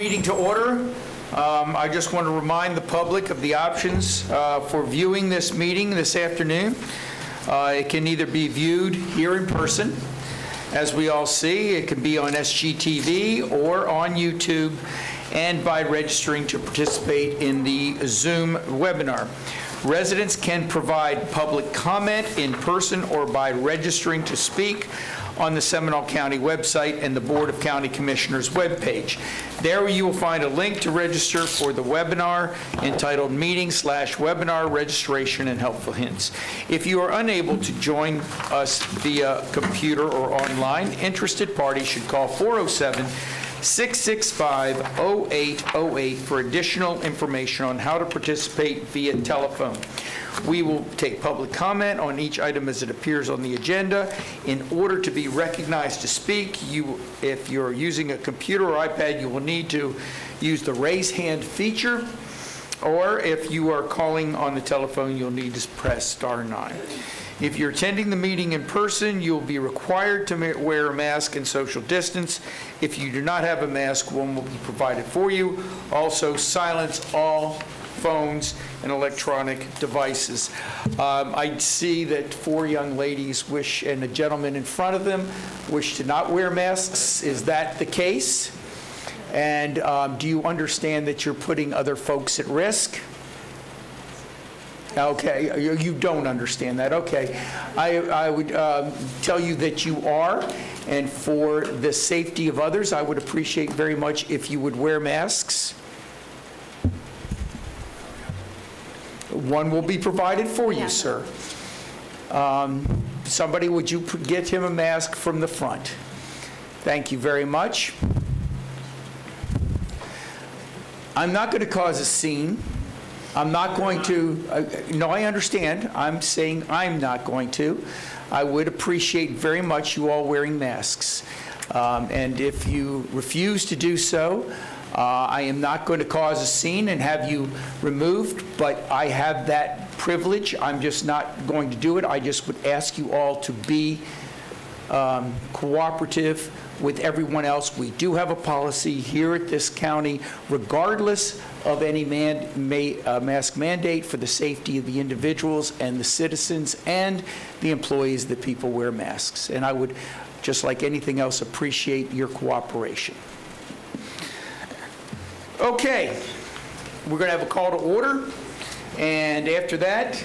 Meeting to order. I just want to remind the public of the options for viewing this meeting this afternoon. It can either be viewed here in person, as we all see. It can be on SGTV or on YouTube, and by registering to participate in the Zoom webinar. Residents can provide public comment in person or by registering to speak on the Seminole County website and the Board of County Commissioners webpage. There you will find a link to register for the webinar entitled Meeting/Webinar Registration and Helpful Hints. If you are unable to join us via computer or online, interested parties should call 407-665-0808 for additional information on how to participate via telephone. We will take public comment on each item as it appears on the agenda. In order to be recognized to speak, if you're using a computer or iPad, you will need to use the raise hand feature, or if you are calling on the telephone, you'll need to press *9. If you're attending the meeting in person, you'll be required to wear a mask and social distance. If you do not have a mask, one will be provided for you. Also, silence all phones and electronic devices. I see that 4 young ladies and a gentleman in front of them wish to not wear masks. Is that the case? And do you understand that you're putting other folks at risk? Okay, you don't understand that. Okay. I would tell you that you are, and for the safety of others, I would appreciate very much if you would wear masks. One will be provided for you, sir. Somebody, would you get him a mask from the front? Thank you very much. I'm not going to cause a scene. I'm not going to, no, I understand. I'm saying I'm not going to. I would appreciate very much you all wearing masks. And if you refuse to do so, I am not going to cause a scene and have you removed, but I have that privilege. I'm just not going to do it. I just would ask you all to be cooperative with everyone else. We do have a policy here at this county, regardless of any mask mandate, for the safety of the individuals and the citizens and the employees, that people wear masks. And I would, just like anything else, appreciate your cooperation. Okay, we're going to have a call to order, and after that,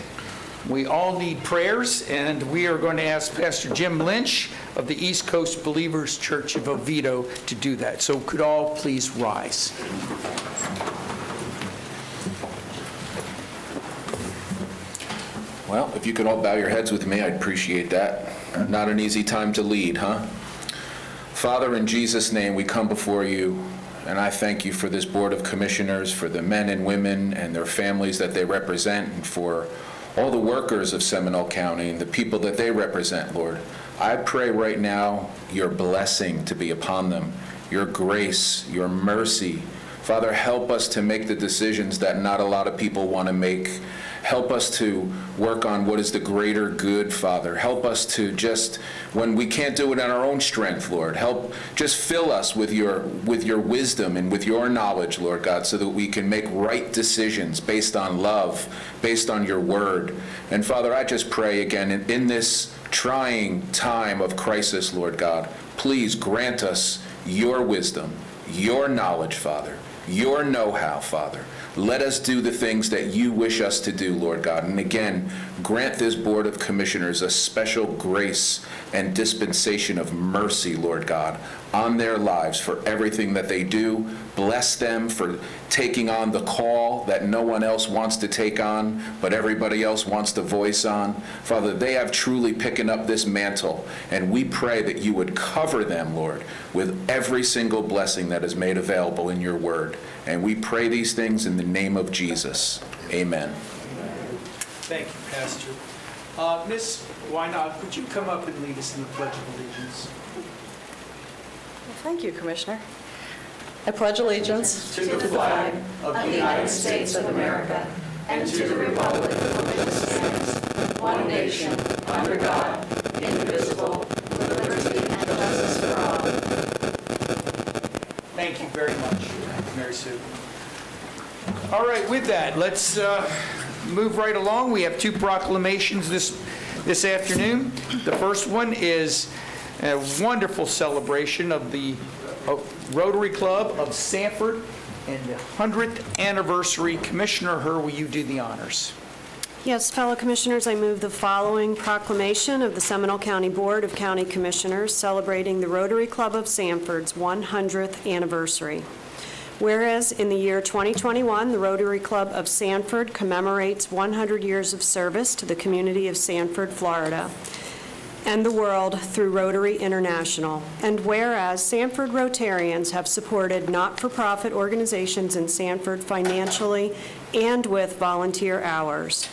we all need prayers, and we are going to ask Pastor Jim Lynch of the East Coast Believers Church of Oviedo to do that. So could all please rise. Well, if you could all bow your heads with me, I'd appreciate that. Not an easy time to lead, huh? Father, in Jesus' name, we come before you. And I thank you for this Board of Commissioners, for the men and women and their families that they represent, and for all the workers of Seminole County and the people that they represent, Lord. I pray right now your blessing to be upon them, your grace, your mercy. Father, help us to make the decisions that not a lot of people want to make. Help us to work on what is the greater good, Father. Help us to just, when we can't do it in our own strength, Lord, just fill us with your wisdom and with your knowledge, Lord God, so that we can make right decisions based on love, based on your word. And Father, I just pray again, in this trying time of crisis, Lord God, please grant us your wisdom, your knowledge, Father, your know-how, Father. Let us do the things that you wish us to do, Lord God. And again, grant this Board of Commissioners a special grace and dispensation of mercy, Lord God, on their lives for everything that they do. Bless them for taking on the call that no one else wants to take on, but everybody else wants to voice on. Father, they have truly picking up this mantle, and we pray that you would cover them, Lord, with every single blessing that is made available in your word. And we pray these things in the name of Jesus. Amen. Thank you, Pastor. Ms. Wynot, could you come up and lead us in the Pledge of Allegiance? Well, thank you, Commissioner. I pledge allegiance To the flag of the United States of America and to the republic for which it stands, one nation, under God, indivisible, with liberty and justice for all. Thank you very much, Mary Sue. All right, with that, let's move right along. We have two proclamations this afternoon. The first one is a wonderful celebration of the Rotary Club of Sanford and the 100th anniversary. Commissioner Herr, will you do the honors? Yes, fellow commissioners, I move the following proclamation of the Seminole County Board of County Commissioners celebrating the Rotary Club of Sanford's 100th anniversary. Whereas in the year 2021, the Rotary Club of Sanford commemorates 100 years of service to the community of Sanford, Florida, and the world through Rotary International. And whereas Sanford Rotarians have supported not-for-profit organizations in Sanford financially and with volunteer hours.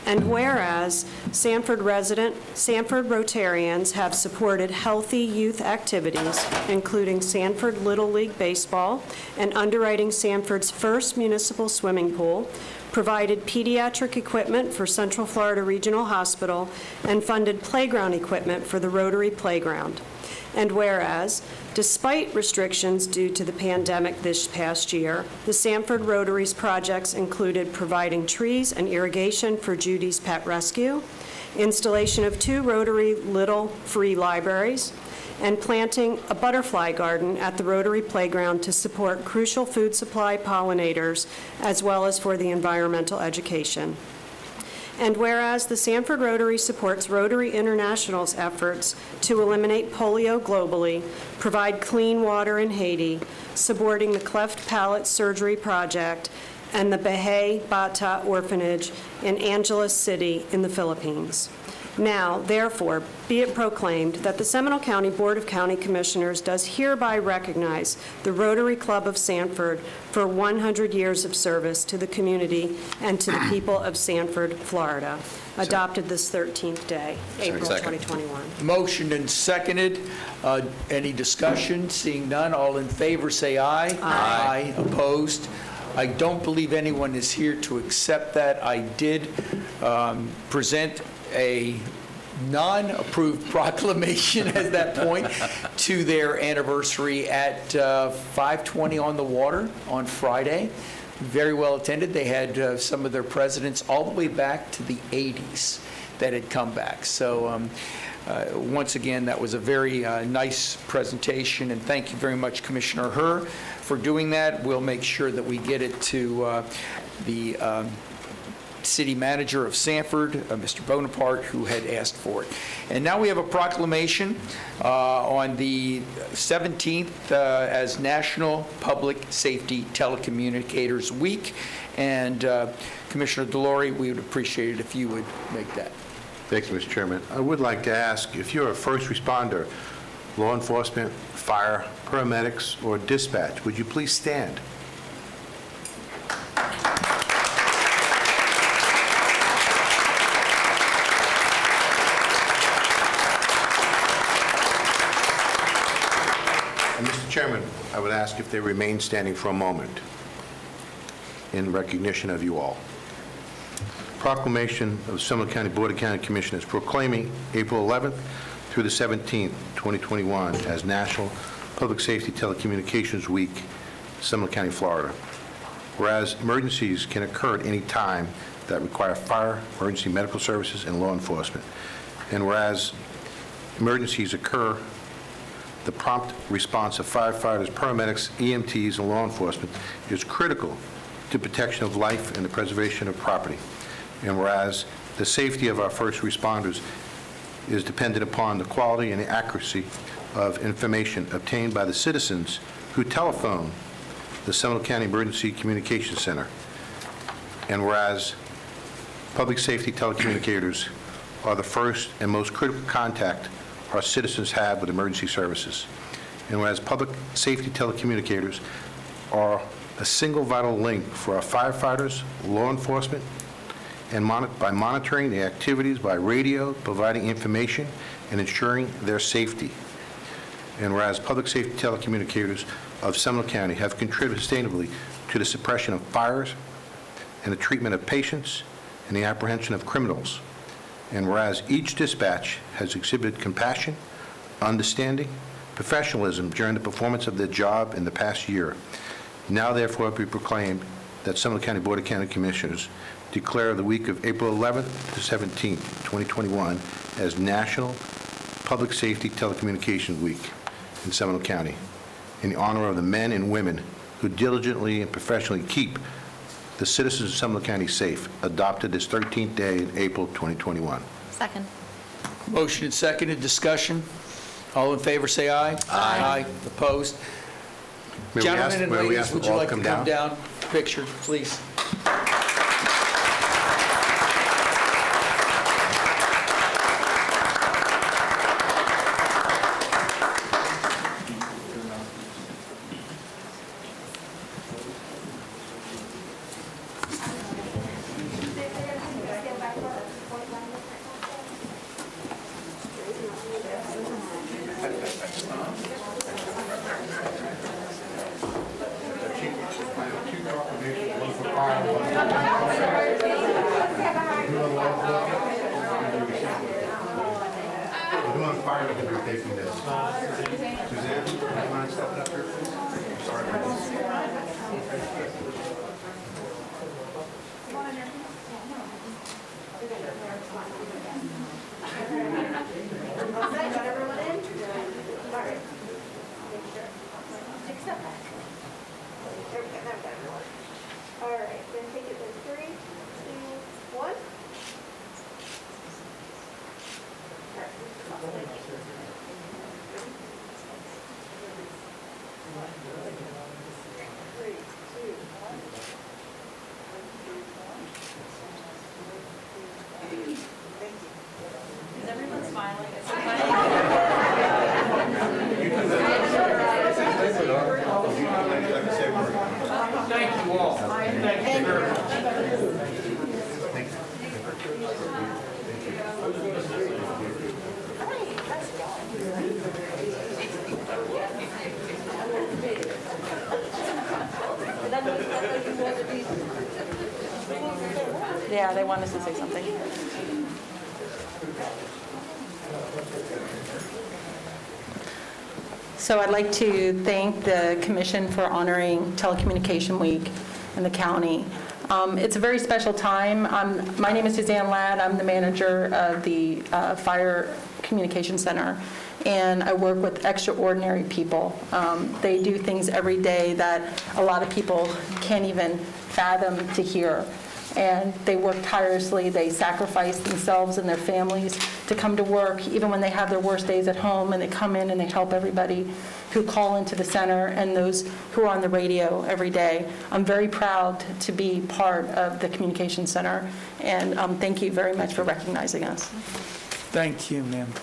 And whereas Sanford Rotarians have supported healthy youth activities, including Sanford Little League Baseball and underwriting Sanford's first municipal swimming pool, provided pediatric equipment for Central Florida Regional Hospital, and funded playground equipment for the Rotary Playground. And whereas, despite restrictions due to the pandemic this past year, the Sanford Rotary's projects included providing trees and irrigation for Judy's Pet Rescue, installation of 2 Rotary Little free libraries, and planting a butterfly garden at the Rotary Playground to support crucial food supply pollinators, as well as for the environmental education. And whereas the Sanford Rotary supports Rotary International's efforts to eliminate polio globally, provide clean water in Haiti, supporting the Cleft Palate Surgery Project, and the Bahay Bata Orphanage in Angeles City in the Philippines. Now, therefore, be it proclaimed that the Seminole County Board of County Commissioners does hereby recognize the Rotary Club of Sanford for 100 years of service to the community and to the people of Sanford, Florida, adopted this 13th day, April 2021. Motion and seconded. Any discussion? Seeing none, all in favor say aye. Aye. Opposed? I don't believe anyone is here to accept that. I did present a non-approved proclamation at that point to their anniversary at 520 on the water on Friday. Very well attended. They had some of their presidents all the way back to the 80s that had come back. So once again, that was a very nice presentation, and thank you very much, Commissioner Herr, for doing that. We'll make sure that we get it to the City Manager of Sanford, Mr. Bonaparte, who had asked for it. And now we have a proclamation on the 17th as National Public Safety Telecommunicators Week. And Commissioner Delory, we would appreciate it if you would make that. Thank you, Mr. Chairman. I would like to ask, if you're a first responder, law enforcement, fire, paramedics, or dispatch, would you please stand? And Mr. Chairman, I would ask if they remain standing for a moment in recognition of you all. Proclamation of the Seminole County Board of County Commissioners proclaiming April 11th through the 17th, 2021 as National Public Safety Telecommunications Week, Seminole County, Florida. Whereas emergencies can occur at any time that require fire, emergency medical services, and law enforcement. And whereas emergencies occur, the prompt response of firefighters, paramedics, EMTs, and law enforcement is critical to protection of life and the preservation of property. And whereas the safety of our first responders is dependent upon the quality and the accuracy of information obtained by the citizens who telephone the Seminole County Emergency Communications Center. And whereas public safety telecommunicators are the first and most critical contact our citizens have with emergency services. And whereas public safety telecommunicators are a single vital link for our firefighters, law enforcement, and by monitoring the activities by radio, providing information, and ensuring their safety. And whereas public safety telecommunicators of Seminole County have contributed sustainably to the suppression of fires and the treatment of patients and the apprehension of criminals. And whereas each dispatch has exhibited compassion, understanding, professionalism during the performance of their job in the past year. Now therefore be proclaimed that Seminole County Board of County Commissioners declare the week of April 11th to 17th, 2021 as National Public Safety Telecommunications Week in Seminole County, in the honor of the men and women who diligently and professionally keep the citizens of Seminole County safe, adopted this 13th day in April 2021. Second. Motion and seconded, discussion. All in favor, say aye. Aye. Opposed? May we ask- Gentlemen and may we ladies, ask would them you all like to to come come down? Picture, please. All right, then take it in 3, 2, 1. Is everyone smiling? Thank you all. Thank you very much. Yeah, they want us to say something. So I'd like to thank the Commission for honoring Telecommunication Week in the county. It's a very special time. My name is Suzanne Ladd. I'm the manager of the Fire Communication Center, and I work with extraordinary people. They do things every day that a lot of people can't even fathom to hear. And they work tirelessly. They sacrifice themselves and their families to come to work, even when they have their worst days at home, and they come in and they help everybody who call into the center and those who are on the radio every day. I'm very proud to be part of the Communication Center, and thank you very much for recognizing us. Thank you, ma'am.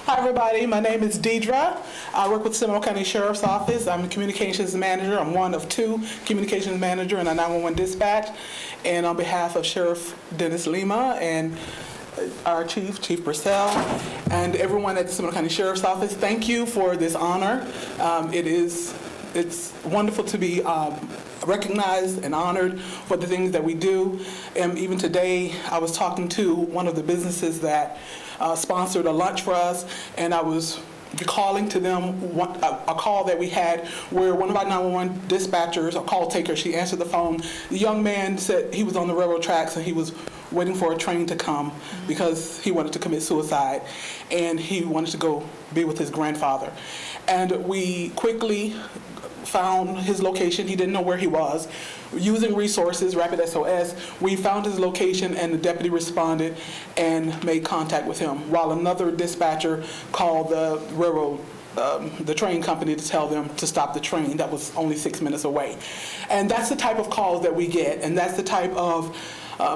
Hi, everybody. My name is Deidre. I work with Seminole County Sheriff's Office. I'm a communications manager. I'm one of 2 communications manager in a 911 dispatch. And on behalf of Sheriff Dennis Lima and our chief, Chief Purcell, and everyone at the Seminole County Sheriff's Office, thank you for this honor. It's wonderful to be recognized and honored for the things that we do. And even today, I was talking to one of the businesses that sponsored a lunch for us, and I was recalling to them a call that we had where one of our 911 dispatchers, a call taker, she answered the phone. The young man said he was on the railroad tracks and he was waiting for a train to come because he wanted to commit suicide, and he wanted to go be with his grandfather. And we quickly found his location. He didn't know where he was. Using resources, Rapid SOS, we found his location, and the deputy responded and made contact with him, while another dispatcher called the railroad, the train company, to tell them to stop the train that was only 6 minutes away. And that's the type of calls that we get, and that's the type of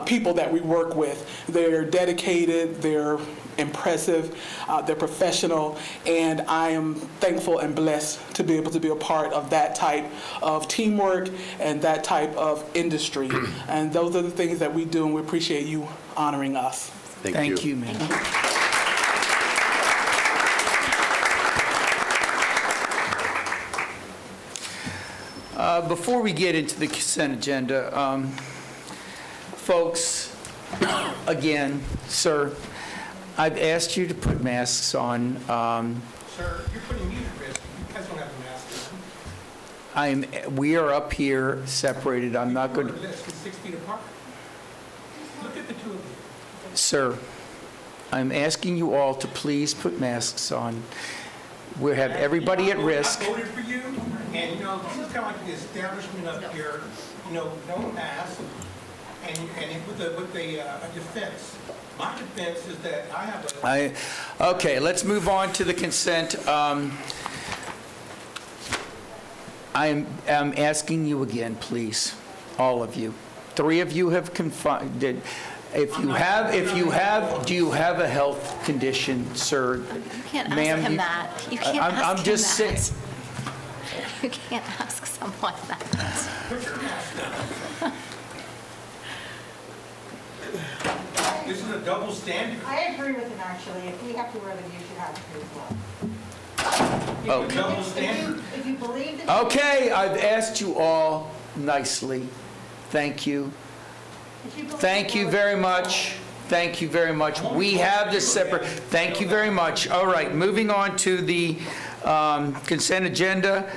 people that we work with. They're dedicated, they're impressive, they're professional, and I am thankful and blessed to be able to be a part of that type of teamwork and that type of industry. And those are the things that we do, and we appreciate you honoring us. Thank you, ma'am. Before we get into the consent agenda, folks, Again, sir, I've asked you to put masks on. Sir, you're putting me at risk. You guys don't have a mask on. We are up here separated. I'm not going to... We're 6 feet apart. Look at the two of you. Sir, I'm asking you all to please put masks on. We have everybody at risk. I voted for you, and, you know, this is kind of like the establishment up here, you know, no mask, and with a defense. My defense is that I have a... Okay, let's move on to the consent. I'm asking you again, please, all of you. 3 of you have confided. If you have, do you have a health condition, sir? You can't Ma'am, ask him that. You can't ask I'm him just that. saying. You can't ask someone that. Put your mask on. This is a double standard. I agree with him, actually. If we have to wear them, you should have to as well. It's a double standard. If you believe that... Okay, I've asked you all nicely. Thank you. Thank you very much. Thank you very much. We have this separate, thank you very much. All right, moving on to the consent agenda.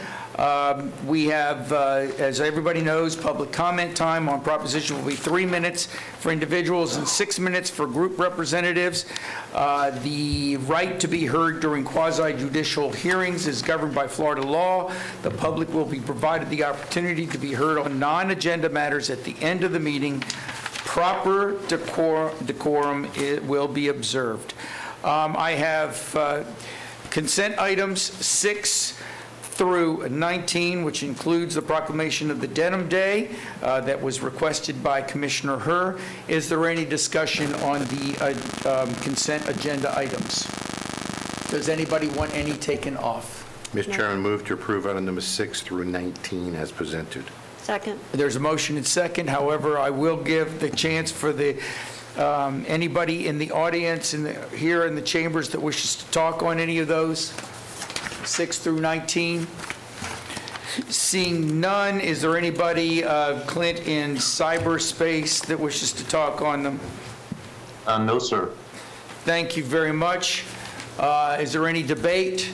We have, as everybody knows, public comment time on proposition will be 3 minutes for individuals and 6 minutes for group representatives. The right to be heard during quasi-judicial hearings is governed by Florida law. The public will be provided the opportunity to be heard on non-agenda matters at the end of the meeting. Proper decorum will be observed. I have consent items 6 through 19, which includes the proclamation of the Denim Day that was requested by Commissioner Herr. Is there any discussion on the consent agenda items? Does anybody want any taken off? Mr. Chairman, move to approve item number 6 through 19 as presented. Second. There's a motion and second. However, I will give the chance for the anybody in the audience here in the chambers that wishes to talk on any of those, 6 through 19. Seeing none, is there anybody, Clint, in cyberspace that wishes to talk on them? No, sir. Thank you very much. Is there any debate?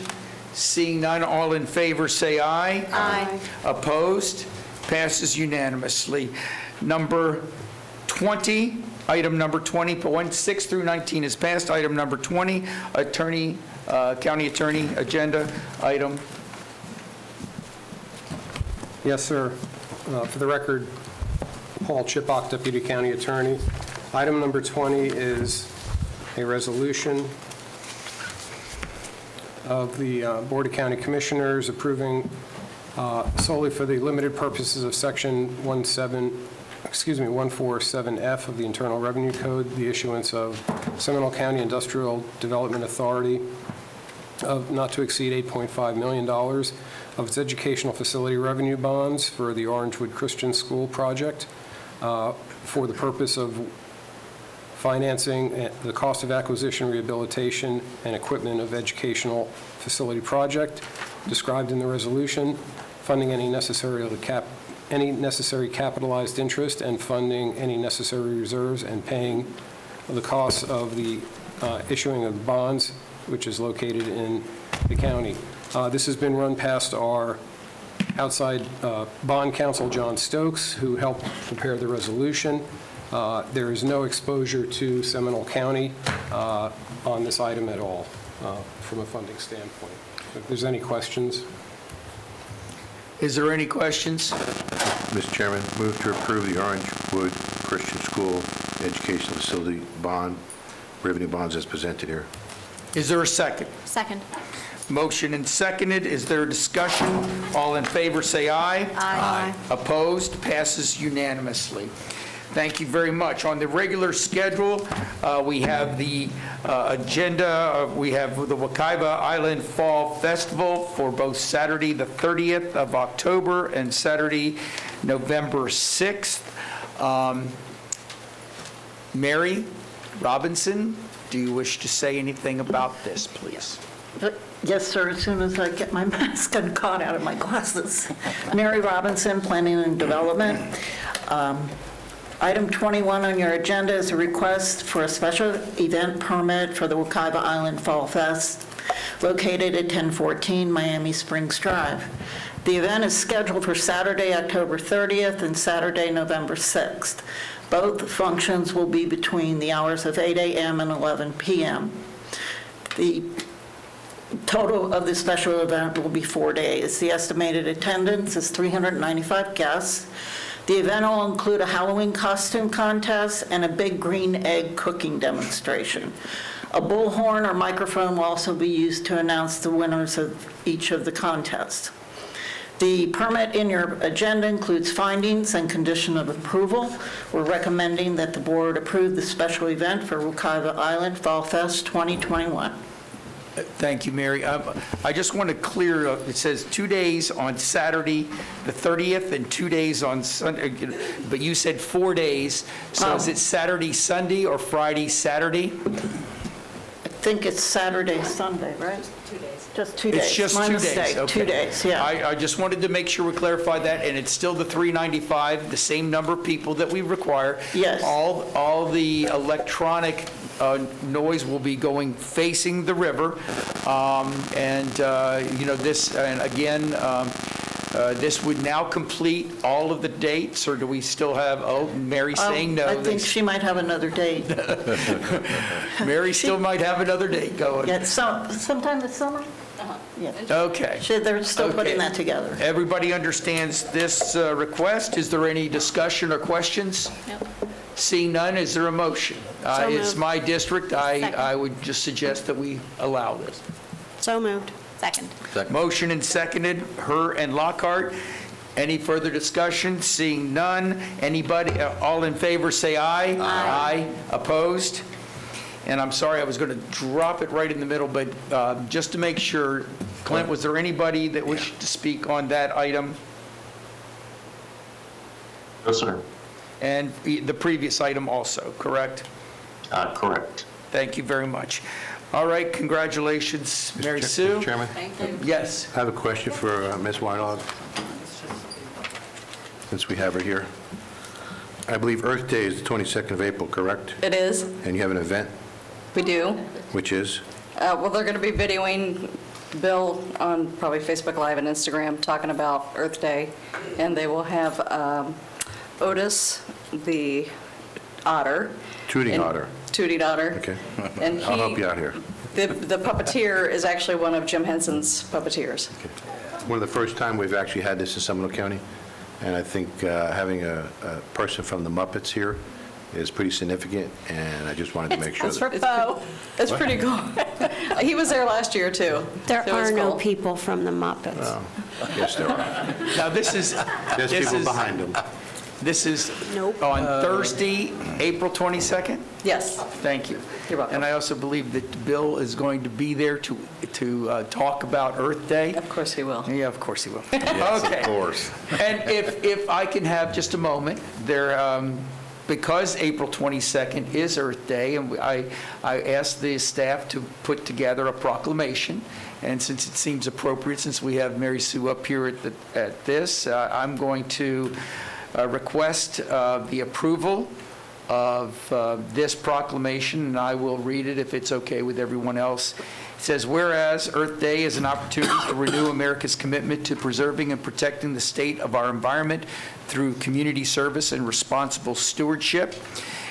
Seeing none, all in favor say aye. Aye. Opposed? Passes unanimously. Number 20, item number 20, 6 through 19 is passed. Item number 20, county attorney agenda item. Yes, sir. For the record, Paul Chipok, Deputy County Attorney. Item number 20 is a resolution of the Board of County Commissioners approving solely for the limited purposes of Section 147F of the Internal Revenue Code, the issuance of Seminole County Industrial Development Authority of not to exceed $8.5 million of its educational facility revenue bonds for the Orangewood Christian School project for the purpose of financing the cost of acquisition, rehabilitation, and equipment of educational facility project described in the resolution, funding any necessary capitalized interest and funding any necessary reserves and paying the costs of the issuing of bonds, which is located in the county. This has been run past our outside bond counsel, John Stokes, who helped prepare the resolution. There is no exposure to Seminole County on this item at all from a funding standpoint. If there's any questions. Is there any questions? Mr. Chairman, move to approve the Orangewood Christian School Educational Facility Bond, revenue bonds as presented here. Is there a second? Second. Motion and seconded. Is there discussion? All in favor say aye. Aye. Opposed? Passes unanimously. Thank you very much. On the regular schedule, we have the agenda. We have the Wekiva Island Fall Festival for both Saturday, the 30th of October, and Saturday, November 6th. Mary Robinson, do you wish to say anything about this, please? Yes, sir, as soon as I get my mask and caught out of my glasses. Mary Robinson, Planning and Development. Item 21 on your agenda is a request for a special event permit for the Wekiva Island Fall Fest located at 1014 Miami Springs Drive. The event is scheduled for Saturday, October 30th and Saturday, November 6th. Both functions will be between the hours of 8 a.m. and 11 p.m. The total of the special event will be 4 days. The estimated attendance is 395 guests. The event will include a Halloween costume contest and a big green egg cooking demonstration. A bullhorn or microphone will also be used to announce the winners of each of the contests. The permit in your agenda includes findings and condition of approval. We're recommending that the board approve the special event for Wekiva Island Fall Fest 2021. Thank you, Mary. I just want to clear up, it says 2 days on Saturday, the 30th, and 2 days on Sunday, but you said 4 days. So is it Saturday, Sunday, or Friday, Saturday? I think it's Saturday, Sunday, right? 2 days. Just 2 days. It's just My 2 mistake. days. Okay. 2 days, yeah. I just wanted to make sure we clarified that, and it's still the 395, the same number of people that we require. Yes. All the electronic noise will be going facing the river. This, and again, this would now complete all of the dates, or do we still have, Mary's saying no. I think she might have another date. Mary still might have another date going. Yeah, sometime this summer? Yeah. Okay. They're still putting that together. Everybody understands this request. Is there any discussion or questions? No. Seeing none, is there a motion? It's my district. I would just suggest that we allow this. So moved. Second. Motion and seconded, Her and Lockhart. Any further discussion? Seeing none. Anybody, all in favor, say aye. Aye. Opposed? And I'm sorry, I was going to drop it right in the middle, but just to make sure, Clint, was there anybody that wished to speak on that item? No, sir. And the previous item also, correct? Correct. Thank you very much. All right, congratulations, Mary Sue. Mr. Chairman, Yes. I have a question for Ms. Weinlaw, since we have her here. I believe Earth Day is the 22nd of April, correct? It is. And you have an event, We do. which is? Well, they're going to be videoing Bill on probably Facebook Live and Instagram talking about Earth Day, and they will have Otis, the otter. Tooting and- Otter. Tooting Otter. Okay. And I'll help you out here. The puppeteer is actually one of Jim Henson's puppeteers. One of the first time we've actually had this in Seminole County, and I think having a person from the Muppets here is pretty significant, and I just wanted to make sure That's that... for Bo. It's pretty cool. He was there last year, too. There So it's are no cool. people from the Muppets. Oh, yes, there are. Now, this is... There's this people is- behind them. This is Nope. on Thursday, April 22nd? Yes. Thank you. You're welcome. And I also believe that Bill is going to be there to talk about Earth Day. Of course he will. Yeah, of course he will. Yes, Okay. of course. And if I can have just a moment, because April 22nd is Earth Day, and I asked the staff to put together a proclamation, and since it seems appropriate, since we have Mary Sue up here at this, I'm going to request the approval of this proclamation, and I will read it if it's okay with everyone else. It says, whereas Earth Day is an opportunity to renew America's commitment to preserving and protecting the state of our environment through community service and responsible stewardship.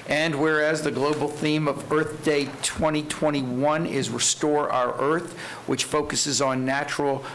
And whereas the global theme of Earth Day 2021 is Restore Our Earth, which focuses on natural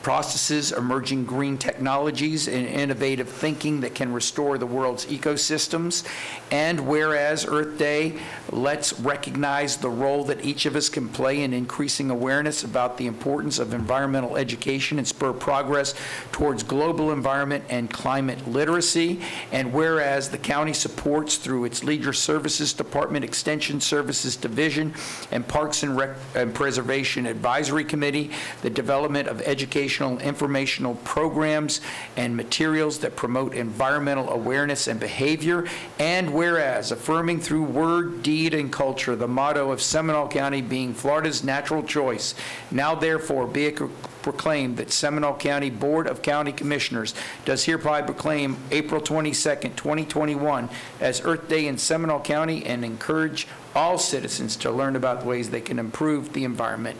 processes, emerging green technologies, and innovative thinking that can restore the world's ecosystems. And whereas Earth Day lets recognize the role that each of us can play in increasing awareness about the importance of environmental education and spur progress towards global environment and climate literacy. And whereas the county supports through its Leisure Services Department, Extension Services Division, and Parks and Preservation Advisory Committee the development of education educational, informational programs and materials that promote environmental awareness and behavior. And whereas, affirming through word, deed, and culture the motto of Seminole County being Florida's natural choice, now therefore be it proclaimed that Seminole County Board of County Commissioners does hereby proclaim April 22nd, 2021 as Earth Day in Seminole County and encourage all citizens to learn about the ways they can improve the environment.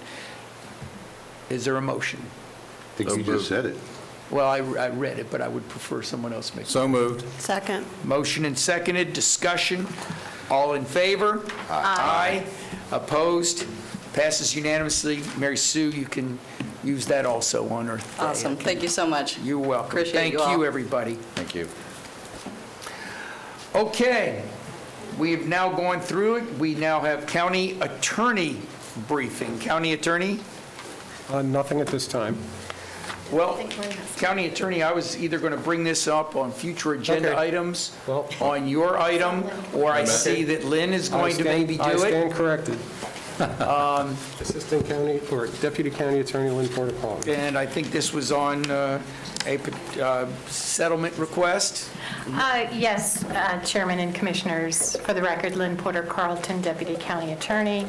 Is there a motion? I think you just said it. Well, I read it, but I would prefer someone else make it. So moved. Second. Motion and seconded, discussion. All in favor? Aye. Opposed? Passes unanimously. Mary Sue, you can use that also on Earth Day. Awesome. Thank you so much. You're welcome. Appreciate you all. Thank you, everybody. Thank you. Okay, we've now gone through it. We now have county attorney briefing. County attorney? Nothing at this time. Well, county attorney, I was either going to bring this up on future agenda Okay. items, Well- on your item, or I see that Lynn is going to maybe I do it. stand corrected. Assistant County, or Deputy County Attorney Lynn Porter-Paul. And I think this was on a settlement request. Yes, Chairman and Commissioners. For the record, Lynn Porter Carlton, Deputy County Attorney.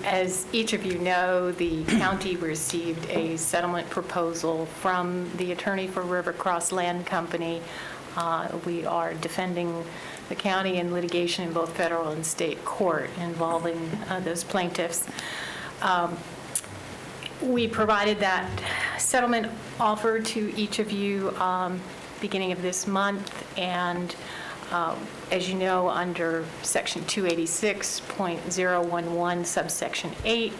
As each of you know, the county received a settlement proposal from the attorney for River Cross Land Company. We are defending the county in litigation in both federal and state court involving those plaintiffs. We provided that settlement offer to each of you beginning of this month, and as you know, under Section 286.011, subsection 8,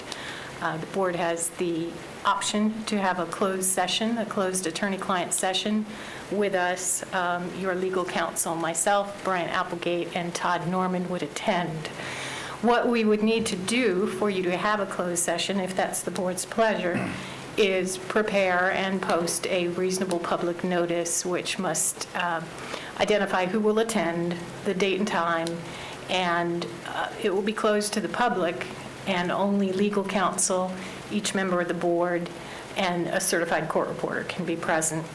the board has the option to have a closed session, a closed attorney-client session with us. Your legal counsel, myself, Brian Applegate, and Todd Norman would attend. What we would need to do for you to have a closed session, if that's the board's pleasure, is prepare and post a reasonable public notice, which must identify who will attend, the date and time, and it will be closed to the public, and only legal counsel, each member of the board, and a certified court reporter can be present.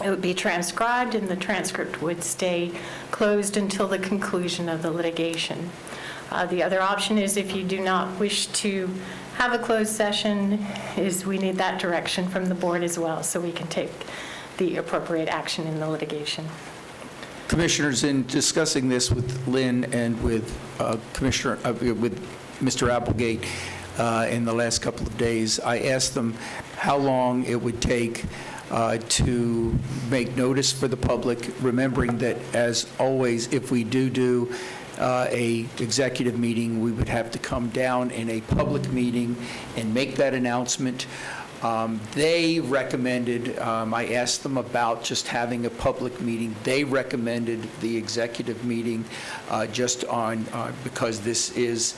It would be transcribed, and the transcript would stay closed until the conclusion of the litigation. The other option is, if you do not wish to have a closed session, is we need that direction from the board as well, so we can take the appropriate action in the litigation. Commissioners, in discussing this with Lynn and with with Mr. Applegate in the last couple of days, I asked them how long it would take to make notice for the public, remembering that, as always, if we do a executive meeting, we would have to come down in a public meeting and make that announcement. They recommended, I asked them about just having a public meeting. They recommended the executive meeting just on, because this is,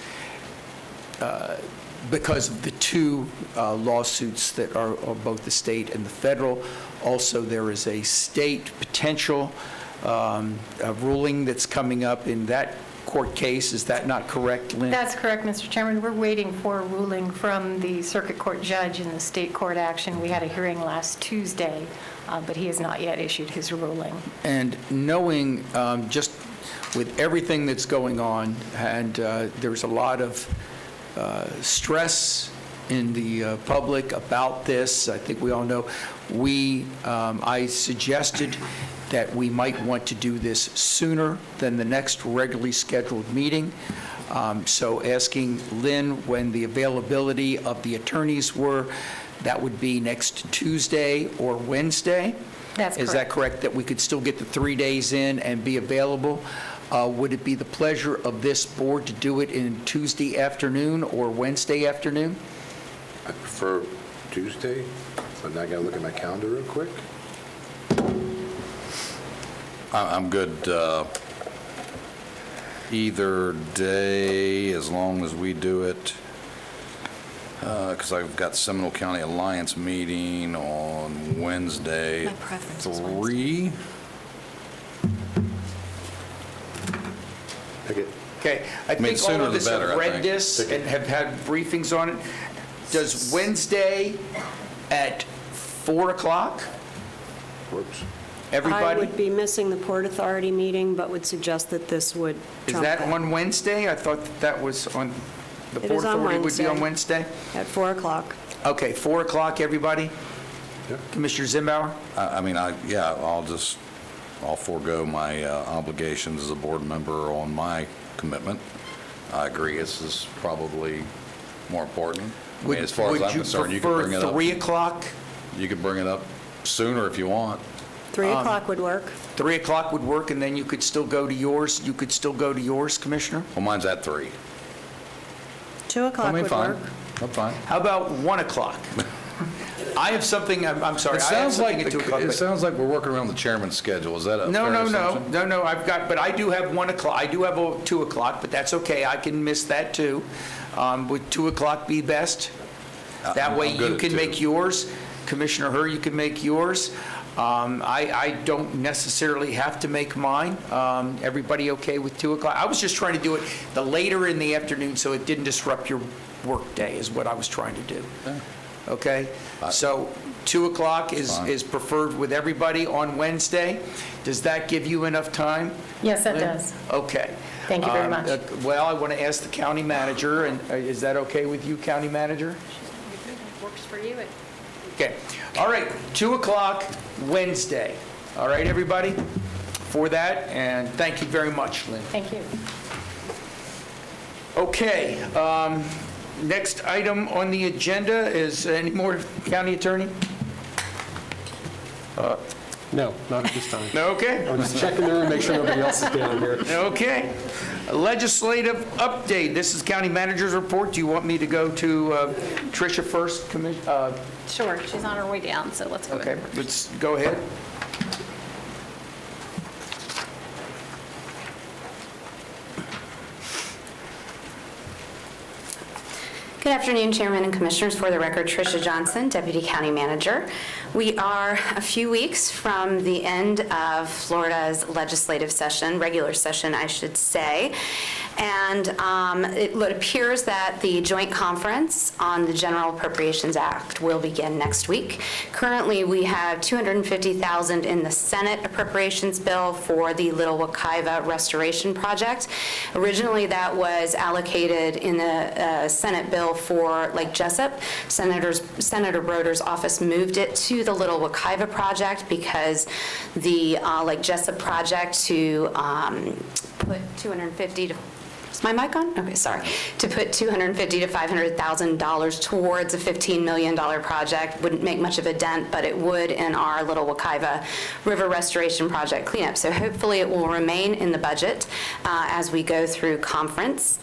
because of the two lawsuits that are both the state and the federal. Also, there is a state potential ruling that's coming up in that court case. Is that not correct, Lynn? That's correct, Mr. Chairman. We're waiting for a ruling from the circuit court judge in the state court action. We had a hearing last Tuesday, but he has not yet issued his ruling. And knowing just with everything that's going on, and there's a lot of stress in the public about this. I think we all know. I suggested that we might want to do this sooner than the next regularly scheduled meeting. So asking Lynn when the availability of the attorneys were, that would be next Tuesday or Wednesday? That's correct. Is that correct, that we could still get the 3 days in and be available? Would it be the pleasure of this board to do it in Tuesday afternoon or Wednesday afternoon? I prefer Tuesday, but now I gotta look at my calendar real quick. I'm good either day, as long as we do it, because I've got Seminole County Alliance meeting on Wednesday My at preference is 3. Pick it. Okay, I mean, think all sooner of the us have better, I read think. this and have had briefings on it. Does Wednesday at 4 o'clock? Works. I Everybody? would be missing the Port Authority meeting, but would suggest that this would Is trump that on Wednesday? I thought that was on, the It Port is on Authority would be on Wednesday. Wednesday? At 4 o'clock. Okay, 4 o'clock, everybody? Commissioner Zimbauer? I'll forego my obligations as a board member on my commitment. I agree, this is probably more important. I mean, as far as I'm concerned, you can bring it Would you up. prefer 3 o'clock? You can bring it up sooner if you want. 3 o'clock would work. 3 o'clock would work, and then you could still go to yours? You could still go to yours, Commissioner? Well, mine's at 3. 2 o'clock I mean, would fine. work. I'm fine. How about 1 o'clock? I have something, I'm sorry, It I have sounds something like, at 2 o'clock. it but- sounds like we're working around the chairman's schedule. Is that a No, fair no, no, assumption? no, I've got, but I do have 1 o'clock, I do have a 2 o'clock, but that's okay, I can miss that too. Would 2 o'clock be best? That way I'm good you at can 2. make yours, Commissioner Herr, you can make yours. I don't necessarily have to make mine. Everybody okay with 2 o'clock? I was just trying to do it the later in the afternoon so it didn't disrupt your workday is what I was trying to do. Okay? So 2 o'clock is preferred with everybody on Wednesday. Does that give you enough time? Yes, that Lynn? does. Okay. Thank you very much. Well, I want to ask the county manager, and is that okay with you, county manager? Works for you. Okay. All right, 2 o'clock Wednesday. All right, everybody, for that, and thank you very much, Lynn. Thank you. Okay, next item on the agenda is, any more, county attorney? No, not at this time. Okay. I'm just checking the room, make sure nobody else is down here. Okay. Legislative update. This is county manager's report. Do you want me to go to Tricia first? Sure, she's on her way down, so let's go Okay, ahead. let's go ahead. Good afternoon, Chairman and Commissioners. For the record, Tricia Johnson, Deputy County Manager. We are a few weeks from the end of Florida's legislative session, regular session, I should say, and it appears that the joint conference on the General Appropriations Act will begin next week. Currently, we have $250,000 in the Senate appropriations bill for the Little Wekiva Restoration Project. Originally, that was allocated in the Senate bill for Lake Jessup. Senator Broder's office moved it to the Little Wekiva project because the Lake Jessup project to put 250 to is my mic on? Okay, sorry. To put $250,000 to $500,000 towards a $15 million project wouldn't make much of a dent, but it would in our Little Wekiva River Restoration Project cleanup. So hopefully it will remain in the budget as we go through conference.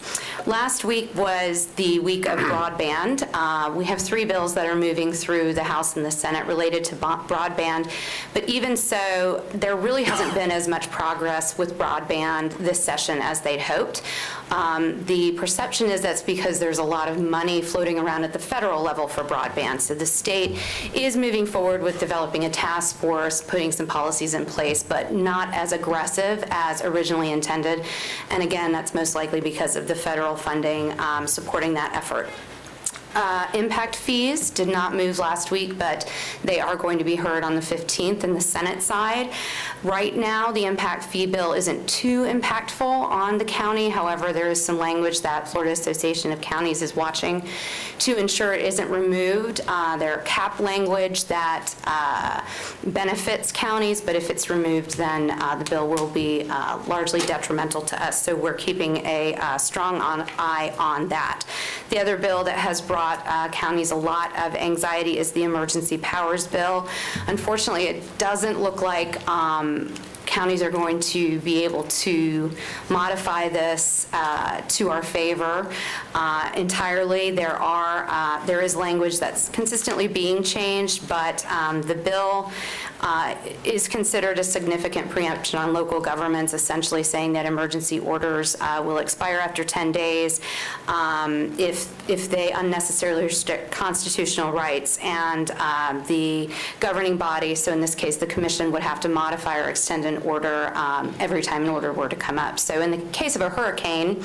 Last week was the week of broadband. We have 3 bills that are moving through the House and the Senate related to broadband, but even so, there really hasn't been as much progress with broadband this session as they'd hoped. The perception is that's because there's a lot of money floating around at the federal level for broadband. So the state is moving forward with developing a task force, putting some policies in place, but not as aggressive as originally intended. And again, that's most likely because of the federal funding supporting that effort. Impact fees did not move last week, but they are going to be heard on the 15th in the Senate side. Right now, the impact fee bill isn't too impactful on the county. However, there is some language that Florida Association of Counties is watching to ensure it isn't removed. There are cap language that benefits counties, but if it's removed, then the bill will be largely detrimental to us. So we're keeping a strong eye on that. The other bill that has brought counties a lot of anxiety is the emergency powers bill. Unfortunately, it doesn't look like counties are going to be able to modify this to our favor entirely. There is language that's consistently being changed, but the bill is considered a significant preemption on local governments, essentially saying that emergency orders will expire after 10 days if they unnecessarily restrict constitutional rights, and the governing body, so in this case the commission, would have to modify or extend an order every time an order were to come up. So in the case of a hurricane,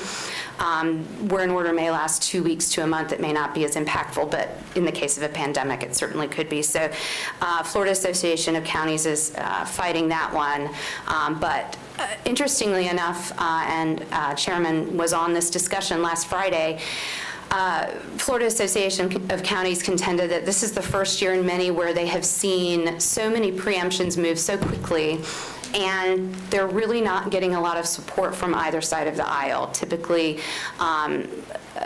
where an order may last 2 weeks to a month, it may not be as impactful, but in the case of a pandemic, it certainly could be. So Florida Association of Counties is fighting that one. But interestingly enough, and Chairman was on this discussion last Friday, Florida Association of Counties contended that this is the first year in many where they have seen so many preemptions move so quickly, and they're really not getting a lot of support from either side of the aisle. Typically,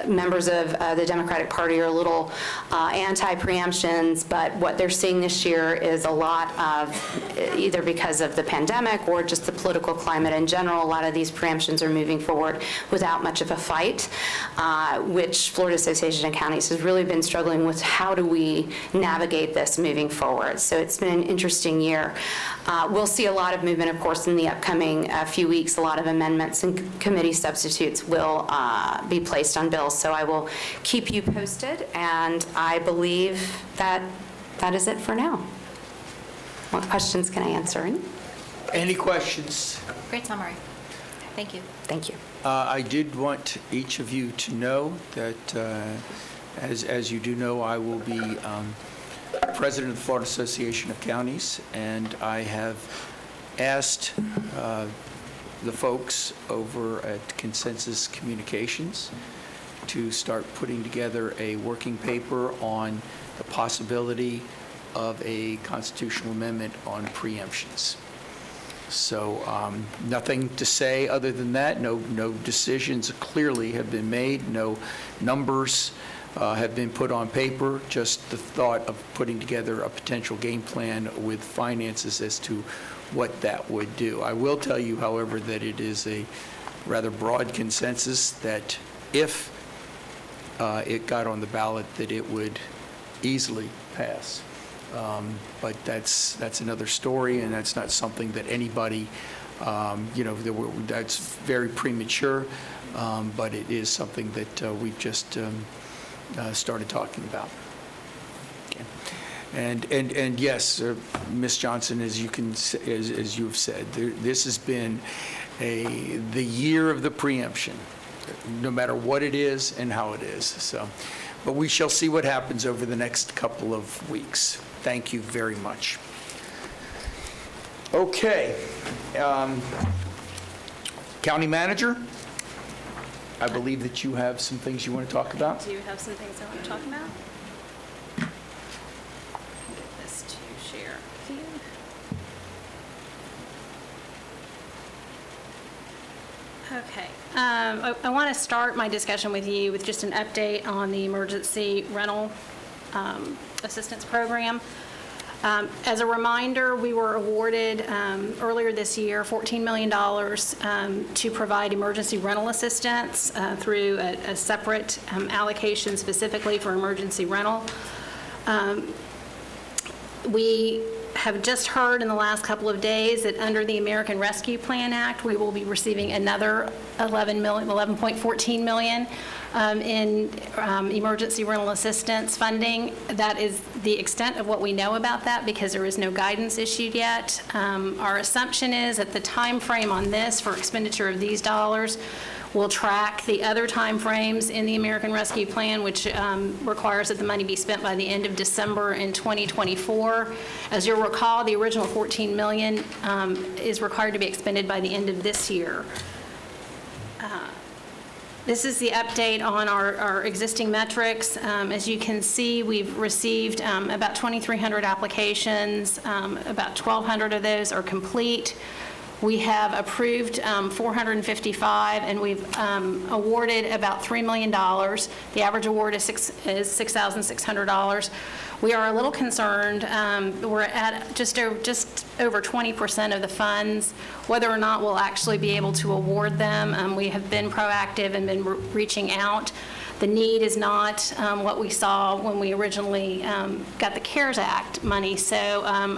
members of the Democratic Party are a little anti-preemptions, but what they're seeing this year is a lot of, either because of the pandemic or just the political climate in general, a lot of these preemptions are moving forward without much of a fight, which Florida Association of Counties has really been struggling with. How do we navigate this moving forward? So it's been an interesting year. We'll see a lot of movement, of course, in the upcoming few weeks. A lot of amendments and committee substitutes will be placed on bills. So I will keep you posted, and I believe that that is it for now. What questions can I answer? Any questions? Great summary. Thank you. Thank you. I did want each of you to know that, as you do know, I will be president of the Florida Association of Counties, and I have asked the folks over at Consensus Communications to start putting together a working paper on the possibility of a constitutional amendment on preemptions. So nothing to say other than that. No decisions clearly have been made. No numbers have been put on paper. Just the thought of putting together a potential game plan with finances as to what that would do. I will tell you, however, that it is a rather broad consensus that if it got on the ballot, that it would easily pass. But that's another story, and that's not something that anybody, that's very premature, but it is something that we've just started talking about. Okay. And yes, Ms. Johnson, as you've said, this has been the year of the preemption, no matter what it is and how it is. So, but we shall see what happens over the next couple of weeks. Thank you very much. Okay. County Manager, I believe that you have some things you want to talk about. Do you have some things I want to talk about? Get this to share with you. Okay. I want to start my discussion with you with just an update on the emergency rental assistance program. As a reminder, we were awarded earlier this year $14 million to provide emergency rental assistance through a separate allocation specifically for emergency rental. We have just heard in the last couple of days that under the American Rescue Plan Act, we will be receiving another $11.14 million in emergency rental assistance funding. That is the extent of what we know about that because there is no guidance issued yet. Our assumption is that the time frame on this for expenditure of these dollars will track the other time frames in the American Rescue Plan, which requires that the money be spent by the end of December in 2024. As you'll recall, the original $14 million is required to be expended by the end of this year. This is the update on our existing metrics. As you can see, we've received about 2,300 applications. About 1,200 of those are complete. We have approved 455, and we've awarded about $3 million. The average award is $6,600. We are a little concerned. We're at just over 20% of the funds. Whether or not we'll actually be able to award them, we have been proactive and been reaching out. The need is not what we saw when we originally got the CARES Act money. So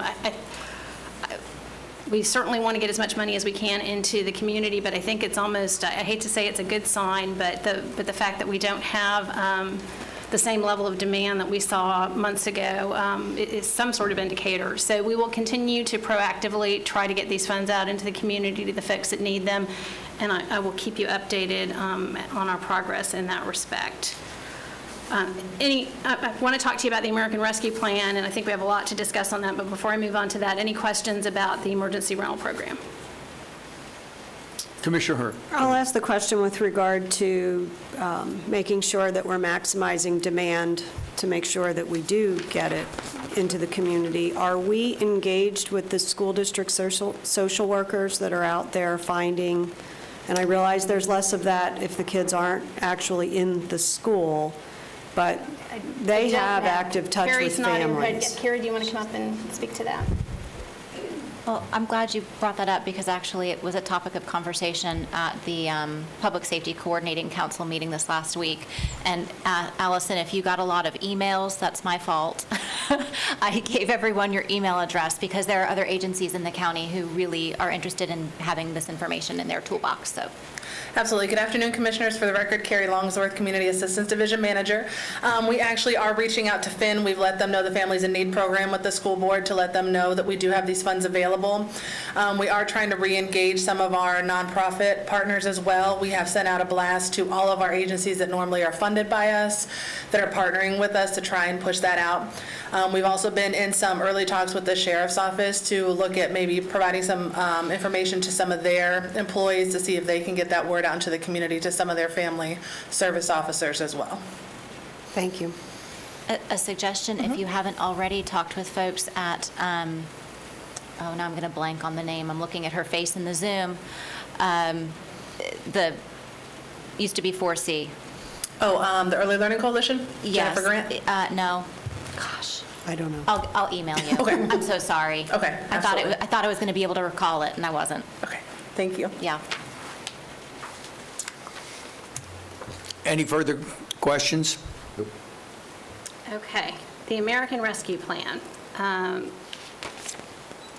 We certainly want to get as much money as we can into the community, but I think it's almost, I hate to say it's a good sign, but the fact that we don't have the same level of demand that we saw months ago is some sort of indicator. So we will continue to proactively try to get these funds out into the community to the folks that need them, and I will keep you updated on our progress in that respect. I want to talk to you about the American Rescue Plan, and I think we have a lot to discuss on that, but before I move on to that, any questions about the emergency rental program? Commissioner Hurd. I'll ask the question with regard to making sure that we're maximizing demand to make sure that we do get it into the community. Are we engaged with the school district social workers that are out there finding, and I realize there's less of that if the kids aren't actually in the school, but they have active touch with families. Carrie, do you want to come up and speak to that? Well, I'm glad you brought that up because actually it was a topic of conversation at the Public Safety Coordinating Council meeting this last week. And Allison, if you got a lot of emails, that's my fault. I gave everyone your email address because there are other agencies in the county who really are interested in having this information in their toolbox. So. Absolutely. Good afternoon, Commissioners. For the record, Carrie Longsworth, Community Assistance Division Manager. We actually are reaching out to Finn. We've let them know the Families in Need program with the school board to let them know that we do have these funds available. We are trying to re-engage some of our nonprofit partners as well. We have sent out a blast to all of our agencies that normally are funded by us that are partnering with us to try and push that out. We've also been in some early talks with the Sheriff's Office to look at maybe providing some information to some of their employees to see if they can get that word out into the community to some of their family service officers as well. Thank you. A suggestion, if you haven't already talked with folks at, oh, now I'm going to blank on the name. I'm looking at her face in the Zoom. The used to be 4C. Oh, the Early Learning Coalition? Yes. Jennifer Grant? No. Gosh. I don't know. I'll email you. Okay. I'm so sorry. Okay, I thought I was going to be able to recall it, and I wasn't. Okay. Thank you. Yeah. Any further questions? Okay, the American Rescue Plan.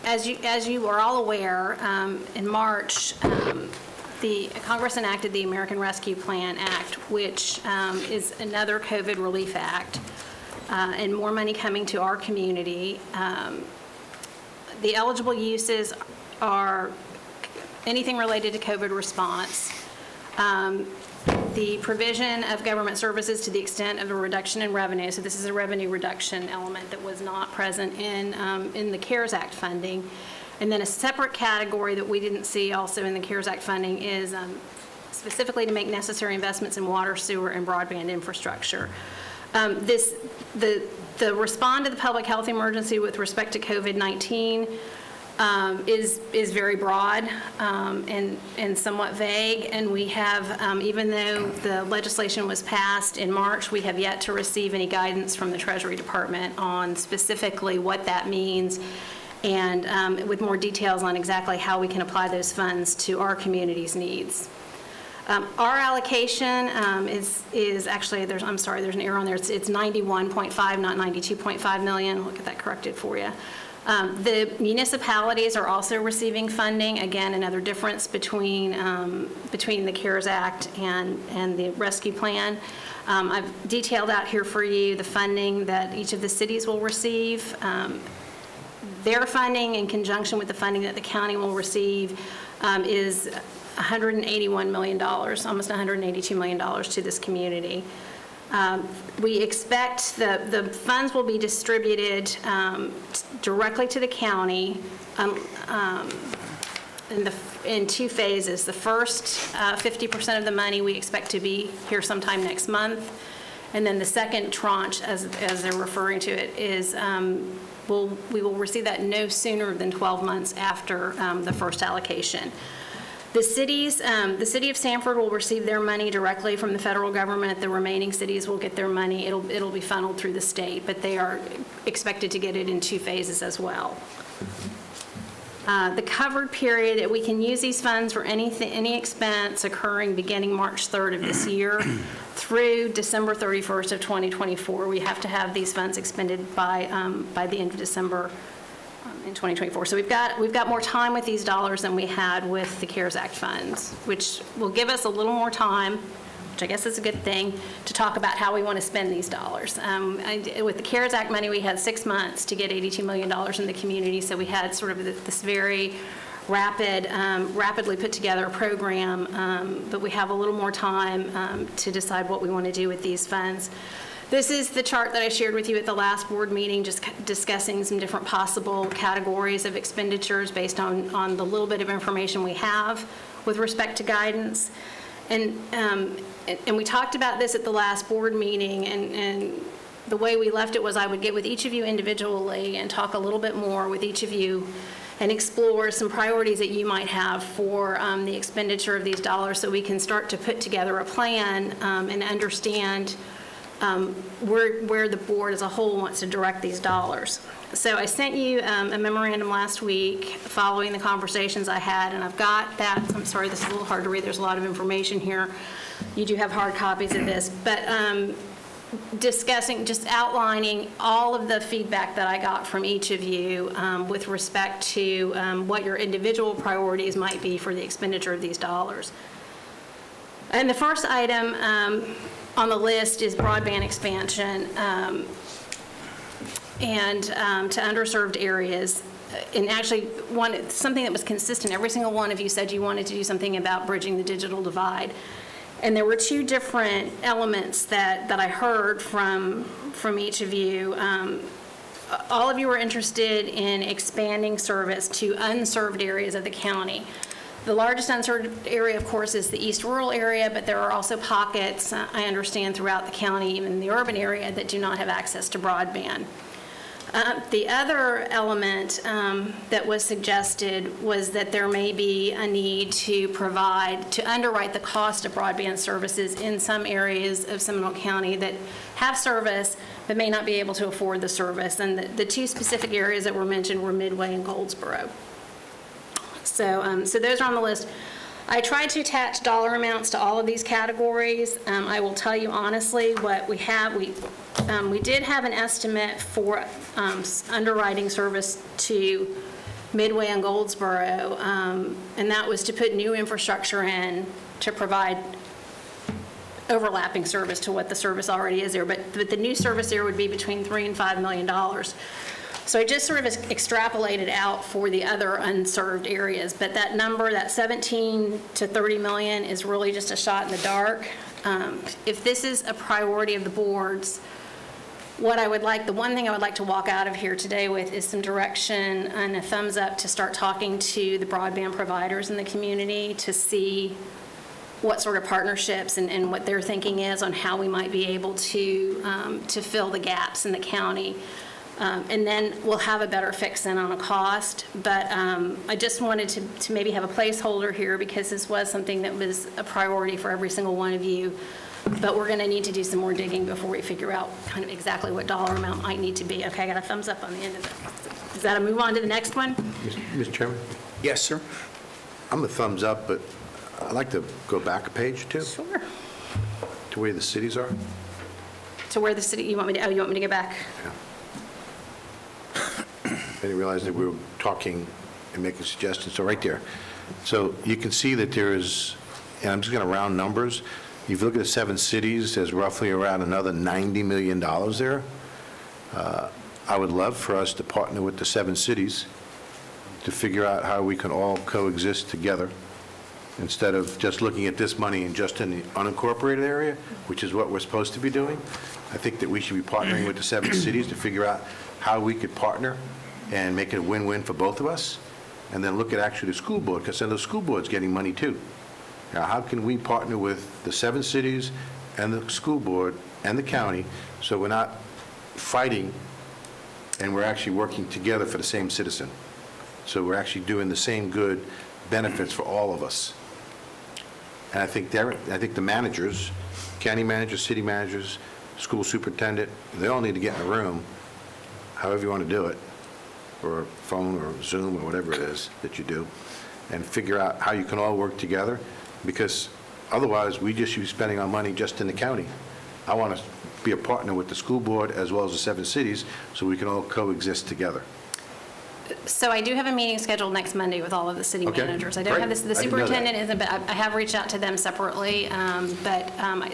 As you are all aware, in March, the Congress enacted the American Rescue Plan Act, which is another COVID relief act, and more money coming to our community. The eligible uses are anything related to COVID response. The provision of government services to the extent of a reduction in revenue. So this is a revenue reduction element that was not present in the CARES Act funding. And then a separate category that we didn't see also in the CARES Act funding is specifically to make necessary investments in water, sewer, and broadband infrastructure. The respond to the public health emergency with respect to COVID-19 is very broad and somewhat vague, and we have, even though the legislation was passed in March, we have yet to receive any guidance from the Treasury Department on specifically what that means and with more details on exactly how we can apply those funds to our community's needs. Our allocation is actually, there's an error on there. It's 91.5, not 92.5 million. I'll get that corrected for you. The municipalities are also receiving funding. Again, another difference between the CARES Act and the rescue plan. I've detailed out here for you the funding that each of the cities will receive. Their funding in conjunction with the funding that the county will receive is $181 million, almost $182 million to this community. We expect the funds will be distributed directly to the county in two phases. The first 50% of the money we expect to be here sometime next month, and then the second tranche, as they're referring to it, is we will receive that no sooner than 12 months after the first allocation. The city of Sanford will receive their money directly from the federal government. The remaining cities will get their money. It'll be funneled through the state, but they are expected to get it in two phases as well. The covered period, we can use these funds for any expense occurring beginning March 3rd of this year through December 31st of 2024. We have to have these funds expended by the end of December in 2024. So we've got more time with these dollars than we had with the CARES Act funds, which will give us a little more time, which I guess is a good thing, to talk about how we want to spend these dollars. With the CARES Act money, we had 6 months to get $82 million in the community, so we had sort of this very rapidly put together program, but we have a little more time to decide what we want to do with these funds. This is the chart that I shared with you at the last board meeting, just discussing some different possible categories of expenditures based on the little bit of information we have with respect to guidance. And we talked about this at the last board meeting, and the way we left it was I would get with each of you individually and talk a little bit more with each of you and explore some priorities that you might have for the expenditure of these dollars, so we can start to put together a plan and understand where the board as a whole wants to direct these dollars. So I sent you a memorandum last week following the conversations I had, and I've got that. I'm sorry, this is a little hard to read. There's a lot of information here. You do have hard copies of this, but discussing, just outlining all of the feedback that I got from each of you with respect to what your individual priorities might be for the expenditure of these dollars. And the first item on the list is broadband expansion and to underserved areas. And actually, something that was consistent, every single one of you said you wanted to do something about bridging the digital divide. And there were two different elements that I heard from each of you. All of you were interested in expanding service to unserved areas of the county. The largest unserved area, of course, is the east rural area, but there are also pockets, I understand, throughout the county, even the urban area, that do not have access to broadband. The other element that was suggested was that there may be a need to underwrite the cost of broadband services in some areas of Seminole County that have service but may not be able to afford the service. And the two specific areas that were mentioned were Midway and Goldsboro. So those are on the list. I tried to attach dollar amounts to all of these categories. I will tell you honestly what we have. We did have an estimate for underwriting service to Midway and Goldsboro, and that was to put new infrastructure in to provide overlapping service to what the service already is there. But the new service there would be between $3 and $5 million. So I just sort of extrapolated out for the other unserved areas, but that number, that 17 to 30 million, is really just a shot in the dark. If this is a priority of the board's, the one thing I would like to walk out of here today with is some direction and a thumbs up to start talking to the broadband providers in the community to see what sort of partnerships and what their thinking is on how we might be able to fill the gaps in the county. And then we'll have a better fix in on a cost. But I just wanted to maybe have a placeholder here because this was something that was a priority for every single one of you. But we're going to need to do some more digging before we figure out kind of exactly what dollar amount might need to be. Okay, I got a thumbs up on the end of it. Is that a move on to the next one? Mr. Chairman? Yes, sir. I'm a thumbs up, but I'd like to go back a page, too. Sure. To where the cities are. To where the city, you want me to get back? Yeah. I didn't realize that we were talking and making suggestions. So right there. So you can see that there is, and I'm just going to round numbers. If you look at the 7 cities, there's roughly around another $90 million there. I would love for us to partner with the 7 cities to figure out how we can all coexist together instead of just looking at this money and just in the unincorporated area, which is what we're supposed to be doing. I think that we should be partnering with the 7 cities to figure out how we could partner and make it a win-win for both of us, and then look at actually the school board, because then the school board's getting money too. Now, how can we partner with the 7 cities and the school board and the county so we're not fighting and we're actually working together for the same citizen? So we're actually doing the same good benefits for all of us. And I think the managers, county managers, city managers, school superintendent, they all need to get in a room, however you want to do it, or phone or Zoom or whatever it is that you do, and figure out how you can all work together, because otherwise we just be spending our money just in the county. I want to be a partner with the school board as well as the 7 cities so we can all coexist together. So I do have a meeting scheduled next Monday with all of the city Okay, managers. I don't great. have this, I the didn't know that. superintendent isn't, but I have reached out to them separately.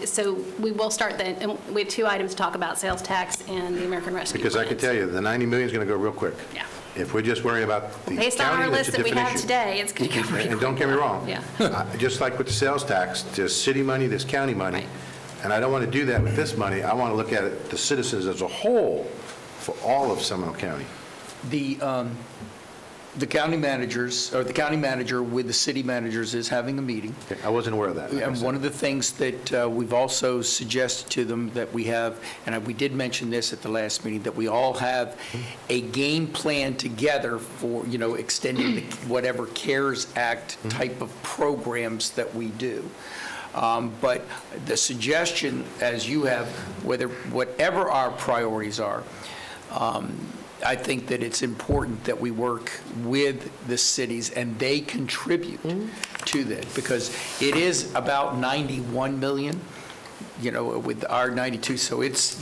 So we will start and we have 2 items to talk about, sales tax and the American Rescue Because I can Plans. tell you, the 90 million is going to go real quick. Yeah. If we're just worrying about the county, Based on our that's list a that we different have issue. today, it's going to go pretty And quick. don't get me wrong. Yeah. Just like with the sales tax, there's city money, there's county money. And I don't want to do that with this money. I want to look at it, the citizens as a whole, for all of Seminole County. The county managers, or the county manager with the city managers is having a meeting. I wasn't aware of that. like I And said. one of the things that we've also suggested to them that we have, and we did mention this at the last meeting, that we all have a game plan together for, extending the whatever CARES Act type of programs that we do. But the suggestion, as you have, whatever our priorities are, I think that it's important that we work with the cities and they contribute to that, because it is about 91 million, with our 92, so it's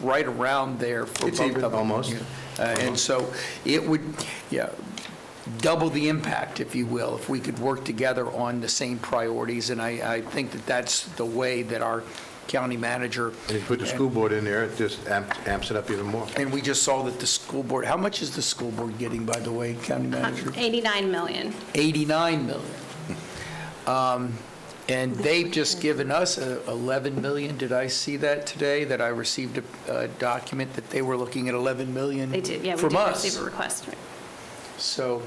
right around there for It's both even, of them. almost. And so it would, double the impact, if you will, if we could work together on the same priorities, and I think that that's the way that our county manager. And you put the school board in there, it just amps it up even more. And we just saw that the school board, how much is the school board getting, by the way, county manager? 89 million. 89 million. And they've just given us 11 million. Did I see that today, that I received a document that they were looking at 11 million They did, yeah, we from did us? receive a request. So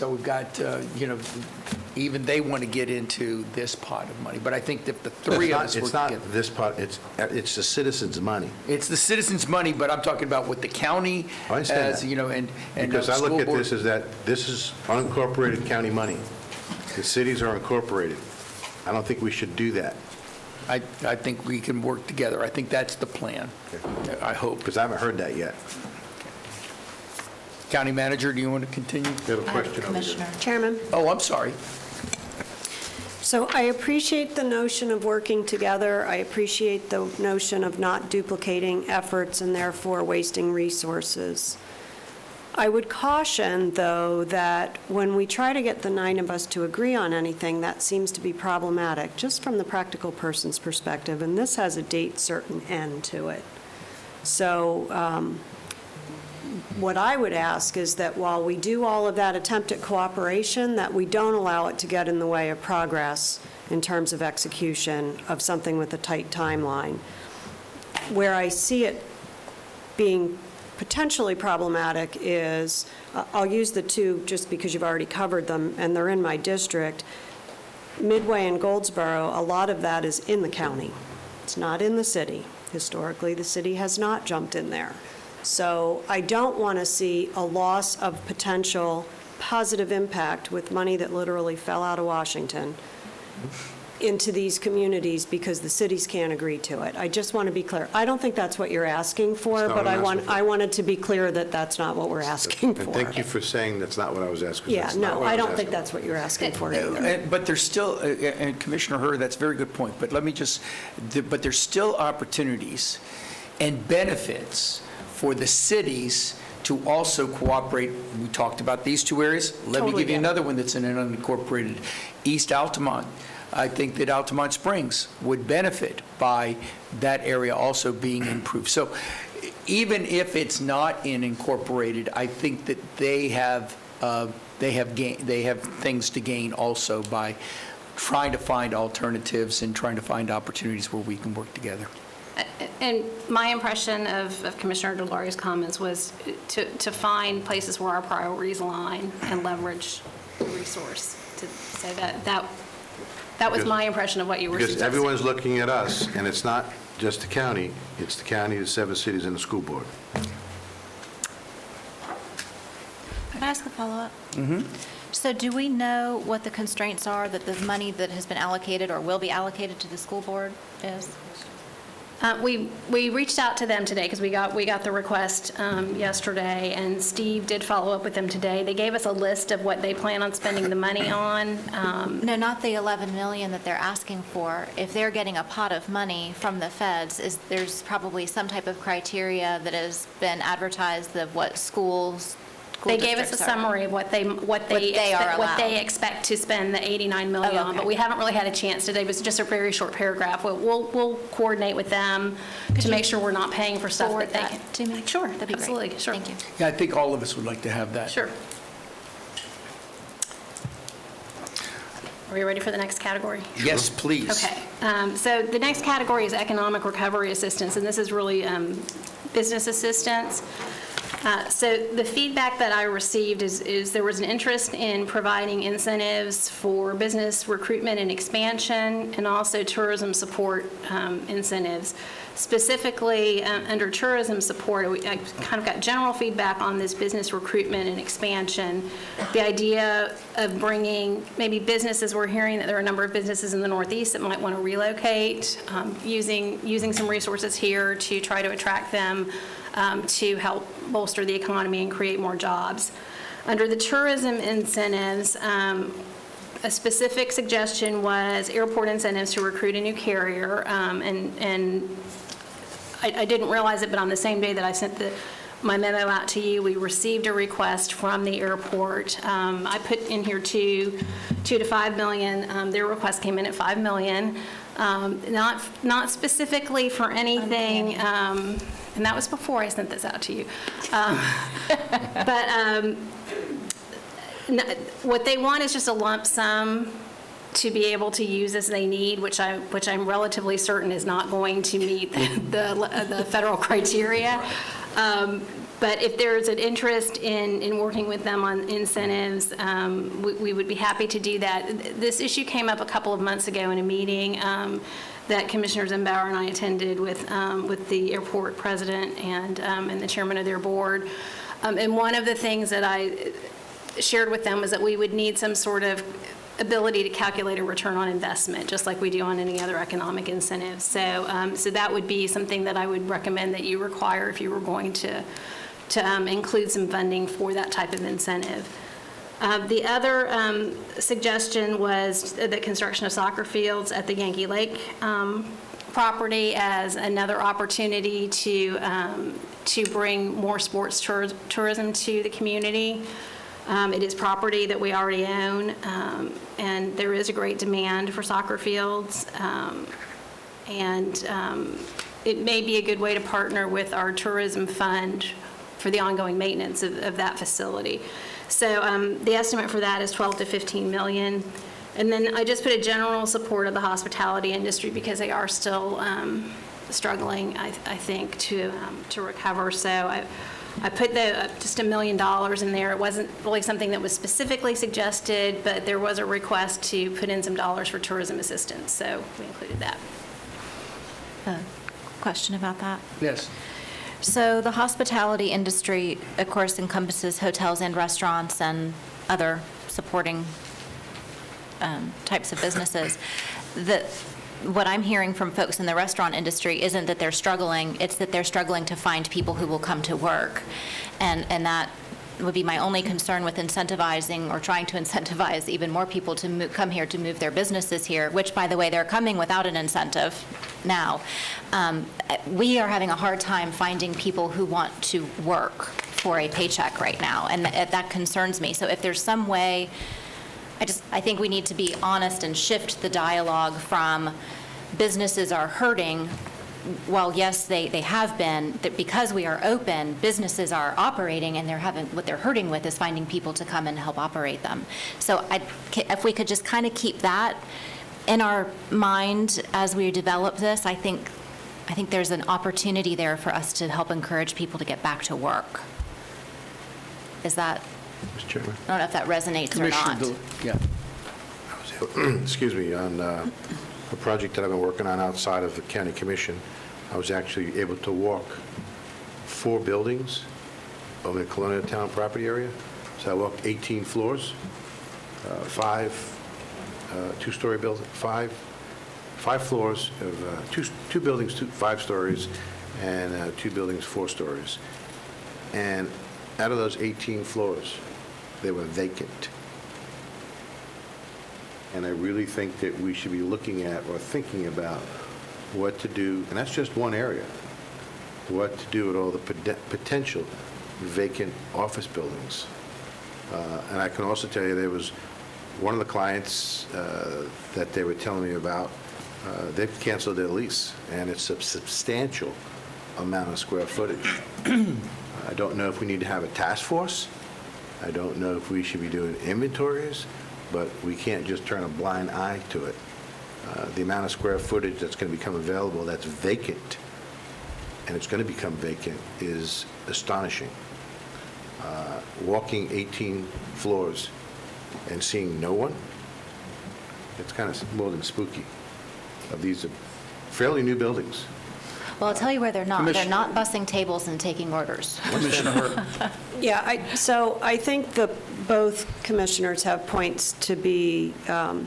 we've got, even they want to get into this pot of money. But I think that the three of us work It's together. not this part, it's the citizens' money. It's the citizens' money, but I'm talking about what the county I understand has, that. and Because the I look school at board. this as that this is unincorporated county money. The cities are incorporated. I don't think we should do that. I think we can work together. I think that's the plan, I hope. Because I haven't heard that yet. County manager, do you want to continue? We have a question over here. Chairman? Oh, I'm sorry. So I appreciate the notion of working together. I appreciate the notion of not duplicating efforts and therefore wasting resources. I would caution, though, that when we try to get the 9 of us to agree on anything, that seems to be problematic, just from the practical person's perspective, and this has a date certain end to it. So what I would ask is that while we do all of that attempt at cooperation, that we don't allow it to get in the way of progress in terms of execution of something with a tight timeline. Where I see it being potentially problematic is, I'll use the 2 just because you've already covered them, and they're in my district. Midway and Goldsboro, a lot of that is in the county. It's not in the city. Historically, the city has not jumped in there. So I don't want to see a loss of potential positive impact with money that literally fell out of Washington into these communities because the cities can't agree to it. I just want to be clear. I don't think that's what you're asking for, That's not but what I'm asking for. I wanted to be clear that that's not what we're asking for. And thank you for saying that's not what I was asking. Yeah, That's not no, what I was don't think asking. that's what you're asking for either. But there's still, and Commissioner Hurd, that's a very good point, but let me just, but there's still opportunities and benefits for the cities to also cooperate. We talked about these 2 areas. Let me Totally give you get it. another one that's in an unincorporated, East Altamont. I think that Altamont Springs would benefit by that area also being improved. So even if it's not in incorporated, I think that they have things to gain also by trying to find alternatives and trying to find opportunities where we can work together. And my impression of Commissioner DeLaurier's comments was to find places where our priorities align and leverage the resource, to say that was my impression of what you were Because suggesting. everyone's looking at us, and it's not just the county, it's the county, the 7 cities, and the school board. Can I ask a follow-up? So do we know what the constraints are that the money that has been allocated or will be allocated to the school board is? We reached out to them today because we got the request yesterday, and Steve did follow up with them today. They gave us a list of what they plan on spending the money on. No, not the 11 million that they're asking for. If they're getting a pot of money from the feds, there's probably some type of criteria that has been advertised of what school They gave us a districts are. summary of what they expect to spend the 89 million on, but we haven't really had a chance today. It was just a very short paragraph. We'll coordinate with them to make sure we're not paying for stuff that they can. To me? Sure, That'd be great. absolutely, sure. Thank you. Yeah, I think all of us would like to have that. Sure. Are we ready for the next category? Yes, please. Okay. So the next category is economic recovery assistance, and this is really business assistance. So the feedback that I received is there was an interest in providing incentives for business recruitment and expansion, and also tourism support incentives. Specifically, under tourism support, I kind of got general feedback on this business recruitment and expansion. The idea of bringing maybe businesses, we're hearing that there are a number of businesses in the Northeast that might want to relocate, using some resources here to try to attract them to help bolster the economy and create more jobs. Under the tourism incentives, a specific suggestion was airport incentives to recruit a new carrier, and I didn't realize it, but on the same day that I sent my memo out to you, we received a request from the airport. I put in here $2 to $5 million. Their request came in at $5 million, not specifically for anything. And that was before I sent this out to you. What they want is just a lump sum to be able to use as they need, which I'm relatively certain is not going to meet the federal criteria. But if there's an interest in working with them on incentives, we would be happy to do that. This issue came up a couple of months ago in a meeting that Commissioner Zimbauer and I attended with the airport president and the chairman of their board. And one of the things that I shared with them was that we would need some sort of ability to calculate a return on investment, just like we do on any other economic incentive. So that would be something that I would recommend that you require if you were going to include some funding for that type of incentive. The other suggestion was the construction of soccer fields at the Yankee Lake property as another opportunity to bring more sports tourism to the community. It is property that we already own, and there is a great demand for soccer fields. It may be a good way to partner with our tourism fund for the ongoing maintenance of that facility. So the estimate for that is 12 to 15 million. And then I just put a general support of the hospitality industry because they are still struggling, I think, to recover. So I put just $1 million in there. It wasn't really something that was specifically suggested, but there was a request to put in some dollars for tourism assistance, so we included that. Question about that? Yes. So the hospitality industry, of course, encompasses hotels and restaurants and other supporting types of businesses. What I'm hearing from folks in the restaurant industry isn't that they're struggling, it's that they're struggling to find people who will come to work. And that would be my only concern with incentivizing or trying to incentivize even more people to come here to move their businesses here, which, by the way, they're coming without an incentive now. We are having a hard time finding people who want to work for a paycheck right now, and that concerns me. So if there's some way, I think we need to be honest and shift the dialogue from businesses are hurting. While yes, they have been, that because we are open, businesses are operating, and what they're hurting with is finding people to come and help operate them. So if we could just kind of keep that in our mind as we develop this, I think there's an opportunity there for us to help encourage people to get back to work. Is that? Mr. Chairman. I don't know if that resonates or not. Yeah. Excuse me, on a project that I've been working on outside of the county commission, I was actually able to walk 4 buildings over the Colonial Town property area. So I walked 18 floors, 5 two-story buildings, 5 5 floors of two buildings, 5 stories, and 2 buildings, 4 stories. And out of those 18 floors, they were vacant. And I really think that we should be looking at or thinking about what to do, and that's just one area, what to do with all the potential vacant office buildings. And I can also tell you there was one of the clients that they were telling me about, they've canceled their lease, and it's a substantial amount of square footage. I don't know if we need to have a task force. I don't know if we should be doing inventories, but we can't just turn a blind eye to it. The amount of square footage that's going to become available that's vacant, and it's going to become vacant, is astonishing. Walking 18 floors and seeing no one, it's kind of more than spooky. These are fairly new buildings. Well, I'll tell you where they're not. They're not bussing tables and taking orders. Yeah, I think both commissioners have points to be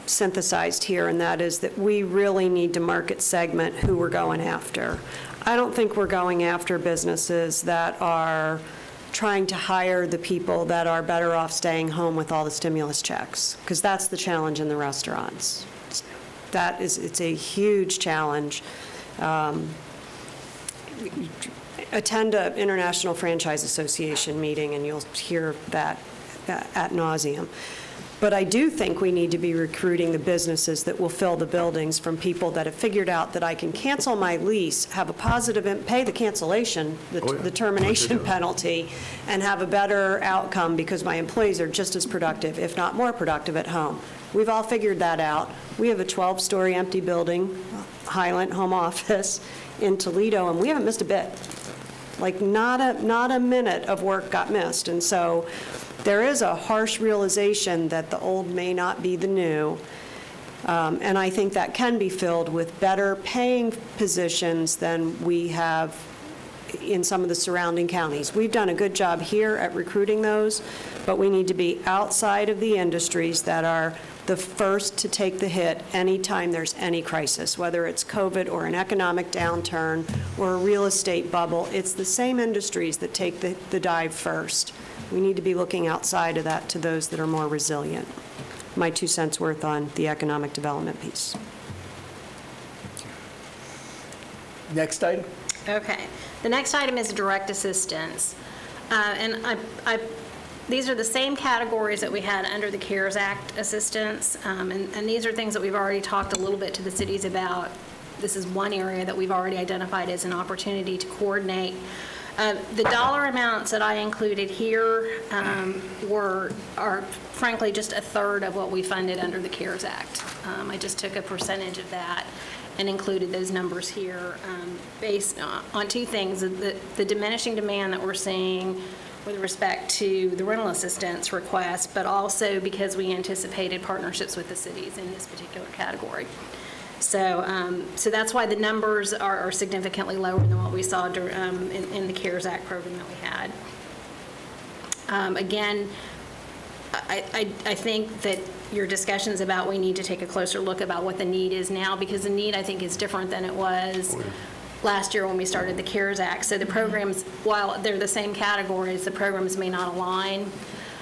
synthesized here, and that is that we really need to market segment who we're going after. I don't think we're going after businesses that are trying to hire the people that are better off staying home with all the stimulus checks, because that's the challenge in the restaurants. It's a huge challenge. Attend an International Franchise Association meeting and you'll hear that ad nauseum. But I do think we need to be recruiting the businesses that will fill the buildings from people that have figured out that I can cancel my lease, have a positive, pay the cancellation, the termination penalty, and have a better outcome because my employees are just as productive, if not more productive, at home. We've all figured that out. We have a 12-story empty building, Highland Home Office in Toledo, and we haven't missed a bit. Like, not a minute of work got missed. And so there is a harsh realization that the old may not be the new. And I think that can be filled with better paying positions than we have in some of the surrounding counties. We've done a good job here at recruiting those, but we need to be outside of the industries that are the first to take the hit anytime there's any crisis, whether it's COVID or an economic downturn or a real estate bubble. It's the same industries that take the dive first. We need to be looking outside of that to those that are more resilient. My 2 cents worth on the economic development piece. Next item. Okay. The next item is direct assistance. And these are the same categories that we had under the CARES Act assistance. And these are things that we've already talked a little bit to the cities about. This is one area that we've already identified as an opportunity to coordinate. The dollar amounts that I included here are frankly just a third of what we funded under the CARES Act. I just took a percentage of that and included those numbers here based on 2 things, the diminishing demand that we're seeing with respect to the rental assistance request, but also because we anticipated partnerships with the cities in this particular category. So that's why the numbers are significantly lower than what we saw in the CARES Act program that we had. Again, I think that your discussions about we need to take a closer look about what the need is now, because the need, I think, is different than it was last year when we started the CARES Act. So the programs, while they're the same categories, the programs may not align.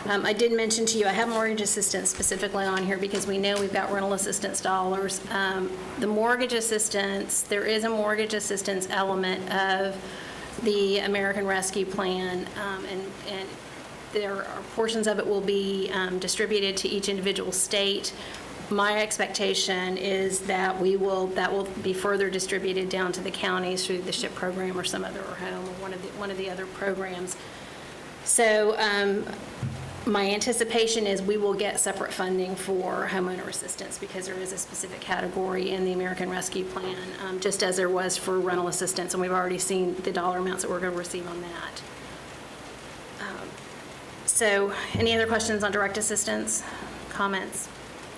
I did mention to you, I have mortgage assistance specifically on here because we know we've got rental assistance dollars. The mortgage assistance, there is a mortgage assistance element of the American Rescue Plan, and there are portions of it will be distributed to each individual state. My expectation is that that will be further distributed down to the counties through the SHIP program or some other, or home, or one of the other programs. So my anticipation is we will get separate funding for homeowner assistance because there is a specific category in the American Rescue Plan, just as there was for rental assistance, and we've already seen the dollar amounts that we're going to receive on that. So any other questions on direct assistance? Comments?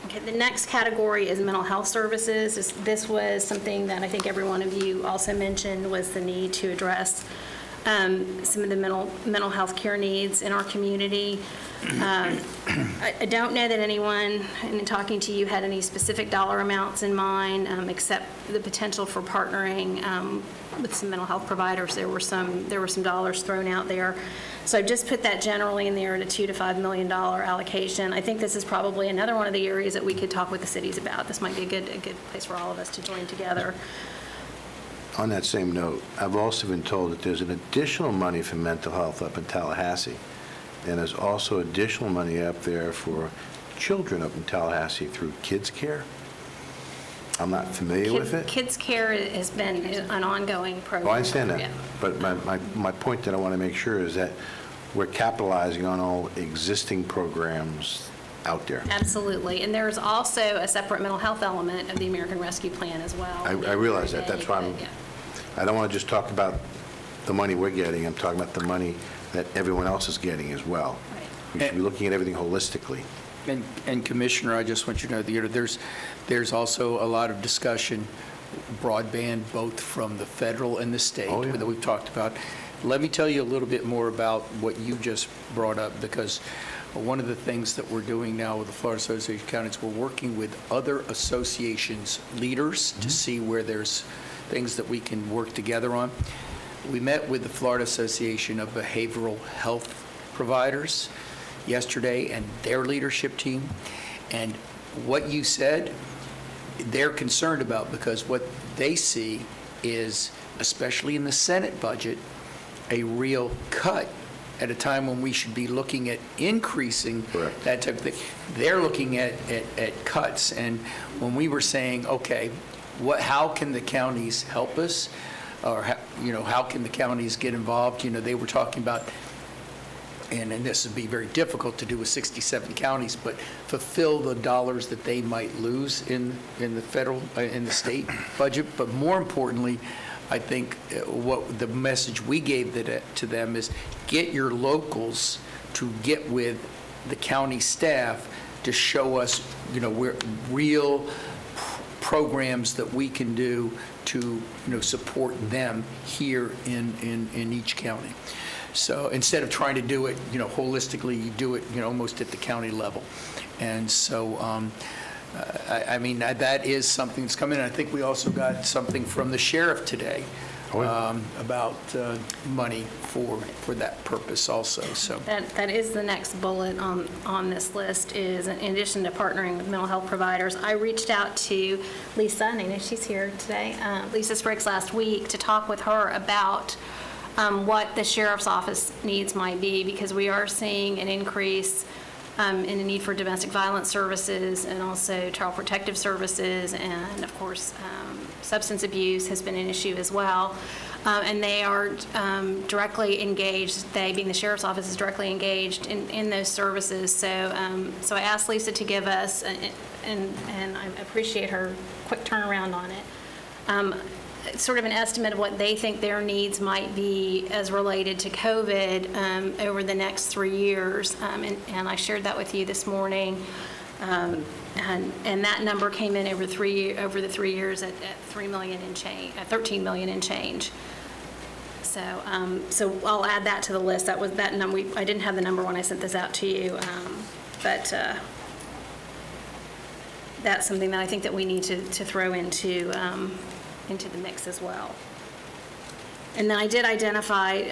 Okay, the next category is mental health services. This was something that I think every one of you also mentioned was the need to address some of the mental health care needs in our community. I don't know that anyone, in talking to you, had any specific dollar amounts in mind, except the potential for partnering with some mental health providers. There were some dollars thrown out there. So I've just put that generally in there at a $2 to $5 million allocation. I think this is probably another one of the areas that we could talk with the cities about. This might be a good place for all of us to join together. On that same note, I've also been told that there's an additional money for mental health up in Tallahassee, and there's also additional money up there for children up in Tallahassee through Kids Care. I'm not familiar with it. Kids Care has been an ongoing program. Oh, I understand that. Yeah. But my point that I want to make sure is that we're capitalizing on all existing programs out there. Absolutely. And there's also a separate mental health element of the American Rescue Plan as well. I realize that. That's why I don't want to just talk about the money we're getting. I'm talking about the money that everyone else is getting as well. We should be looking at everything holistically. And Commissioner, I just want you to know that there's also a lot of discussion, broadband, both from the federal and the state that we've talked about. Let me tell you a little bit more about what you just brought up, because one of the things that we're doing now with the Florida Association of Counties, we're working with other associations leaders to see where there's things that we can work together on. We met with the Florida Association of Behavioral Health Providers yesterday and their leadership team, and what you said, they're concerned about, because what they see is, especially in the Senate budget, a real cut at a time when we should be looking at increasing that type of thing. They're looking at cuts, and when we were saying, okay, how can the counties help us, or how can the counties get involved? They were talking about, and this would be very difficult to do with 67 counties, but fulfill the dollars that they might lose in the federal, in the state budget. But more importantly, I think what the message we gave to them is, get your locals to get with the county staff to show us, where real programs that we can do to, support them here in each county. So instead of trying to do it, holistically, you do it, almost at the county level. And so, that is something that's coming. And I think we also got something from the sheriff today about money for that purpose also. So that is the next bullet on this list, is in addition to partnering with mental health providers, I reached out to Lisa, and I know she's here today, Lisa Spriggs, last week, to talk with her about what the sheriff's office needs might be, because we are seeing an increase in the need for domestic violence services and also child protective services, and of course substance abuse has been an issue as well. And they are directly engaged, they being the sheriff's office is directly engaged in those services. So I asked Lisa to give us, and I appreciate her quick turnaround on it, sort of an estimate of what they think their needs might be as related to COVID over the next 3 years. And I shared that with you this morning. And that number came in over the 3 years at $13 million and change. So I'll add that to the list. That was that number. I didn't have the number when I sent this out to you, but that's something that I think that we need to throw into the mix as well. And then I did identify,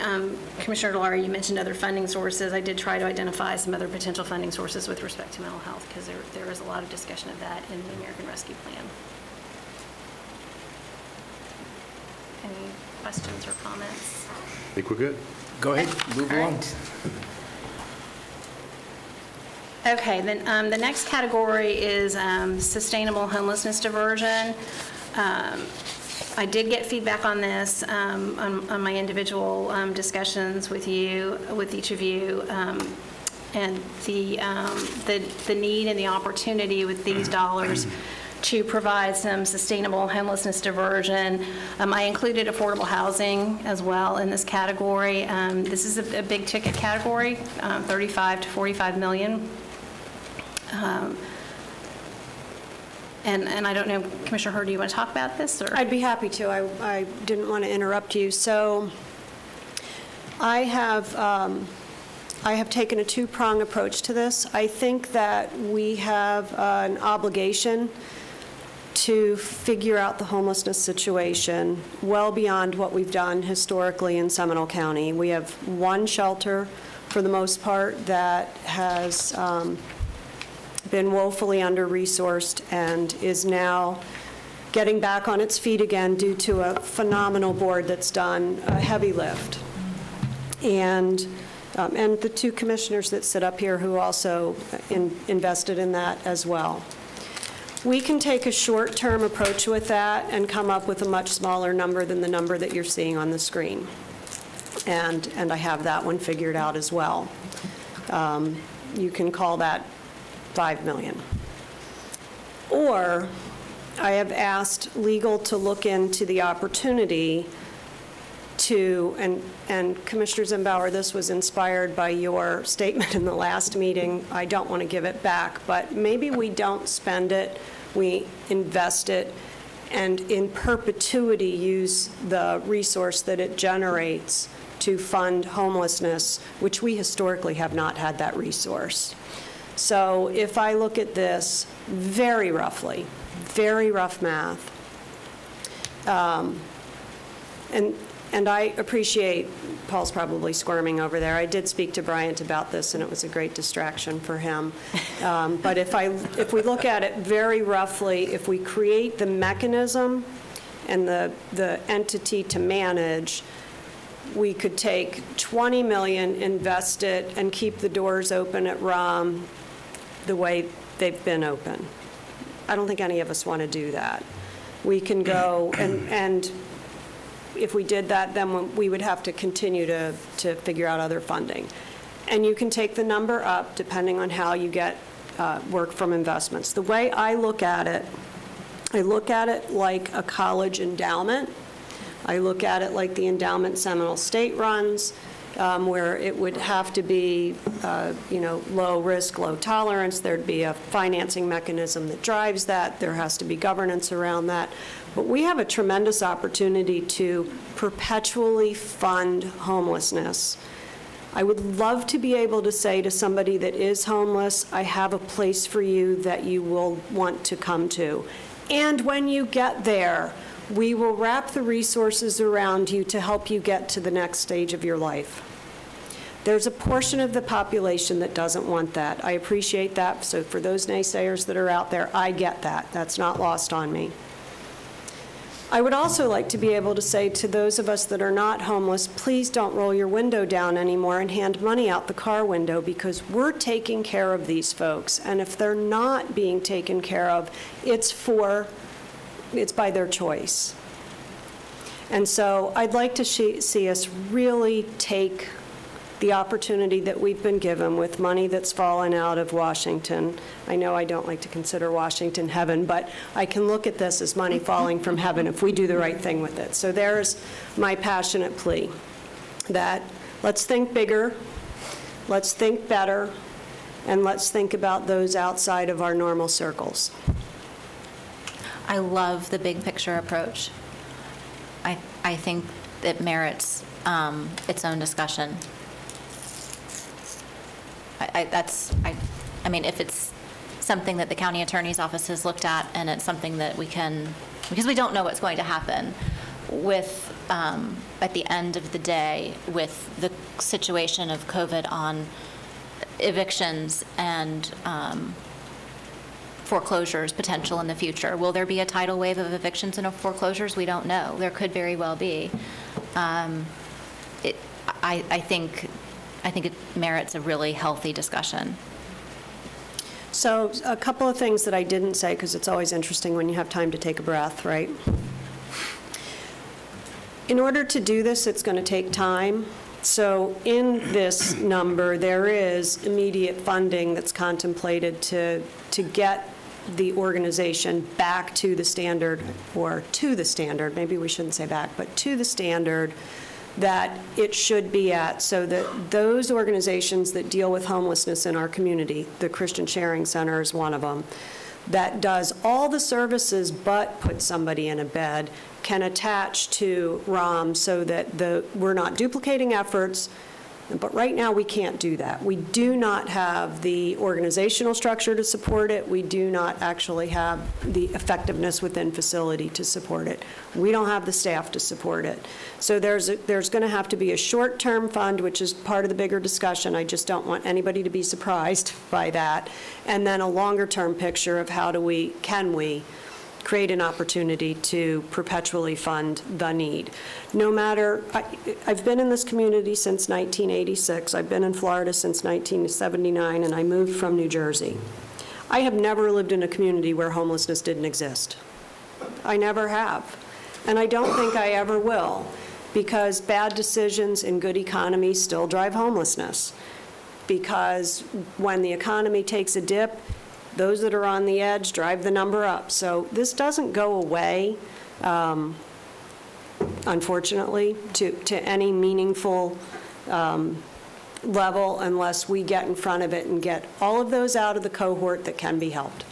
Commissioner DeLauro, you mentioned other funding sources. I did try to identify some other potential funding sources with respect to mental health, because there is a lot of discussion of that in the American Rescue Plan. Any questions or comments? I think we're good. Go ahead, move along. Okay, then the next category is sustainable homelessness diversion. I did get feedback on this on my individual discussions with each of you, and the need and the opportunity with these dollars to provide some sustainable homelessness diversion. I included affordable housing as well in this category. This is a big ticket category, 35 to 45 million. And I don't know, Commissioner Hurd, do you want to talk about this? Or? I'd be happy to. I didn't want to interrupt you. So I have taken a two-prong approach to this. I think that we have an obligation to figure out the homelessness situation well beyond what we've done historically in Seminole County. We have one shelter, for the most part, that has been woefully under-resourced and is now getting back on its feet again due to a phenomenal board that's done a heavy lift. And the two commissioners that sit up here who also invested in that as well. We can take a short-term approach with that and come up with a much smaller number than the number that you're seeing on the screen. And I have that one figured out as well. You can call that $5 million. Or I have asked legal to look into the opportunity to, and Commissioner Zimbauer, this was inspired by your statement in the last meeting, I don't want to give it back, but maybe we don't spend it, we invest it, and in perpetuity use the resource that it generates to fund homelessness, which we historically have not had that resource. So if I look at this very roughly, very rough math, and I appreciate, Paul's probably squirming over there, I did speak to Bryant about this, and it was a great distraction for him. But if we look at it very roughly, if we create the mechanism and the entity to manage, we could take $20 million, invest it, and keep the doors open at RUM the way they've been open. I don't think any of us want to do that. We can go, and if we did that, then we would have to continue to figure out other funding. And you can take the number up depending on how you get work from investments. The way I look at it like a college endowment. I look at it like the endowment Seminole State runs, where it would have to be, low risk, low tolerance. There'd be a financing mechanism that drives that. There has to be governance around that. But we have a tremendous opportunity to perpetually fund homelessness. I would love to be able to say to somebody that is homeless, I have a place for you that you will want to come to. And when you get there, we will wrap the resources around you to help you get to the next stage of your life. There's a portion of the population that doesn't want that. I appreciate that. So for those naysayers that are out there, I get that. That's not lost on me. I would also like to be able to say to those of us that are not homeless, please don't roll your window down anymore and hand money out the car window, because we're taking care of these folks. And if they're not being taken care of, it's by their choice. And so I'd like to see us really take the opportunity that we've been given with money that's fallen out of Washington. I know I don't like to consider Washington heaven, but I can look at this as money falling from heaven if we do the right thing with it. So there's my passionate plea, that let's think bigger, let's think better, and let's think about those outside of our normal circles. I love the big picture approach. I think it merits its own discussion. I mean, if it's something that the county attorney's office has looked at, and it's something that we can, because we don't know what's going to happen with, at the end of the day, with the situation of COVID on evictions and foreclosures potential in the future. Will there be a tidal wave of evictions and of foreclosures? We don't know. There could very well be. I think it merits a really healthy discussion. So a couple of things that I didn't say, because it's always interesting when you have time to take a breath, right? In order to do this, it's going to take time. So in this number, there is immediate funding that's contemplated to get the organization back to the standard, or to the standard, maybe we shouldn't say back, but to the standard that it should be at, so that those organizations that deal with homelessness in our community, the Christian Sharing Center is one of them, that does all the services but put somebody in a bed can attach to ROM so that we're not duplicating efforts. But right now, we can't do that. We do not have the organizational structure to support it. We do not actually have the effectiveness within facility to support it. We don't have the staff to support it. So there's going to have to be a short-term fund, which is part of the bigger discussion. I just don't want anybody to be surprised by that. And then a longer-term picture of can we create an opportunity to perpetually fund the need. No matter, I've been in this community since 1986, I've been in Florida since 1979, and I moved from New Jersey. I have never lived in a community where homelessness didn't exist. I never have. And I don't think I ever will, because bad decisions in good economies still drive homelessness. Because when the economy takes a dip, those that are on the edge drive the number up. So this doesn't go away, unfortunately, to any meaningful level unless we get in front of it and get all of those out of the cohort that can be helped.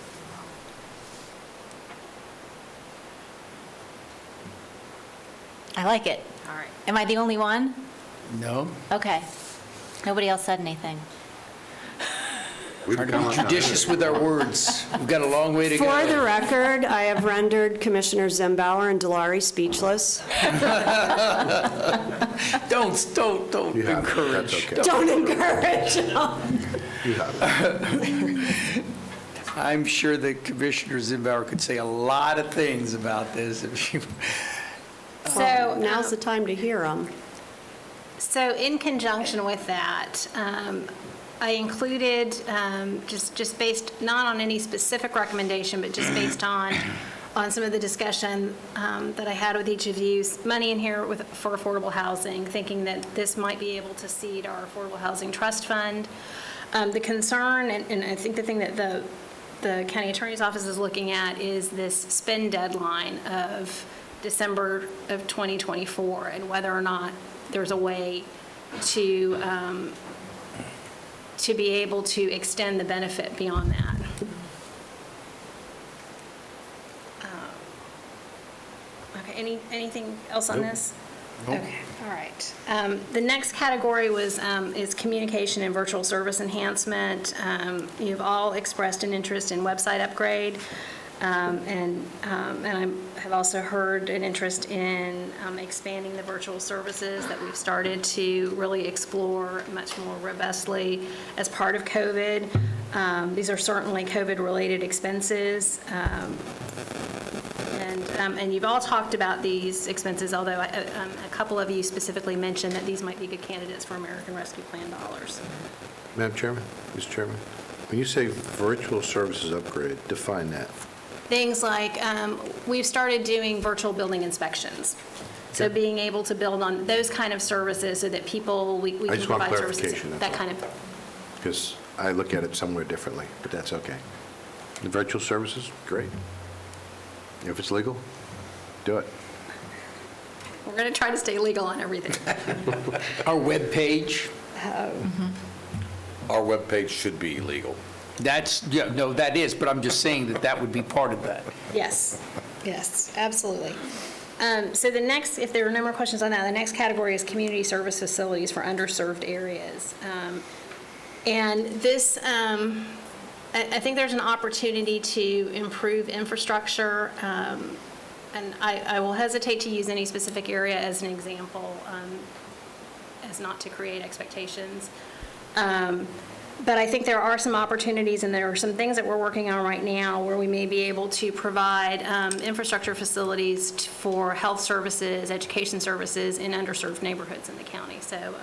I like it. All right. Am I the only one? No. Okay. Nobody else said anything. Trying to be judicious with our words. We've got a long way to go. For the record, I have rendered Commissioners Zembauer and Delary speechless. Don't encourage. Okay. Don't encourage. You have it. I'm sure that Commissioner Zembauer could say a lot of things about this if she. So Now's the time to hear them. So in conjunction with that, I included, just based, not on any specific recommendation, but just based on some of the discussion that I had with each of you, money in here for affordable housing, thinking that this might be able to seed our Affordable Housing Trust Fund. The concern, and I think the thing that the County Attorney's Office is looking at is this spend deadline of December of 2024, and whether or not there's a way to be able to extend the benefit beyond that. Okay, anything else on this? Nope. Okay, all right. The next category is communication and virtual service enhancement. You've all expressed an interest in website upgrade. And I have also heard an interest in expanding the virtual services that we've started to really explore much more robustly as part of COVID. These are certainly COVID-related expenses. And you've all talked about these expenses, although a couple of you specifically mentioned that these might be good candidates for American Rescue Plan dollars. Madam Chairman, Mr. Chairman, when you say virtual services upgrade, define that. Things like, we've started doing virtual building inspections. So being able to build on those kind of services so that people, we can just want provide services. clarification, That that's kind of, Because I look at it somewhere differently, but that's okay. The virtual services, great. If it's legal, do it. we're going to try to stay legal on everything. Our webpage, Our webpage should be legal. that is, but I'm just saying that would be part of that. Yes, yes, absolutely. So the next, if there are no more questions on that, the next category is community service facilities for underserved areas. And this, I think there's an opportunity to improve infrastructure, and I will hesitate to use any specific area as an example, as not to create expectations. But I think there are some opportunities, and there are some things that we're working on right now where we may be able to provide infrastructure facilities for health services, education services in underserved neighborhoods in the county. So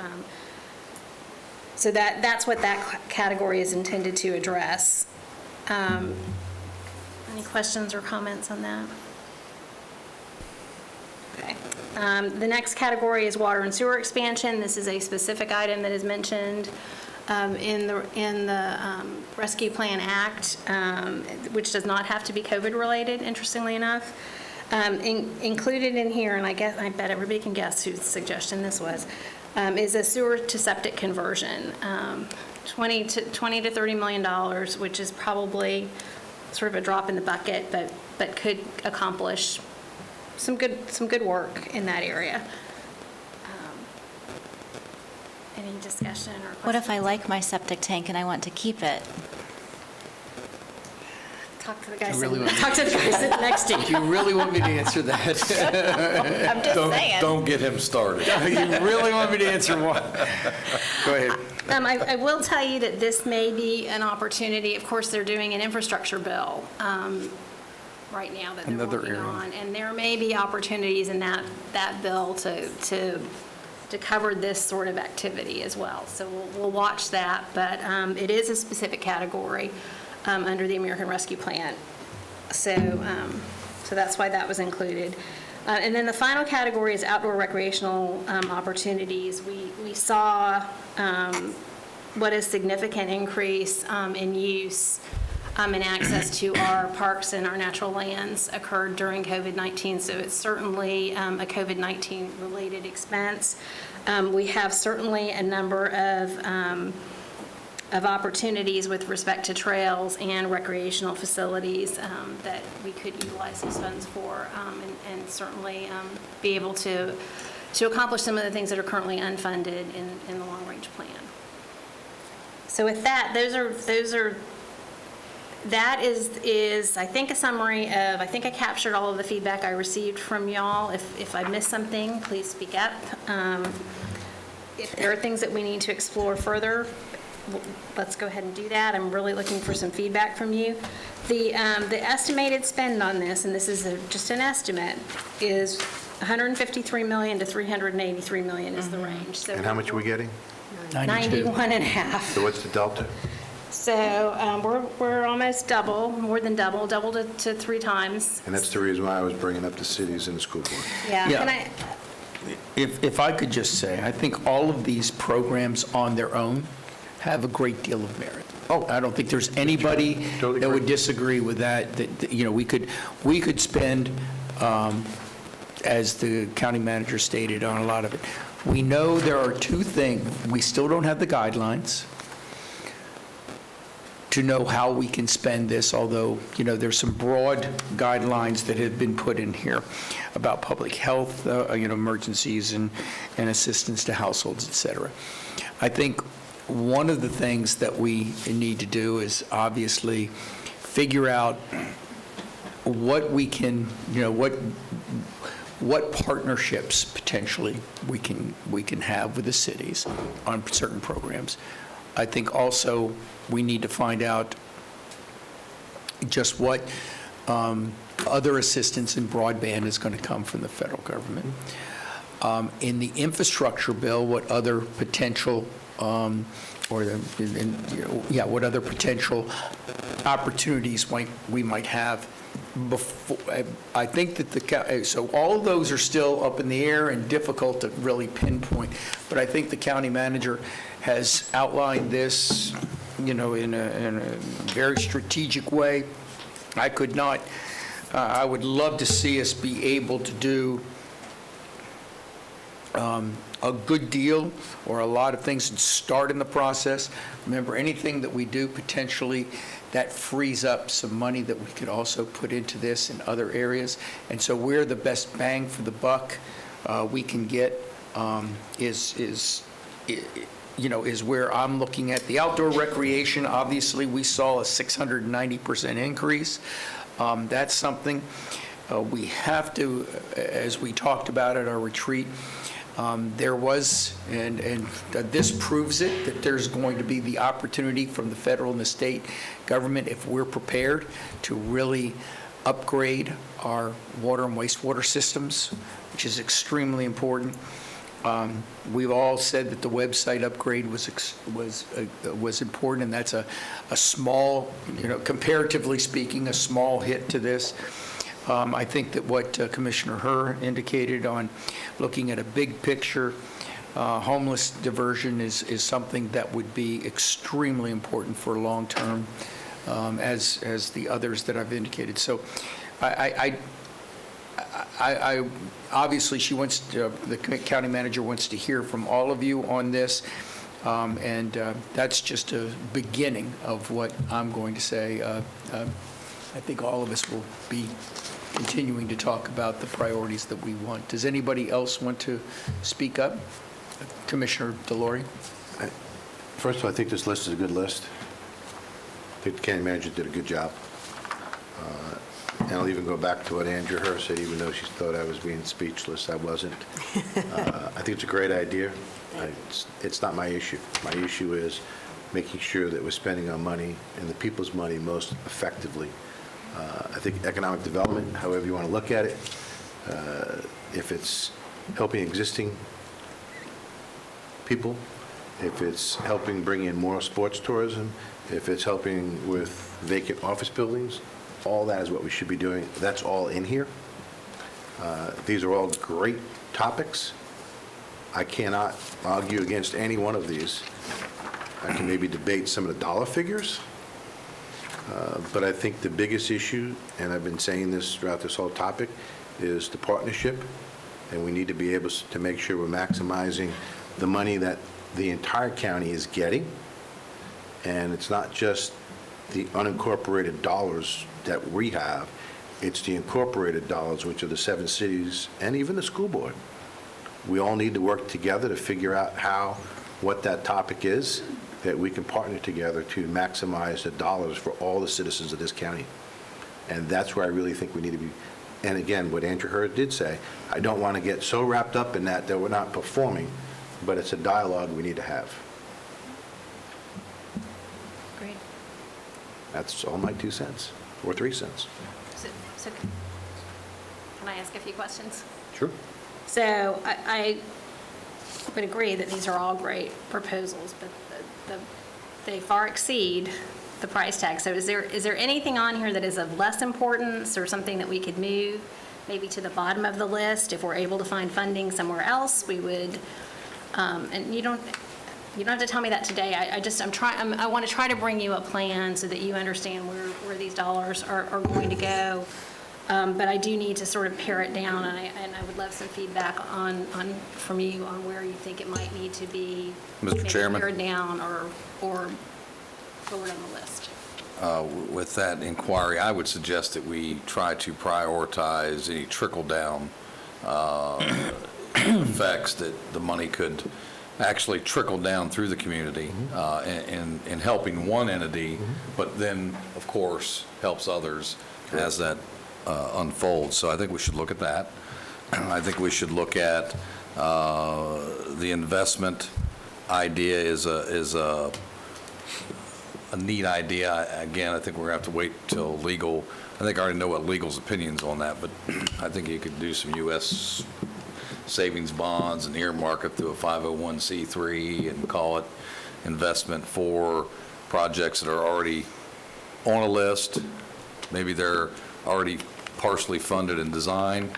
that's what that category is intended to address. Any questions or comments on that? Okay. The next category is water and sewer expansion. This is a specific item that is mentioned in the Rescue Plan Act, which does not have to be COVID-related, interestingly enough. Included in here, and I bet everybody can guess whose suggestion this was, is a sewer to septic conversion. $20 to $30 million, which is probably sort of a drop in the bucket, but could accomplish some good work in that area. Any discussion or questions? What if I like my septic tank and I want to keep it? Talk to the guy You really sitting, want me- talk to the guy sitting next to Do you. you really want me to answer that? I'm just saying. Don't get him started. You really want me to answer what? Go ahead. I will tell you that this may be an opportunity. Of course, they're doing an infrastructure bill right now that they're Another working area. on, and there may be opportunities in that bill to cover this sort of activity as well. So we'll watch that, but it is a specific category under the American Rescue Plan. So that's why that was included. And then the final category is outdoor recreational opportunities. We saw what a significant increase in use and access to our parks and our natural lands occurred during COVID-19. So it's certainly a COVID-19 related expense. We have certainly a number of opportunities with respect to trails and recreational facilities that we could utilize these funds for, and certainly be able to accomplish some of the things that are currently unfunded in the long-range plan. So with that, that is I think a summary of, I think I captured all of the feedback I received from y'all. If I missed something, please speak up. If there are things that we need to explore further, let's go ahead and do that. I'm really looking for some feedback from you. The estimated spend on this, and this is just an estimate, is $153 million to $383 million is the range. So And how much are we getting? 91 and a half. So what's the delta? So we're almost double, more than double to 3 times. And that's the reason why I was bringing up the cities and the school board. Yeah. Yeah. Can I? If I could just say, I think all of these programs on their own have a great deal of merit. Oh, I don't think there's anybody Totally that would agree. disagree with that, you know, we could spend, as the county manager stated, on a lot of it. We know there are 2 things. We still don't have the guidelines to know how we can spend this, although, you know, there's some broad guidelines that have been put in here about public health, you know, emergencies and assistance to households, et cetera. I think one of the things that we need to do is obviously figure out what we can, you know, what partnerships potentially we can have with the cities on certain programs. I think also we need to find out just what other assistance in broadband is going to come from the federal government. In the infrastructure bill, what other potential what other potential opportunities we might have before. I think that so all of those are still up in the air and difficult to really pinpoint, but I think the county manager has outlined this, you know, in a very strategic way. I would love to see us be able to do a good deal or a lot of things and start in the process. Remember, anything that we do potentially, that frees up some money that we could also put into this in other areas. And so where the best bang for the buck we can get is where I'm looking at. The outdoor recreation, obviously, we saw a 690% increase. That's something we have to, as we talked about at our retreat, there was, and this proves it, that there's going to be the opportunity from the federal and the state government, if we're prepared, to really upgrade our water and wastewater systems, which is extremely important. We've all said that the website upgrade was important, and that's a small, you know, comparatively speaking, a small hit to this. I think that what Commissioner Herr indicated on looking at a big picture, homeless diversion is something that would be extremely important for long-term, as the others that I've indicated. So I obviously the county manager wants to hear from all of you on this, and that's just a beginning of what I'm going to say. I think all of us will be continuing to talk about the priorities that we want. Does anybody else want to speak up? Commissioner Delory? First of all, I think this list is a good list. I think the county manager did a good job. And I'll even go back to what Andrew Hurst said, even though she thought I was being speechless, I wasn't. I think it's a great idea. It's not my issue. My issue is making sure that we're spending our money and the people's money most effectively. I think economic development, however you want to look at it, if it's helping existing people, if it's helping bring in more sports tourism, if it's helping with vacant office buildings, all that is what we should be doing. That's all in here. These are all great topics. I cannot argue against any one of these. I can maybe debate some of the dollar figures, but I think the biggest issue, and I've been saying this throughout this whole topic, is the partnership, and we need to be able to make sure we're maximizing the money that the entire county is getting, and it's not just the unincorporated dollars that we have, it's the incorporated dollars, which are the 7 cities and even the school board. We all need to work together to figure out what that topic is, that we can partner together to maximize the dollars for all the citizens of this county. And that's where I really think we need to be. And again, what Andrew Hurd did say, I don't want to get so wrapped up in that we're not performing, but it's a dialogue we need to have. Great. That's all my 2 cents, or 3 cents. So can I ask a few questions? Sure. So I would agree that these are all great proposals, but they far exceed the price tag. So is there anything on here that is of less importance or something that we could move maybe to the bottom of the list? If we're able to find funding somewhere else, we would, and you don't have to tell me that today. I want to try to bring you a plan so that you understand where these dollars are going to go. But I do need to sort of pare it down, and I would love some feedback from you on where you think it might need to be Mr. Chairman? pared down or lowered on the list. With that inquiry, I would suggest that we try to prioritize any trickle-down effects that the money could actually trickle down through the community in helping one entity, but then, of course, helps others as that unfolds. So I think we should look at that. I think we should look at the investment idea is a neat idea. Again, I think we're going to have to wait till legal. I think I already know what legal's opinions on that, but I think you could do some U.S. savings bonds and earmark it through a 501c3 and call it investment for projects that are already on a list. Maybe they're already partially funded in design,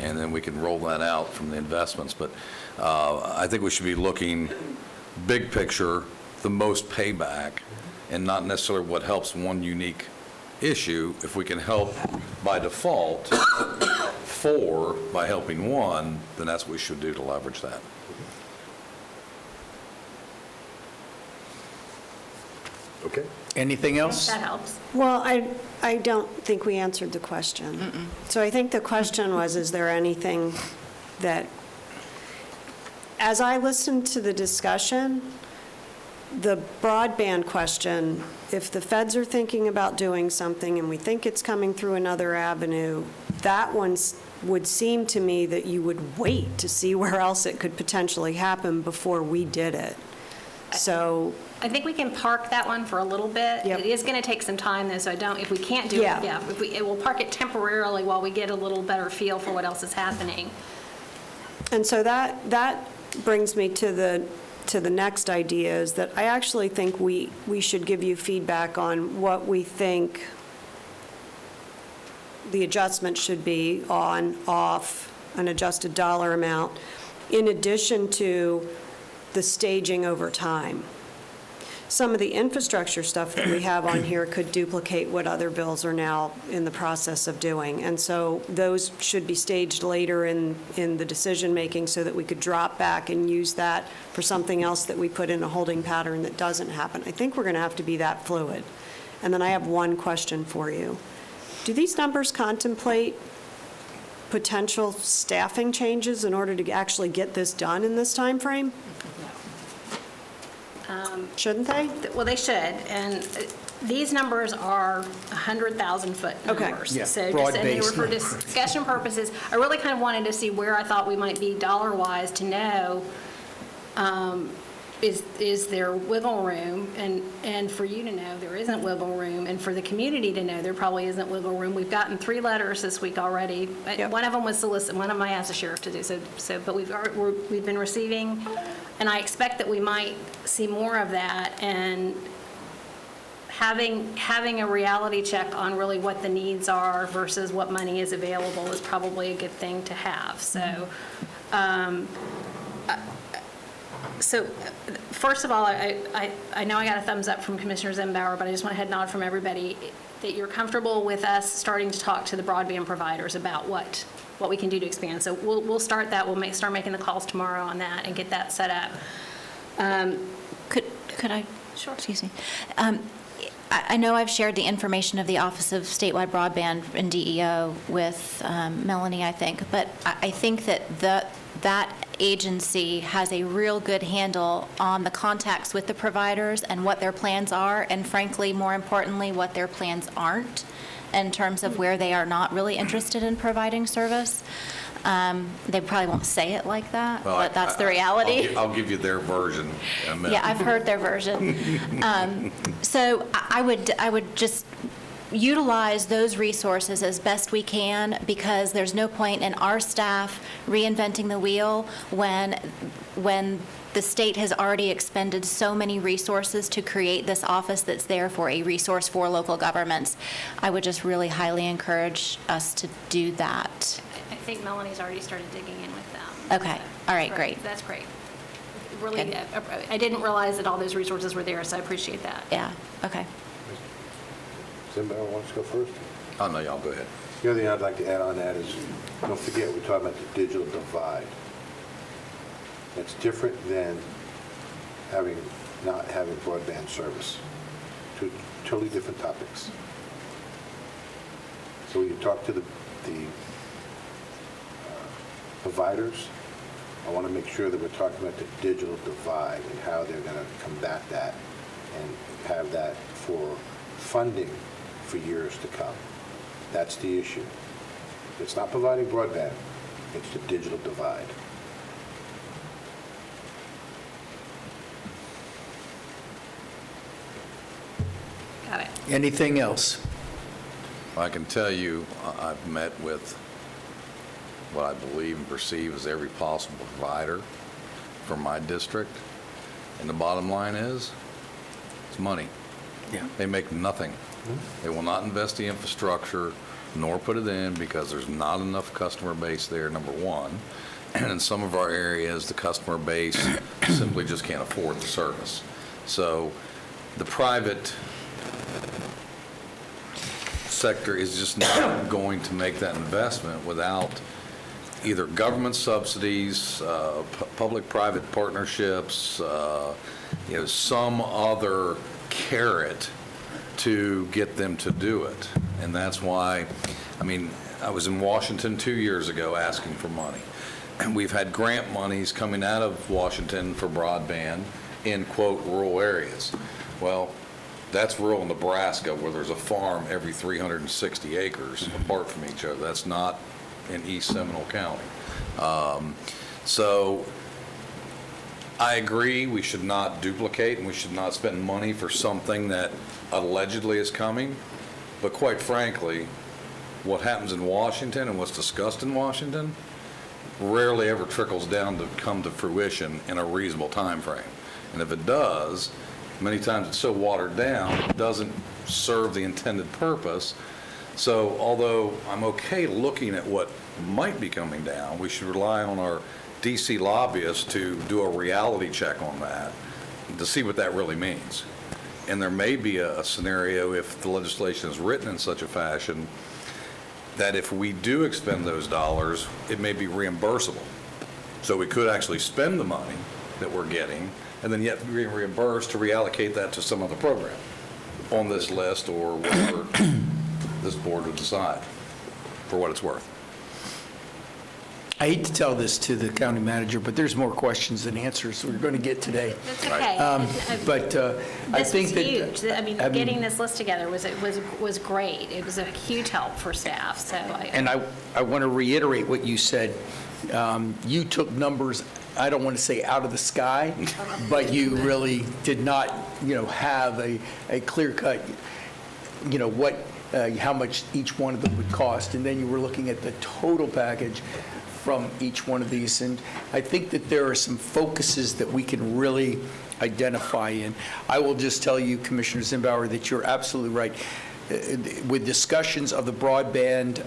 and then we can roll that out from the investments. But I think we should be looking big picture, the most payback, and not necessarily what helps one unique issue. If we can help by default by helping one, then that's what we should do to leverage that. Okay. Anything else? That helps. Well, I don't think we answered the question. So I think the question was, is there anything that, as I listened to the discussion, the broadband question, if the feds are thinking about doing something and we think it's coming through another avenue, that one would seem to me that you would wait to see where else it could potentially happen before we did it. So I think we can park that one for a little bit. Yep. It is going to take some time, though, so if we can't do it, we'll park it temporarily while we get a little better feel for what else is happening. And so that brings me to the next idea, is that I actually think we should give you feedback on what we think the adjustment should be on, off, an adjusted dollar amount, in addition to the staging over time. Some of the infrastructure stuff that we have on here could duplicate what other bills are now in the process of doing. And so those should be staged later in the decision-making so that we could drop back and use that for something else that we put in a holding pattern that doesn't happen. I think we're going to have to be that fluid. And then I have one question for you. Do these numbers contemplate potential staffing changes in order to actually get this done in this timeframe? Shouldn't they? Well, they should, and these numbers are 100,000-foot Okay. numbers. Yeah, So broad just, and they were based for numbers. discussion purposes. I really kind of wanted to see where I thought we might be dollar-wise to know, is there wiggle room? And for you to know there isn't wiggle room, and for the community to know there probably isn't wiggle room. We've gotten 3 letters this week already. One of them was solicited, one of them I asked the sheriff to do, but we've been receiving, and I expect that we might see more of that, and having a reality check on really what the needs are versus what money is available is probably a good thing to have. So first of all, I know I got a thumbs up from Commissioner Zembauer, but I just want a head nod from everybody that you're comfortable with us starting to talk to the broadband providers about what we can do to expand. So we'll start that. We'll start making the calls tomorrow on that and get that set up. Could I? Sure. Excuse me. I know I've shared the information of the Office of Statewide Broadband and DEO with Melanie, I think, but I think that that agency has a real good handle on the contacts with the providers and what their plans are, and frankly, more importantly, what their plans aren't in terms of where they are not really interested in providing service. They probably won't say it like that, Well, but that's the reality. I'll give you their version in a minute. Yeah, I've heard their version. So I would just utilize those resources as best we can, because there's no point in our staff reinventing the wheel when the state has already expended so many resources to create this office that's there for a resource for local governments. I would just really highly encourage us to do that. I think Melanie's already started digging in with them. Okay. All right, great. That's great. Really, Good. I didn't realize that all those resources were there, so I appreciate that. Yeah, okay. Zembauer wants to go first? Oh, no, y'all go ahead. The other thing I'd like to add on that is, don't forget, we're talking about the digital divide. That's different than not having broadband service. Two totally different topics. So when you talk to the providers, I want to make sure that we're talking about the digital divide and how they're going to combat that and have that for funding for years to come. That's the issue. It's not providing broadband, it's the digital divide. Got it. Anything else? I can tell you, I've met with what I believe and perceive as every possible provider for my district, and the bottom line is, it's money. Yeah. They make nothing. They will not invest the infrastructure nor put it in because there's not enough customer base there, number one. And in some of our areas, the customer base simply just can't afford the service. So the private sector is just not going to make that investment without either government subsidies, public-private partnerships, some other carrot to get them to do it. And that's why, I was in Washington 2 years ago asking for money. And we've had grant monies coming out of Washington for broadband in, quote, rural areas. Well, that's rural Nebraska, where there's a farm every 360 acres apart from each other. That's not in East Seminole County. So I agree we should not duplicate and we should not spend money for something that allegedly is coming. But quite frankly, what happens in Washington and what's discussed in Washington rarely ever trickles down to come to fruition in a reasonable time frame. And if it does, many times it's so watered down, it doesn't serve the intended purpose. So although I'm okay looking at what might be coming down, we should rely on our DC lobbyists to do a reality check on that to see what that really means. And there may be a scenario, if the legislation is written in such a fashion, that if we do expend those dollars, it may be reimbursable. So we could actually spend the money that we're getting and then yet be reimbursed to reallocate that to some other program on this list or whatever this board will decide, for what it's worth. I hate to tell this to the county manager, but there's more questions than answers we're going to get today. That's okay. But I This think was that... huge. I mean, getting this list together was great. It was a huge help for staff, so And I want to reiterate what you said. You took numbers, I don't want to say out of the sky, but you really did not, have a clear-cut, how much each one of them would cost. And then you were looking at the total package from each one of these. And I think that there are some focuses that we can really identify in. I will just tell you, Commissioner Zimbauer, that you're absolutely right. With discussions of the broadband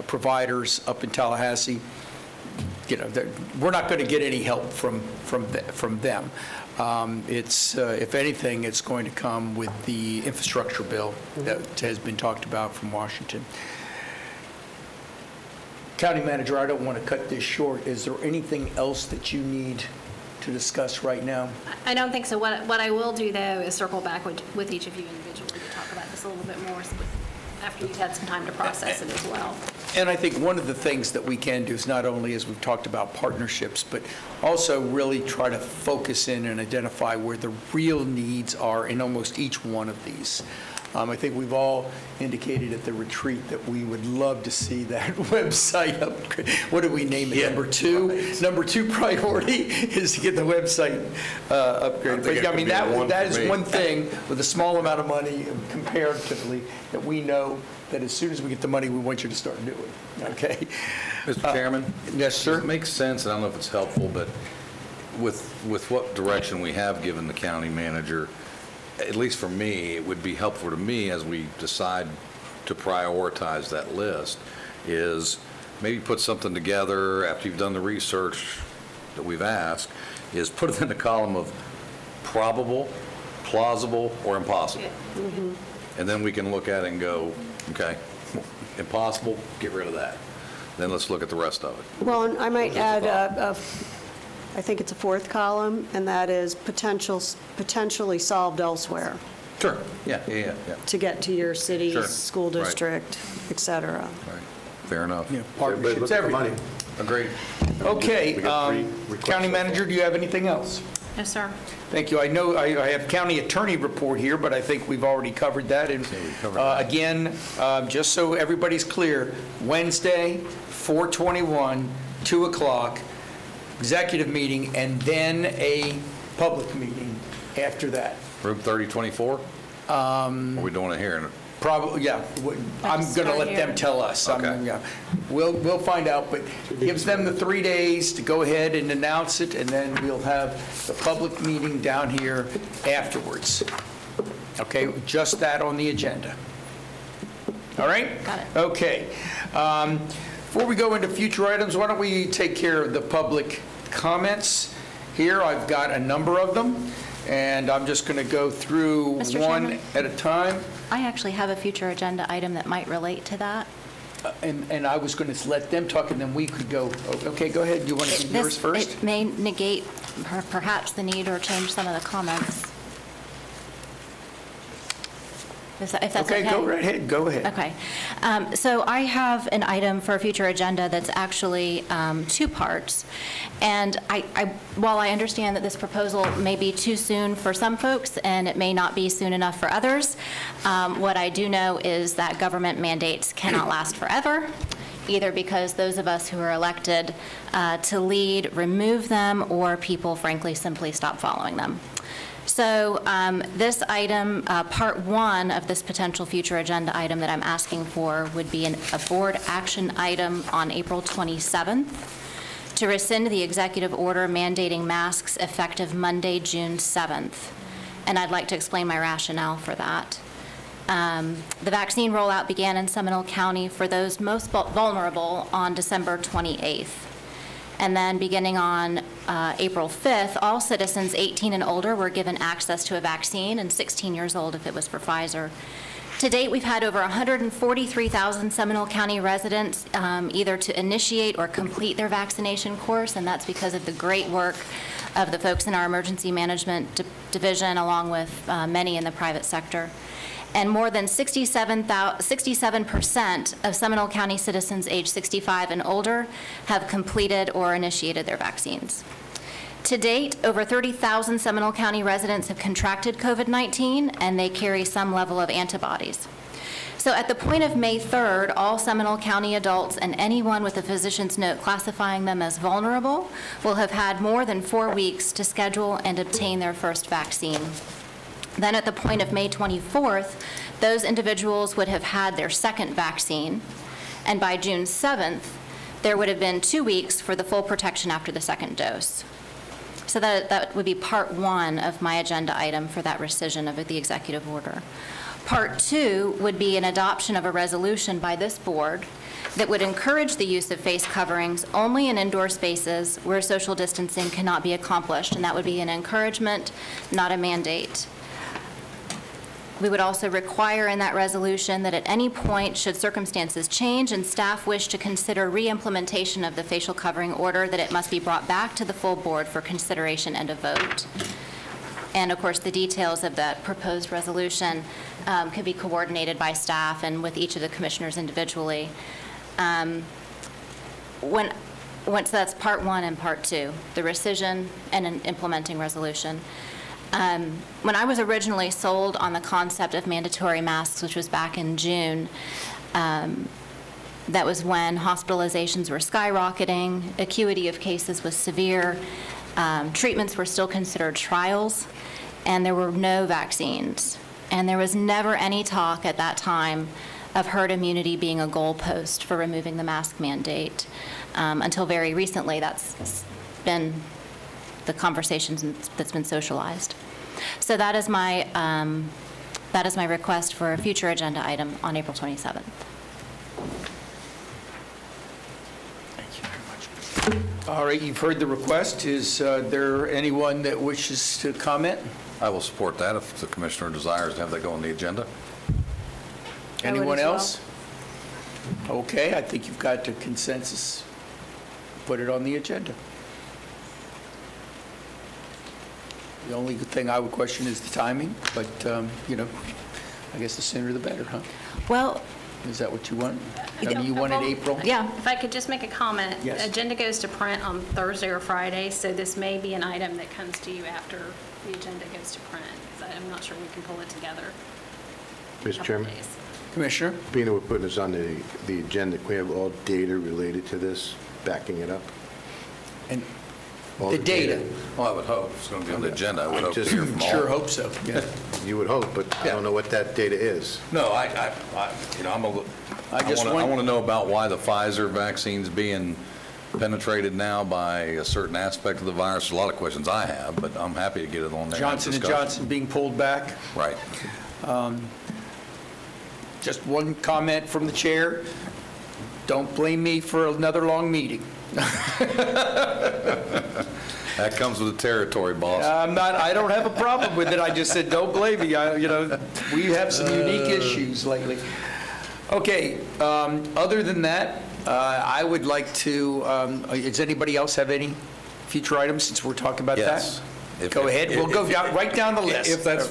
providers up in Tallahassee, we're not going to get any help from them. It's, if anything, it's going to come with the infrastructure bill that has been talked about from Washington. County Manager, I don't want to cut this short. Is there anything else that you need to discuss right now? I don't think so. What I will do, though, is circle back with each of you individually to talk about this a little bit more after you've had some time to process it as well. And I think one of the things that we can do is not only, as we've talked about, partnerships, but also really try to focus in and identify where the real needs are in almost each one of these. I think we've all indicated at the retreat that we would love to see that website upgrade. What do we name it? Number two? Number 2 priority is to get the website upgraded. But I mean, that is one thing with a small amount of money comparatively that we know that as soon as we get the money, we want you to start doing. Okay? Mr. Chairman? Yes, sir. It makes sense, and I don't know if it's helpful, but with what direction we have given the county manager, at least for me, it would be helpful to me as we decide to prioritize that list, is maybe put something together after you've done the research that we've asked, is put it in the column of probable, plausible, or impossible. And then we can look at it and go, okay, impossible, get rid of that. Then let's look at the rest of it. Well, and I might add, I think it's a 4th column, and that is potentially solved elsewhere Sure, yeah. to get to your city, Sure. school Right. district, et cetera. Right. Fair enough. Partnerships, everything. Agreed. Okay, County Manager, do you have anything else? No, sir. Thank you. I know I have county attorney report here, but I think we've already covered that. And again, just so everybody's clear, Wednesday, 4/21, 2 o'clock, executive meeting, and then a public meeting after that. Room 3024? Are we doing it here? Probably, yeah. I'm going to let them tell us. Okay. We'll find out, but gives them the 3 days to go ahead and announce it, and then we'll have the public meeting down here afterwards. Okay, just that on the agenda. All right? Got it. Okay. Before we go into future items, why don't we take care of the public comments here? I've got a number of them, and I'm just going to go through Mr. one Chairman? at a time. I actually have a future agenda item that might relate to that. And I was going to let them talk, and then we could go. Okay, go ahead. You want to do yours first? It may negate perhaps the need or change some of the comments. If that's okay? Okay, go right ahead. Go ahead. Okay. So I have an item for a future agenda that's actually 2 parts. And while I understand that this proposal may be too soon for some folks and it may not be soon enough for others, what I do know is that government mandates cannot last forever, either because those of us who are elected to lead remove them, or people frankly simply stop following them. So this item, part 1 of this potential future agenda item that I'm asking for would be a board action item on April 27th to rescind the executive order mandating masks effective Monday, June 7th. And I'd like to explain my rationale for that. The vaccine rollout began in Seminole County for those most vulnerable on December 28th. And then beginning on April 5th, all citizens 18 and older were given access to a vaccine, and 16 years old if it was for Pfizer. To date, we've had over 143,000 Seminole County residents either to initiate or complete their vaccination course, and that's because of the great work of the folks in our emergency management division, along with many in the private sector. and more than 67% of Seminole County citizens age 65 and older have completed or initiated their vaccines. To date, over 30,000 Seminole County residents have contracted COVID-19, and they carry some level of antibodies. So at the point of May 3rd, all Seminole County adults and anyone with a physician's note classifying them as vulnerable will have had more than 4 weeks to schedule and obtain their first vaccine. Then at the point of May 24th, those individuals would have had their second vaccine, and by June 7th, there would have been 2 weeks for the full protection after the second dose. So that would be part one of my agenda item for that rescission of the executive order. Part two would be an adoption of a resolution by this board that would encourage the use of face coverings only in indoor spaces where social distancing cannot be accomplished, and that would be an encouragement, not a mandate. We would also require in that resolution that at any point, should circumstances change and staff wish to consider re-implementation of the facial covering order, that it must be brought back to the full board for consideration and a vote. And of course, the details of that proposed resolution could be coordinated by staff and with each of the commissioners individually. So that's part one and part two, the rescission and an implementing resolution. When I was originally sold on the concept of mandatory masks, which was back in June, that was when hospitalizations were skyrocketing, acuity of cases was severe, treatments were still considered trials, and there were no vaccines. And there was never any talk at that time of herd immunity being a goalpost for removing the mask mandate. Until very recently, that's been the conversation that's been socialized. So that is my request for a future agenda item on April 27th. All right, you've heard the request. Is there anyone that wishes to comment? I will support that if the commissioner desires to have that go on the agenda. Anyone else? Okay, I think you've got the consensus. Put it on the agenda. The only thing I would question is the timing, but, I guess the sooner the better, huh? Well, is that what you want? I mean, you wanted April? Yeah. If I could just make a comment. Yes. The agenda goes to print on Thursday or Friday, so this may be an item that comes to you after the agenda goes to print. 'Cause I'm not sure we can pull it together. Mr. Chairman? Commissioner? Being that we're putting this on the agenda, can we have all data related to this, backing it up? And All the data. Well, I would hope it's going to be on the agenda. I would hope to Just- hear from all. Sure hope so, yeah. You would hope, but I don't know what that data is. No, I just want- want to know about why the Pfizer vaccine's being penetrated now by a certain aspect of the virus. There's a lot of questions I have, but I'm happy to get it on there. and have Johnson & discussion. Johnson being pulled back. Right. Just one comment from the chair. Don't blame me for another long meeting. That comes with the territory, boss. I don't have a problem with it. I just said, don't blame me. We have some unique issues lately. Okay, other than that, I would like to, does anybody else have any future items since we're talking about Yes. that? If- Go ahead, we'll go right down the list. If that's,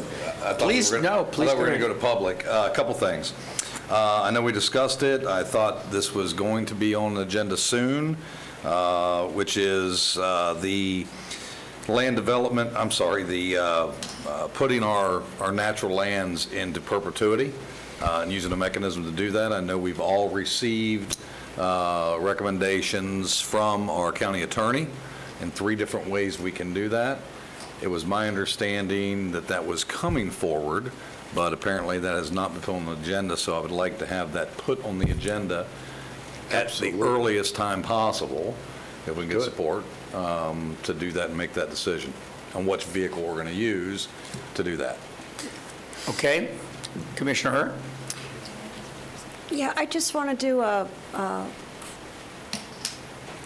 Please, no, please I thought we were go going to go to public. A couple things. I know we discussed it. I thought this was going to be on the agenda soon, which is the land development, putting our natural lands into perpetuity and using a mechanism to do that. I know we've all received recommendations from our county attorney in 3 different ways we can do that. It was my understanding that that was coming forward, but apparently that has not been put on the agenda, so I would like to have that put on the agenda at the earliest time possible, if we can get support, to do that and make that decision on which vehicle we're going to use to do that. Okay, Commissioner Hurt? Yeah, I just want to do a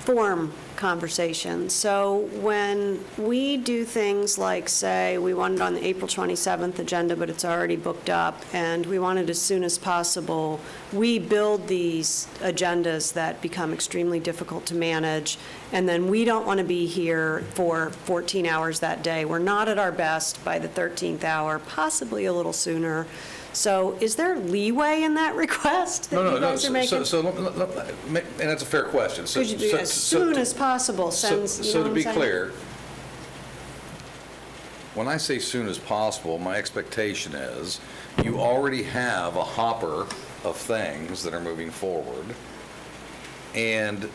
form conversation. So when we do things like, say, we want it on the April 27th agenda, but it's already booked up, and we want it as soon as possible, we build these agendas that become extremely difficult to manage, and then we don't want to be here for 14 hours that day. We're not at our best by the 13th hour, possibly a little sooner. So is there leeway in that request that you guys are making? And that's a fair question. Could you do as soon as possible, sends, you know So what to I'm be saying? clear, when I say soon as possible, my expectation is you already have a hopper of things that are moving forward, and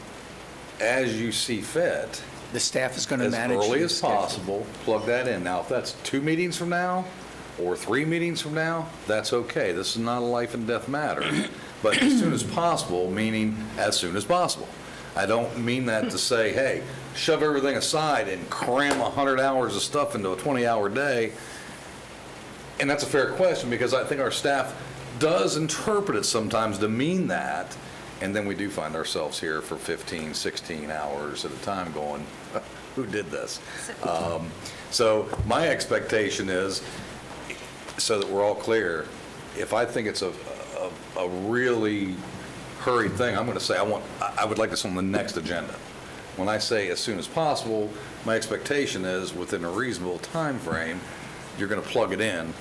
as you see fit, The staff is going to as manage. early the as schedule. possible, plug that in. Now, if that's 2 meetings from now or 3 meetings from now, that's okay. This is not a life and death matter. But as soon as possible, meaning as soon as possible. I don't mean that to say, hey, shove everything aside and cram 100 hours of stuff into a 20-hour day. And that's a fair question, because I think our staff does interpret it sometimes to mean that. And then we do find ourselves here for 15, 16 hours at a time going, who did this? So my expectation is, so that we're all clear, if I think it's a really hurried thing, I'm going to say I would like this on the next agenda. When I say as soon as possible, my expectation is within a reasonable time frame, you're going to plug it in,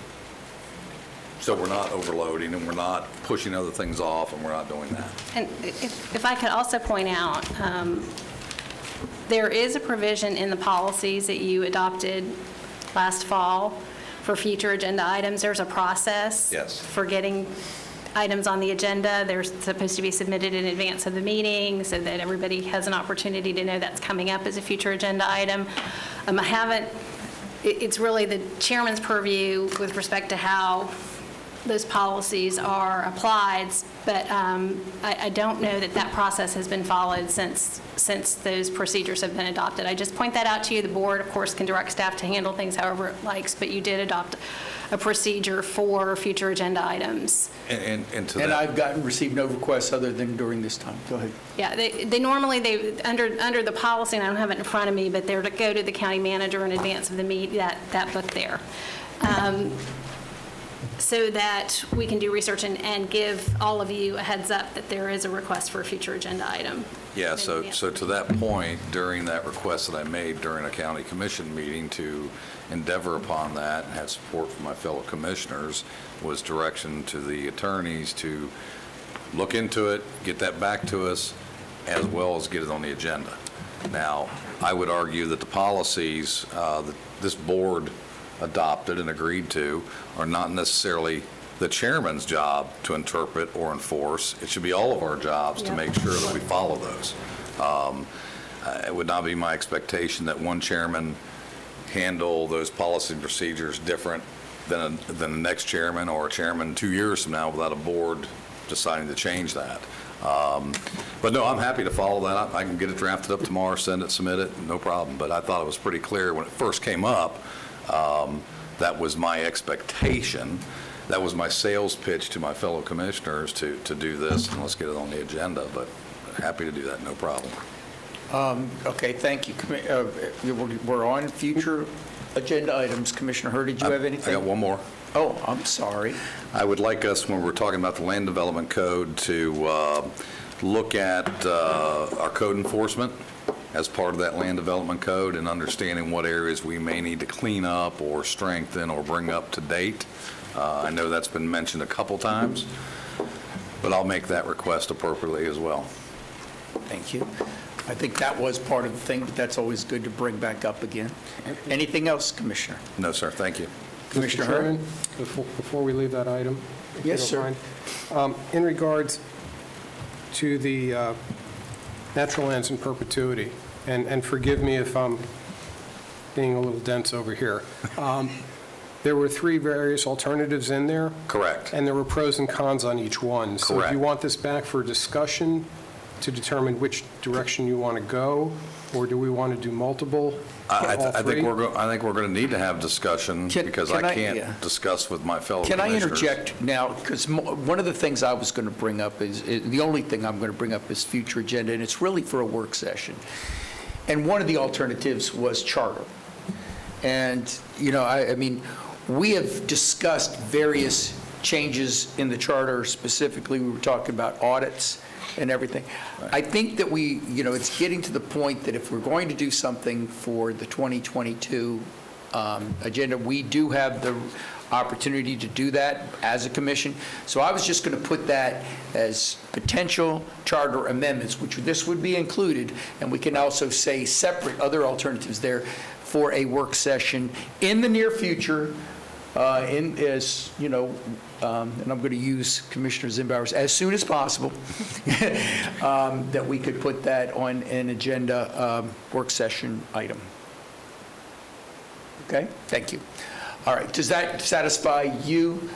so we're not overloading and we're not pushing other things off and we're not doing that. And if I could also point out, there is a provision in the policies that you adopted last fall for future agenda items. There's a process Yes. for getting items on the agenda. They're supposed to be submitted in advance of the meeting so that everybody has an opportunity to know that's coming up as a future agenda item. It's really the chairman's purview with respect to how those policies are applied, but I don't know that that process has been followed since those procedures have been adopted. I just point that out to you. The board, of course, can direct staff to handle things however it likes, but you did adopt a procedure for future agenda items. And to that. And I've received no requests other than during this time. Go ahead. Yeah, they normally, under the policy, and I don't have it in front of me, but they're to go to the county manager in advance of the meet, that book there. So that we can do research and give all of you a heads up that there is a request for a future agenda item. Yeah, so to that point, during that request that I made during a county commission meeting to endeavor upon that, and had support from my fellow commissioners, was direction to the attorneys to look into it, get that back to us, as well as get it on the agenda. Now, I would argue that the policies that this board adopted and agreed to are not necessarily the chairman's job to interpret or enforce. It should be all of our jobs to make sure that we follow those. It would not be my expectation that one chairman handle those policy and procedures different than the next chairman, or a chairman 2 years from now without a board deciding to change that. But no, I'm happy to follow that. I can get it drafted up tomorrow, send it, submit it, no problem. But I thought it was pretty clear when it first came up. That was my expectation. That was my sales pitch to my fellow commissioners to do this, and let's get it on the agenda. But happy to do that, no problem. Okay, thank you. We're on future agenda items. Commissioner Hurd, did you have anything? I got one more. Oh, I'm sorry. I would like us, when we're talking about the Land Development Code, to look at our code enforcement as part of that Land Development Code, and understanding what areas we may need to clean up or strengthen or bring up to date. I know that's been mentioned a couple times, but I'll make that request appropriately as well. Thank you. I think that was part of the thing, but that's always good to bring back up again. Anything else, Commissioner? No, sir, thank you. Commissioner Mr. Hurd? Chairman, before we leave that item, if you Yes, don't sir. mind, in regards to the natural lands in perpetuity, and forgive me if I'm being a little dense over here, there were 3 various alternatives in there. Correct. And there were pros and cons on each one. So Correct. do you want this back for discussion to determine which direction you want to go, or do we want to do multiple? I all think three? we're going to need to have discussion, because I can't discuss with my fellow Can I commissioners. interject now? Because one of the things I was going to bring up is, the only thing I'm going to bring up is future agenda, and it's really for a work session. And one of the alternatives was charter. And, I mean, we have discussed various changes in the charter. Specifically, we were talking about audits and everything. I think that it's getting to the point that if we're going to do something for the 2022 agenda. We do have the opportunity to do that as a commission. So I was just going to put that as potential charter amendments, which this would be included, and we can also say separate other alternatives there for a work session in the near future, and I'm going to use Commissioner Zimbauer's as soon as possible, that we could put that on an agenda work session item. Okay, thank you. All right, does that satisfy you,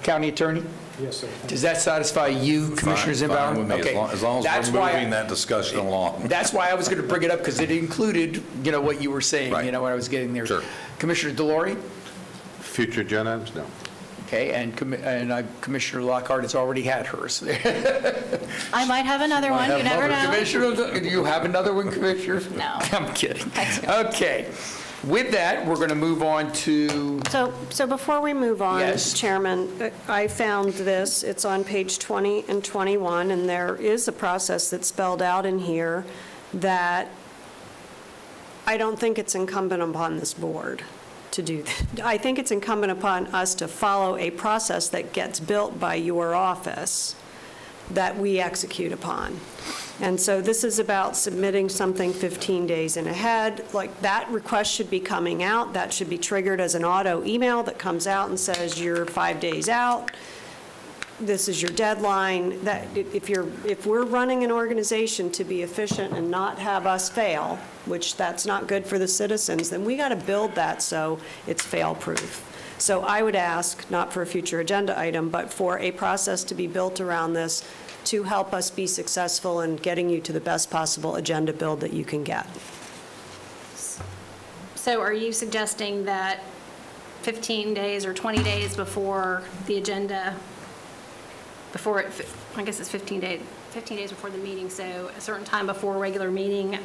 County Attorney? Yes, sir. Does that satisfy you, Commissioner Zimbauer? Fine with me, Okay. as long That's as we're why moving that discussion along. That's why I was going to bring it up, because it included, what you were saying, Right. when I was getting there. Sure. Commissioner Delory? Future agenda items? No. Okay, and Commissioner Lockhart has already had hers. I might have another one, you never know. Commissioner, do you have another one, Commissioner? No. I'm kidding. I do. Okay. With that, we're going to move on to, So before we move on, Yes. Chairman, I found this, it's on page 20 and 21, and there is a process that's spelled out in here that I don't think it's incumbent upon this board to do. I think it's incumbent upon us to follow a process that gets built by your office that we execute upon. And so this is about submitting something 15 days in ahead. Like, that request should be coming out. That should be triggered as an auto email that comes out and says, you're 5 days out. This is your deadline. That if we're running an organization to be efficient and not have us fail, which that's not good for the citizens, then we got to build that so it's fail-proof. So I would ask, not for a future agenda item, but for a process to be built around this to help us be successful in getting you to the best possible agenda build that you can get. So are you suggesting that 15 days or 20 days before the agenda, I guess it's 15 days before the meeting, so a certain time before a regular meeting,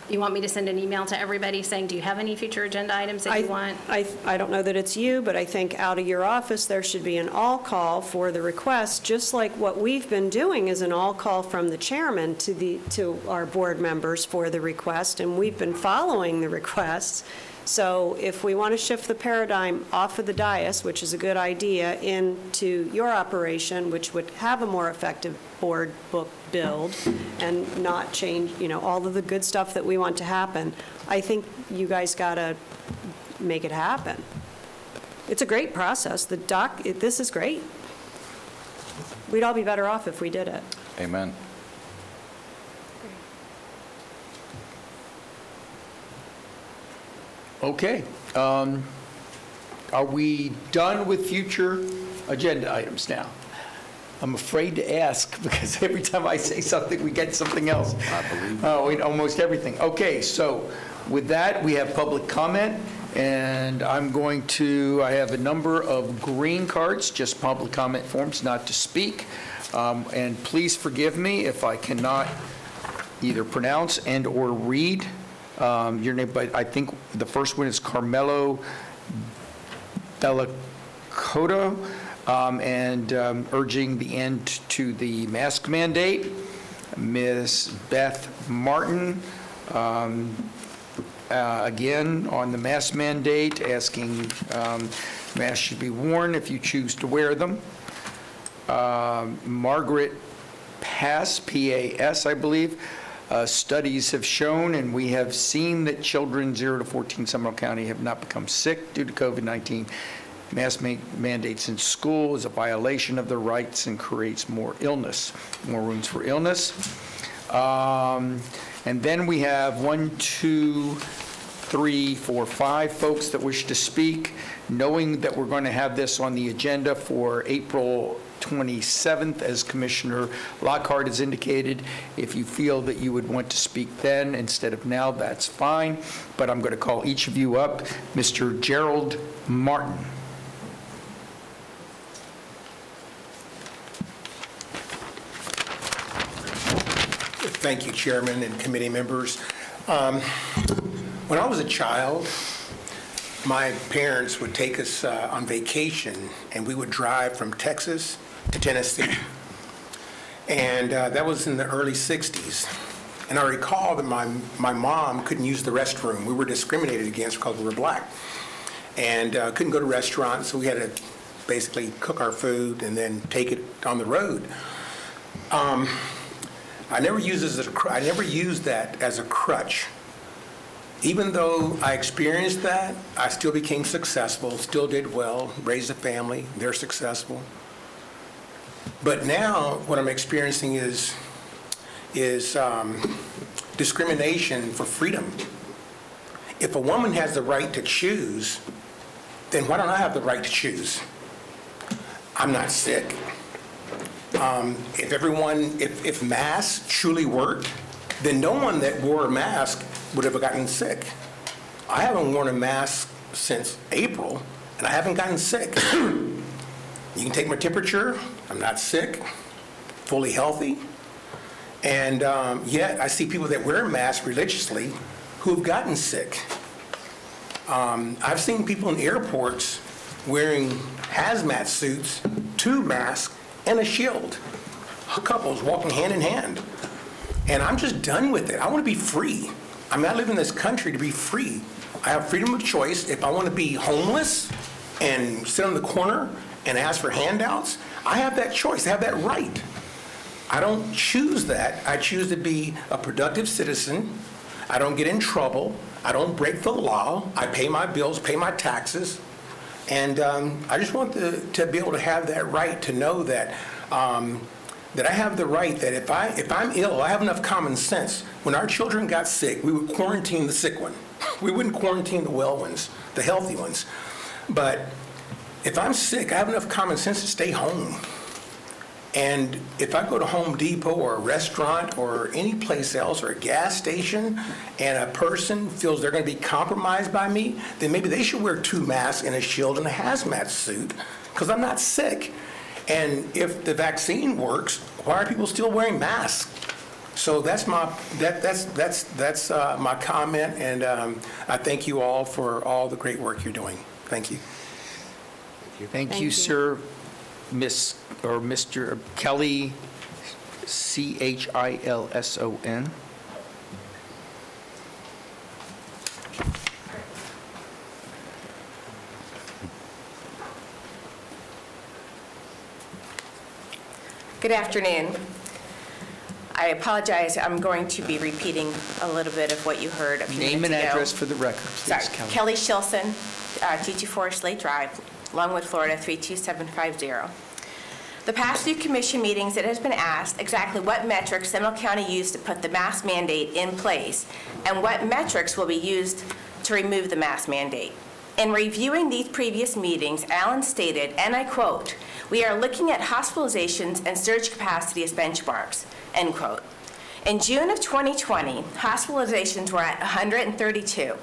you want me to send an email to everybody saying, do you have any future agenda items that you want? I don't know that it's you, but I think out of your office, there should be an all-call for the request, just like what we've been doing is an all-call from the chairman to our board members for the request, and we've been following the requests. So if we want to shift the paradigm off of the dais, which is a good idea, into your operation, which would have a more effective board book build and not change, all of the good stuff that we want to happen, I think you guys got to make it happen. It's a great process. This is great. We'd all be better off if we did it. Amen. okay. Are we done with future agenda items now? I'm afraid to ask, because every time I say something, we get something else. I believe almost everything. Okay, so with that, we have public comment, and I have a number of green cards, just public comment forms, not to speak. And please forgive me if I cannot either pronounce and/or read your name, but I think the first one is Carmelo Dellacota, and urging the end to the mask mandate. Ms. Beth Martin, again, on the mask mandate, asking masks should be worn if you choose to wear them. Margaret Pass, P-A-S, I believe, studies have shown, and we have seen, that children 0 to 14 Seminole County have not become sick due to COVID-19. Mask mandates in school is a violation of their rights and creates more rooms for illness. And then we have 1, 2, 3, 4, 5 folks that wish to speak, knowing that we're going to have this on the agenda for April 27th, as Commissioner Lockhart has indicated. If you feel that you would want to speak then instead of now, that's fine, but I'm going to call each of you up. Mr. Gerald Martin. Thank you, Chairman and committee members. When I was a child, my parents would take us on vacation, and we would drive from Texas to Tennessee. And that was in the early 60s. And I recall that my mom couldn't use the restroom. We were discriminated against because we were black. And couldn't go to restaurants, so we had to basically cook our food and then take it on the road. I never used that as a crutch. Even though I experienced that, I still became successful, still did well, raised a family, they're successful. But now what I'm experiencing is discrimination for freedom. If a woman has the right to choose, then why don't I have the right to choose? I'm not sick. If masks truly worked, then no one that wore a mask would have gotten sick. I haven't worn a mask since April, and I haven't gotten sick. You can take my temperature, I'm not sick, fully healthy. And yet I see people that wear masks religiously who have gotten sick. I've seen people in airports wearing hazmat suits, 2 masks, and a shield. Couples walking hand in hand. And I'm just done with it. I want to be free. I mean, I live in this country to be free. I have freedom of choice. If I want to be homeless and sit on the corner and ask for handouts, I have that choice. I have that right. I don't choose that. I choose to be a productive citizen. I don't get in trouble. I don't break the law. I pay my bills, pay my taxes. And I just want to be able to have that right to know that that I have the right that if I'm ill, I have enough common sense. When our children got sick, we would quarantine the sick one. We wouldn't quarantine the well ones, the healthy ones. But if I'm sick, I have enough common sense to stay home. And if I go to Home Depot or a restaurant or any place else or a gas station and a person feels they're going to be compromised by me, then maybe they should wear 2 masks and a shield and a hazmat suit because I'm not sick. And if the vaccine works, why are people still wearing masks? So that's my my comment, and I thank you all for all the great work you're doing. Thank you. Thank you, sir. Mr. Kelly, Chilson. Good afternoon. I apologize, I'm going to be repeating a little bit of what you heard a few minutes ago. Name and address for the record, please, Sorry, Kelly. Kelly Chilson, 224 Slate Drive, Longwood, Florida, 32750. The past few commission meetings, it has been asked exactly what metrics Seminole County used to put the mask mandate in place and what metrics will be used to remove the mask mandate. In reviewing these previous meetings, Allen stated, and I quote, "We are looking at hospitalizations and surge capacity as benchmarks," end quote. In June of 2020, hospitalizations were at 132.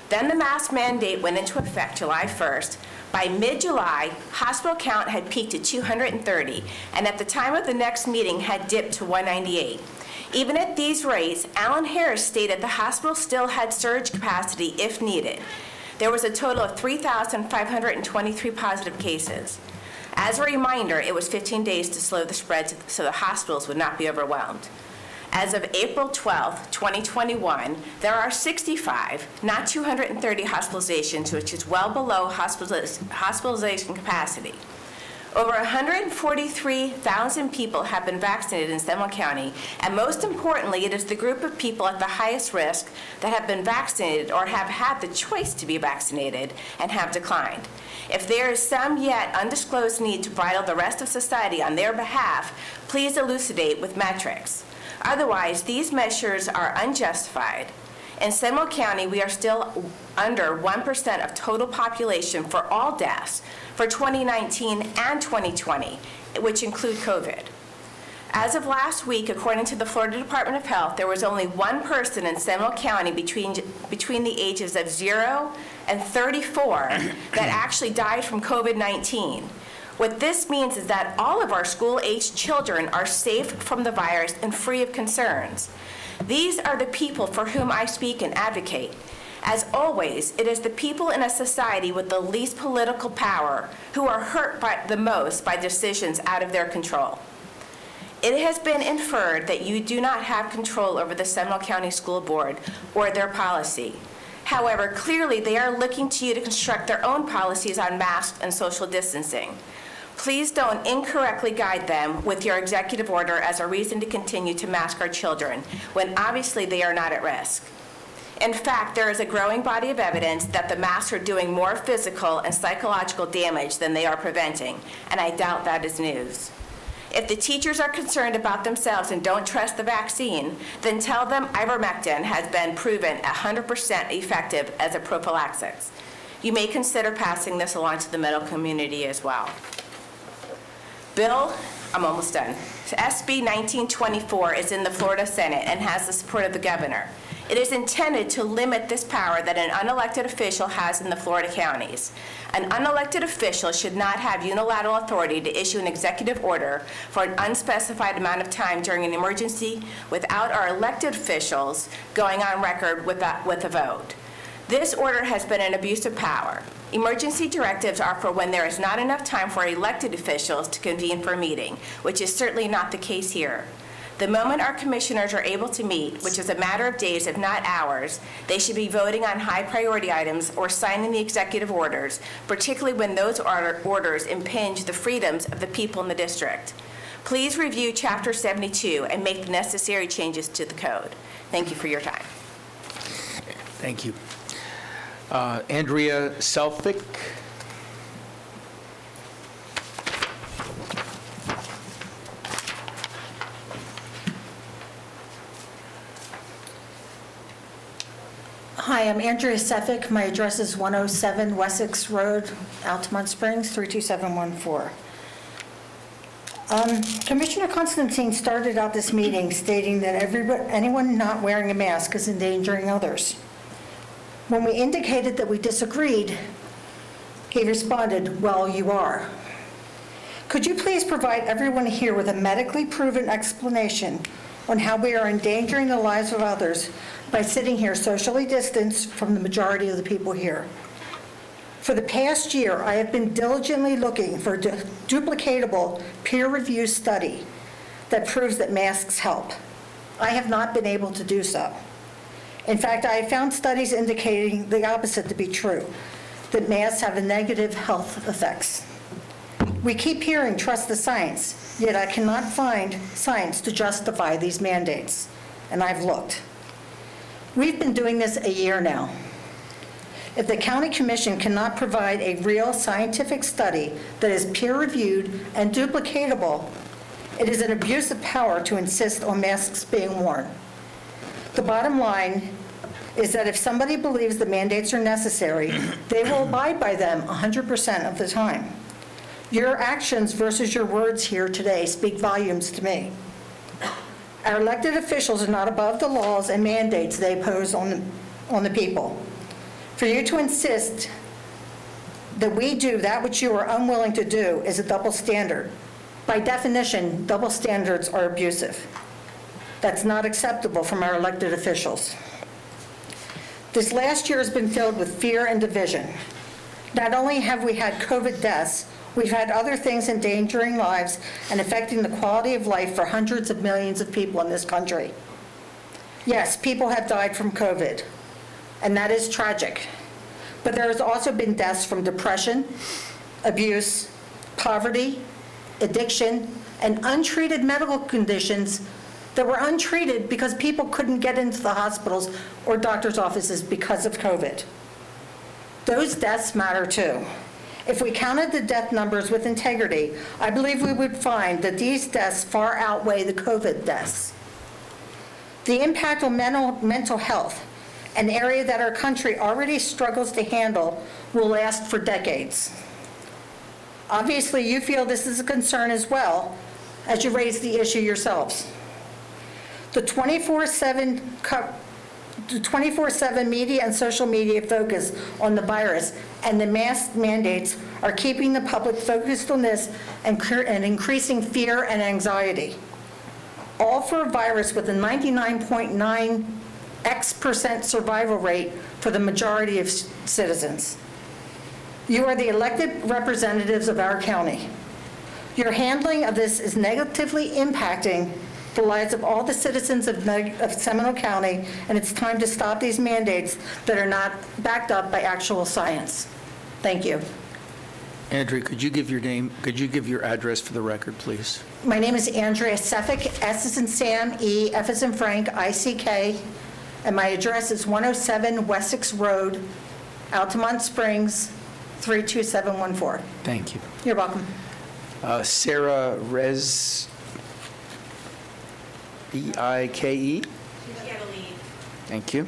Then the mask mandate went into effect July 1st. By mid-July, hospital count had peaked at 230, and at the time of the next meeting had dipped to 198. Even at these rates, Allen Harris stated the hospital still had surge capacity if needed. There was a total of 3,523 positive cases. As a reminder, it was 15 days to slow the spread so the hospitals would not be overwhelmed. As of April 12, 2021, there are 65, not 230 hospitalizations, which is well below hospitalization capacity. Over 143,000 people have been vaccinated in Seminole County, and most importantly, it is the group of people at the highest risk that have been vaccinated or have had the choice to be vaccinated and have declined. If there is some yet undisclosed need to bridle the rest of society on their behalf, please elucidate with metrics. Otherwise, these measures are unjustified. In Seminole County, we are still under 1% of total population for all deaths for 2019 and 2020, which include COVID. As of last week, according to the Florida Department of Health, there was only 1 person in Seminole County between the ages of 0 and 34 that actually died from COVID-19. What this means is that all of our school-aged children are safe from the virus and free of concerns. These are the people for whom I speak and advocate. As always, it is the people in a society with the least political power who are hurt the most by decisions out of their control. It has been inferred that you do not have control over the Seminole County School Board or their policy. However, clearly they are looking to you to construct their own policies on masks and social distancing. Please don't incorrectly guide them with your executive order as a reason to continue to mask our children, when obviously they are not at risk. In fact, there is a growing body of evidence that the masks are doing more physical and psychological damage than they are preventing, and I doubt that is news. If the teachers are concerned about themselves and don't trust the vaccine, then tell them ivermectin has been proven 100% effective as a prophylaxis. You may consider passing this along to the medical community as well. Bill, I'm almost done. SB 1924 is in the Florida Senate and has the support of the governor. It is intended to limit this power that an unelected official has in the Florida counties. An unelected official should not have unilateral authority to issue an executive order for an unspecified amount of time during an emergency without our elected officials going on record with a vote. This order has been an abuse of power. Emergency directives are for when there is not enough time for elected officials to convene for a meeting, which is certainly not the case here. The moment our commissioners are able to meet, which is a matter of days, if not hours, they should be voting on high priority items or signing the executive orders, particularly when those orders impinge the freedoms of the people in the district. Please review Chapter 72 and make the necessary changes to the code. Thank you for your time. Thank you. Andrea Selfick. Hi, I'm Andrea Seffick. My address is 107 Wessex Road, Altamont Springs, 32714. Commissioner Constantine started out this meeting stating that anyone not wearing a mask is endangering others. When we indicated that we disagreed, he responded, "Well, you are." Could you please provide everyone here with a medically proven explanation on how we are endangering the lives of others by sitting here socially distanced from the majority of the people here? For the past year, I have been diligently looking for a duplicatable peer-reviewed study that proves that masks help. I have not been able to do so. In fact, I have found studies indicating the opposite to be true, that masks have negative health effects. We keep hearing trust the science, yet I cannot find science to justify these mandates, and I've looked. We've been doing this a year now. If the county commission cannot provide a real scientific study that is peer-reviewed and duplicatable, it is an abuse of power to insist on masks being worn. The bottom line is that if somebody believes the mandates are necessary, they will abide by them 100% of the time. Your actions versus your words here today speak volumes to me. Our elected officials are not above the laws and mandates they impose on the people. For you to insist that we do that which you are unwilling to do is a double standard. By definition, double standards are abusive. That's not acceptable from our elected officials. This last year has been filled with fear and division. Not only have we had COVID deaths, we've had other things endangering lives and affecting the quality of life for hundreds of millions of people in this country. Yes, people have died from COVID, and that is tragic. But there has also been deaths from depression, abuse, poverty, addiction, and untreated medical conditions that were untreated because people couldn't get into the hospitals or doctor's offices because of COVID. Those deaths matter too. If we counted the death numbers with integrity, I believe we would find that these deaths far outweigh the COVID deaths. The impact on mental health, an area that our country already struggles to handle, will last for decades. Obviously, you feel this is a concern as well, as you raise the issue yourselves. The 24/7 media and social media focus on the virus and the mask mandates are keeping the public focused on this and increasing fear and anxiety. All for a virus with a 99.9% survival rate for the majority of citizens. You are the elected representatives of our county. Your handling of this is negatively impacting the lives of all the citizens of Seminole County, and it's time to stop these mandates that are not backed up by actual science. Thank you. Andrea, could you give your name, could you give your address for the record, please? My name is Andrea Sefik, S as in Sam, E, F as in Frank, I-C-K, and my address is 107 Wessex Road, Altamont Springs, 32714. Thank you. You're welcome. Sarah Rez, B-I-K-E? Thank you.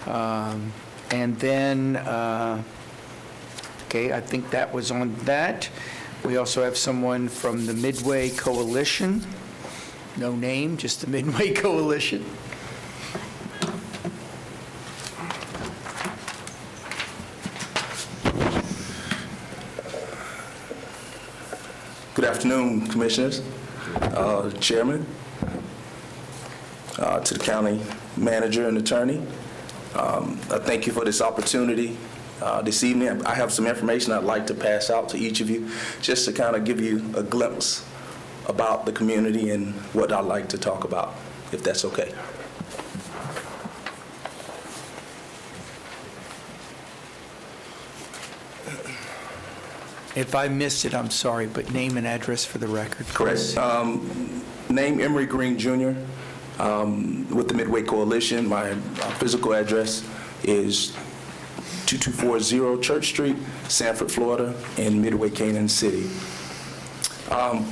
And then, okay, I think that was on that. We also have someone from the Midway Coalition. No name, just the Midway Coalition. Good afternoon, Commissioners, Chairman, to the County Manager and Attorney. I thank you for this opportunity this evening. I have some information I'd like to pass out to each of you, just to kind of give you a glimpse about the community and what I'd like to talk about, if that's okay. If I missed it, I'm sorry, but name and address for the record, please. Correct. Name Emery Green Jr. With the Midway Coalition. My physical address is 2240 Church Street, Sanford, Florida, in Midway, Canaan City.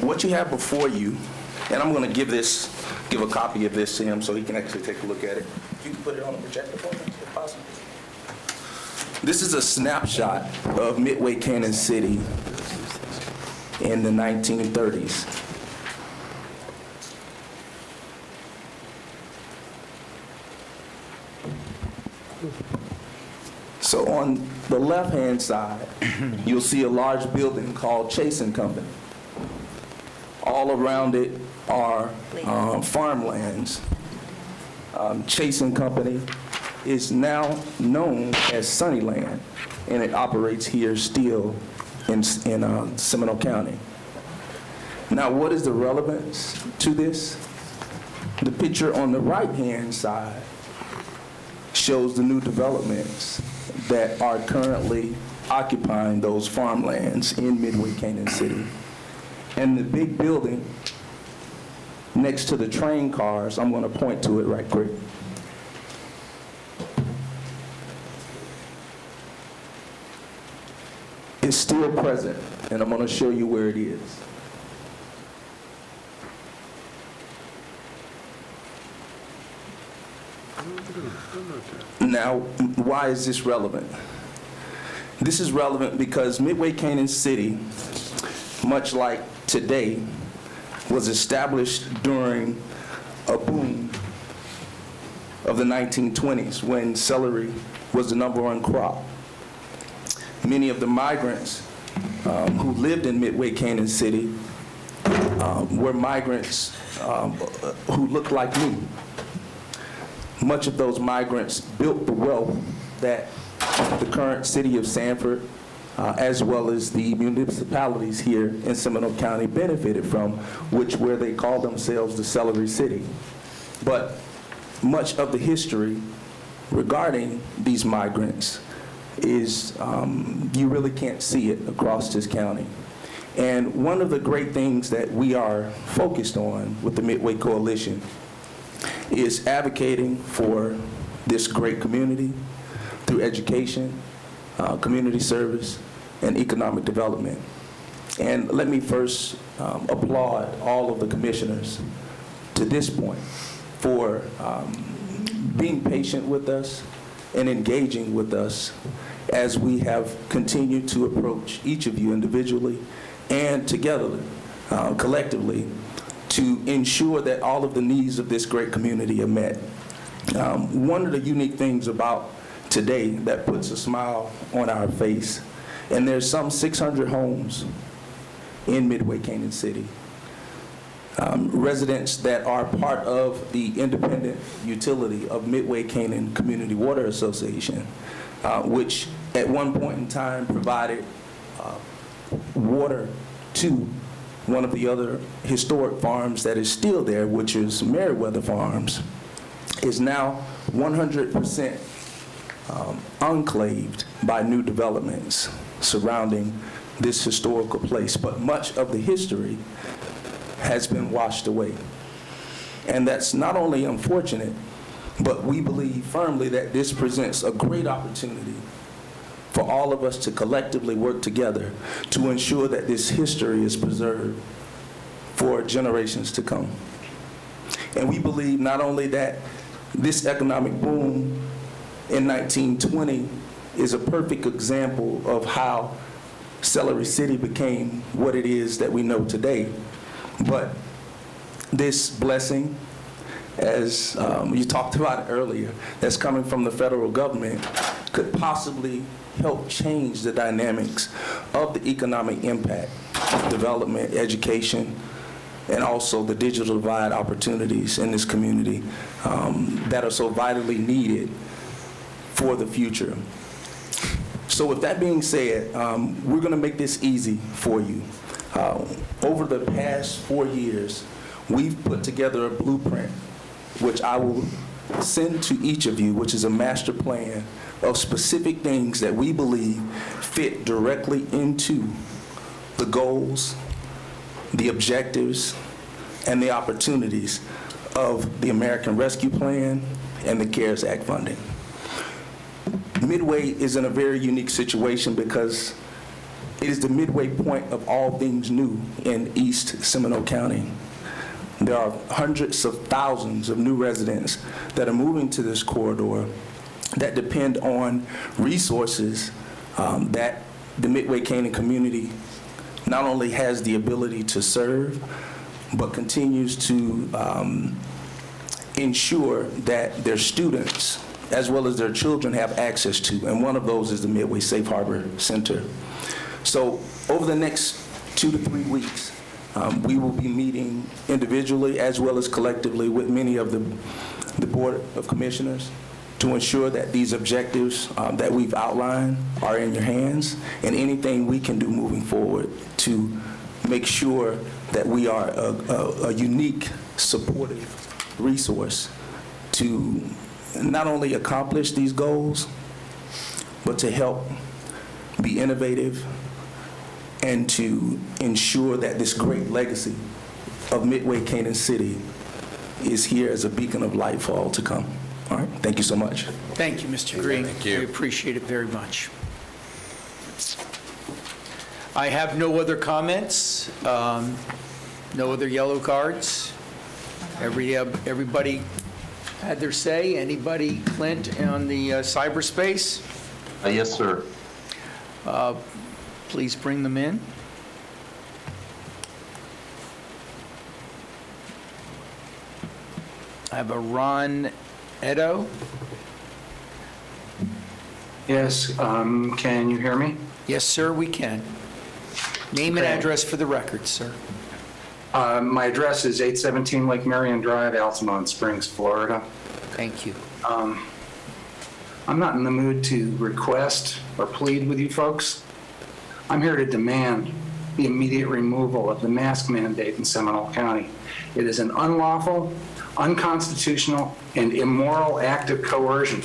What you have before you, and I'm going to give a copy of this to him so he can actually take a look at it. If you can put it on the projector for me, if possible. This is a snapshot of Midway, Canaan City in the 1930s. So on the left-hand side, you'll see a large building called Chase & Company. All around it are farmlands. Chase & Company is now known as Sunnyland, and it operates here still in Seminole County. Now, what is the relevance to this? The picture on the right-hand side shows the new developments that are currently occupying those farmlands in Midway, Canaan City. And the big building next to the train cars, I'm going to point to it right quick. It's still present, and I'm going to show you where it is. Now, why is this relevant? This is relevant because Midway, Canaan City, much like today, was established during a boom of the 1920s when celery was the #1 crop. Many of the migrants who lived in Midway, Canaan City were migrants who looked like me. Much of those migrants built the wealth that the current city of Sanford, as well as the municipalities here in Seminole County benefited from, where they call themselves the Celery City. But much of the history regarding these migrants is you really can't see it across this county. And one of the great things that we are focused on with the Midway Coalition is advocating for this great community through education, community service, and economic development. And let me first applaud all of the commissioners to this point for being patient with us and engaging with us as we have continued to approach each of you individually and together, collectively, to ensure that all of the needs of this great community are met. One of the unique things about today that puts a smile on our face, and there's some 600 homes in Midway, Canaan City, residents that are part of the independent utility of Midway Canaan Community Water Association, which at one point in time provided water to one of the other historic farms that is still there, which is Meriwether Farms, is now 100% enclaved by new developments surrounding this historical place. But much of the history has been washed away. And that's not only unfortunate, but we believe firmly that this presents a great opportunity for all of us to collectively work together to ensure that this history is preserved for generations to come. And we believe not only that this economic boom in 1920 is a perfect example of how Celery City became what it is that we know today, but this blessing, as you talked about earlier, that's coming from the federal government, could possibly help change the dynamics of the economic impact, development, education, and also the digital divide opportunities in this community that are so vitally needed for the future. So with that being said, we're going to make this easy for you. Over the past 4 years, we've put together a blueprint, which I will send to each of you, which is a master plan of specific things that we believe fit directly into the goals, the objectives, and the opportunities of the American Rescue Plan and the CARES Act funding. Midway is in a very unique situation because it is the midway point of all things new in East Seminole County. There are hundreds of thousands of new residents that are moving to this corridor that depend on resources that the Midway-Canaan community not only has the ability to serve, but continues to ensure that their students, as well as their children, have access to, and one of those is the Midway Safe Harbor Center. So over the next 2 to 3 weeks, we will be meeting individually as well as collectively with many of the Board of Commissioners to ensure that these objectives that we've outlined are in your hands, and anything we can do moving forward to make sure that we are a unique, supportive resource to not only accomplish these goals, but to help be innovative and to ensure that this great legacy of Midway-Canaan City is here as a beacon of light for all to come. All right, thank you so much. Thank you, Mr. Green. Thank you. We appreciate it very much. I have no other comments, no other yellow cards. Everybody had their say. Anybody, Clint, on the cyberspace? Yes, sir. Please bring them in. I have a Ron Edo. Yes, can you hear me? Yes, sir, we can. Name and Okay. address for the record, sir. My address is 817 Lake Marion Drive, Altamont Springs, Florida. Thank you. I'm not in the mood to request or plead with you folks. I'm here to demand the immediate removal of the mask mandate in Seminole County. It is an unlawful, unconstitutional, and immoral act of coercion.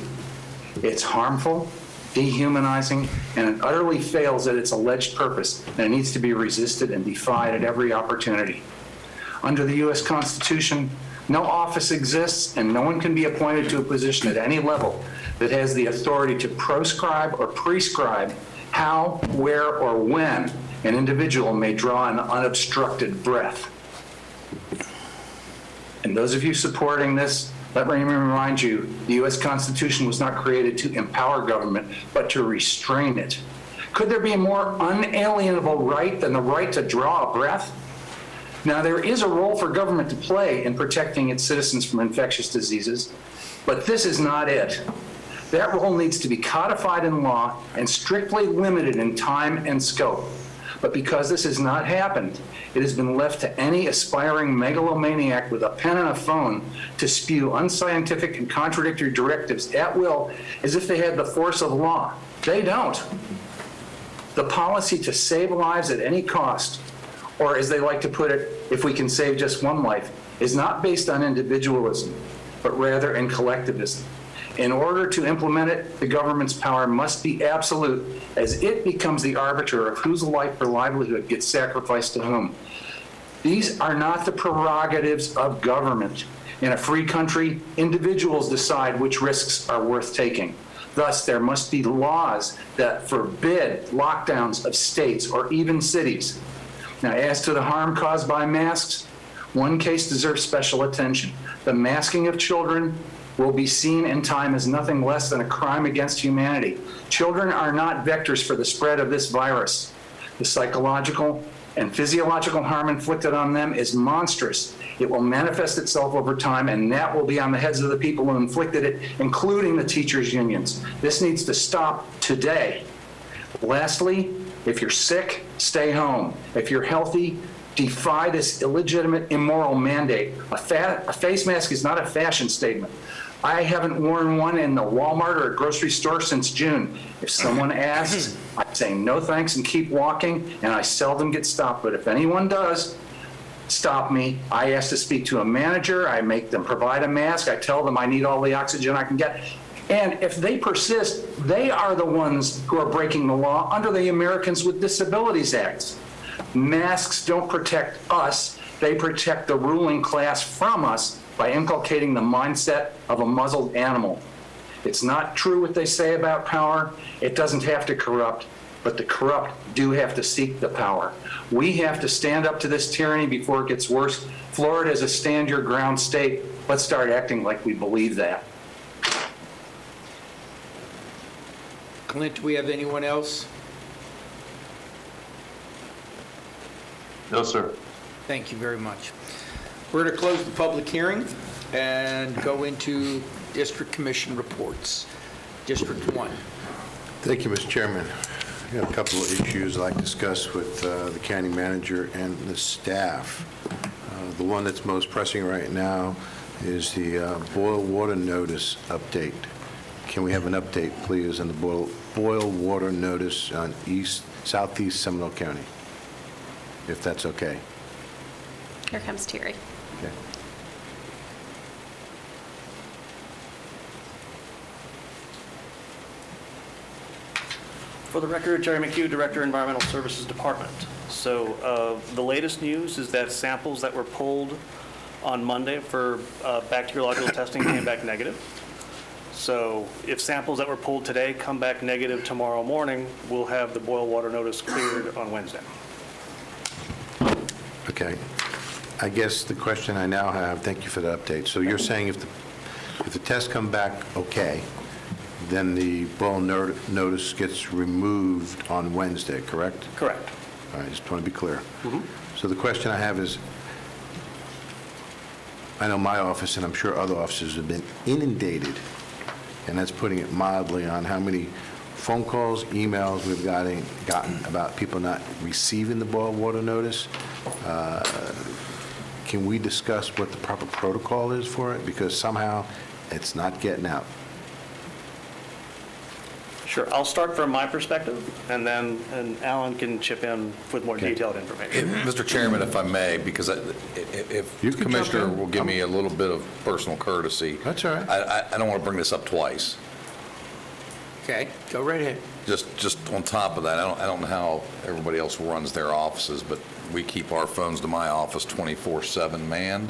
It's harmful, dehumanizing, and it utterly fails at its alleged purpose, and it needs to be resisted and defied at every opportunity. Under the U.S. Constitution, no office exists and no one can be appointed to a position at any level that has the authority to proscribe or prescribe how, where, or when an individual may draw an unobstructed breath. And those of you supporting this, let me remind you, the U.S. Constitution was not created to empower government, but to restrain it. Could there be a more unalienable right than the right to draw a breath? Now, there is a role for government to play in protecting its citizens from infectious diseases, but this is not it. That role needs to be codified in law and strictly limited in time and scope. But because this has not happened, it has been left to any aspiring megalomaniac with a pen and a phone to spew unscientific and contradictory directives at will as if they had the force of law. They don't. The policy to save lives at any cost or as they like to put it, if we can save just one life, is not based on individualism, but rather in collectivism. In order to implement it, the government's power must be absolute, as it becomes the arbiter of whose life or livelihood gets sacrificed to whom. These are not the prerogatives of government. In a free country, individuals decide which risks are worth taking. Thus, there must be laws that forbid lockdowns of states or even cities. Now, as to the harm caused by masks, one case deserves special attention. The masking of children will be seen in time as nothing less than a crime against humanity. Children are not vectors for the spread of this virus. The psychological and physiological harm inflicted on them is monstrous. It will manifest itself over time, and that will be on the heads of the people who inflicted it, including the teachers' unions. This needs to stop today. Lastly, if you're sick, stay home. If you're healthy, defy this illegitimate, immoral mandate. A face mask is not a fashion statement. I haven't worn one in the Walmart or a grocery store since June. If someone asks, I say no thanks and keep walking, and I seldom get stopped. But if anyone does stop me, I ask to speak to a manager, I make them provide a mask, I tell them I need all the oxygen I can get. And if they persist, they are the ones who are breaking the law under the Americans with Disabilities Act. Masks don't protect us, they protect the ruling class from us by inculcating the mindset of a muzzled animal. It's not true what they say about power. It doesn't have to corrupt, but the corrupt do have to seek the power. We have to stand up to this tyranny before it gets worse. Florida is a stand your ground state. Let's start acting like we believe that. Clint, do we have anyone else? No, sir. Thank you very much. We're going to close the public hearing and go into District Commission reports. District 1. Thank you, Mr. Chairman. I got a couple of issues I'd like to discuss with the county manager and the staff. The one that's most pressing right now is the boil water notice update. Can we have an update, please, on the boil water notice on southeast Seminole County, if that's okay? Here comes Terry. Okay. For the record, Jerry McHugh, Director, Environmental Services Department. So the latest news is that samples that were pulled on Monday for bacteriological testing came back negative. So if samples that were pulled today come back negative tomorrow morning, we'll have the boil water notice cleared on Wednesday. Okay. I guess the question I now have, thank you for the update. So you're saying if the tests come back okay, then the boil notice gets removed on Wednesday, correct? Correct. All right, just want to be clear. So the question I have is, I know my office, and I'm sure other offices have been inundated, and that's putting it mildly, on how many phone calls, emails we've gotten about people not receiving the boil water notice. Can we discuss what the proper protocol is for it? Because somehow it's not getting out. Sure. I'll start from my perspective, and then Alan can chip in with more detailed information. Mr. Chairman, if I may, because if the Commissioner will give me a little bit of personal courtesy. That's all right. I don't want to bring this up twice. Okay, go right ahead. Just on top of that, I don't know how everybody else runs their offices, but we keep our phones to my office 24/7 manned.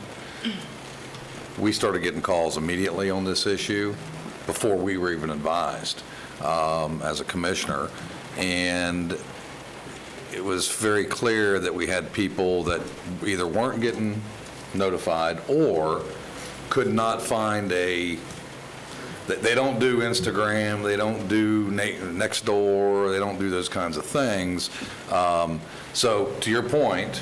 We started getting calls immediately on this issue before we were even advised as a commissioner, and it was very clear that we had people that either weren't getting notified or could not find they don't do Instagram, they don't do Nextdoor, they don't do those kinds of things. So to your point,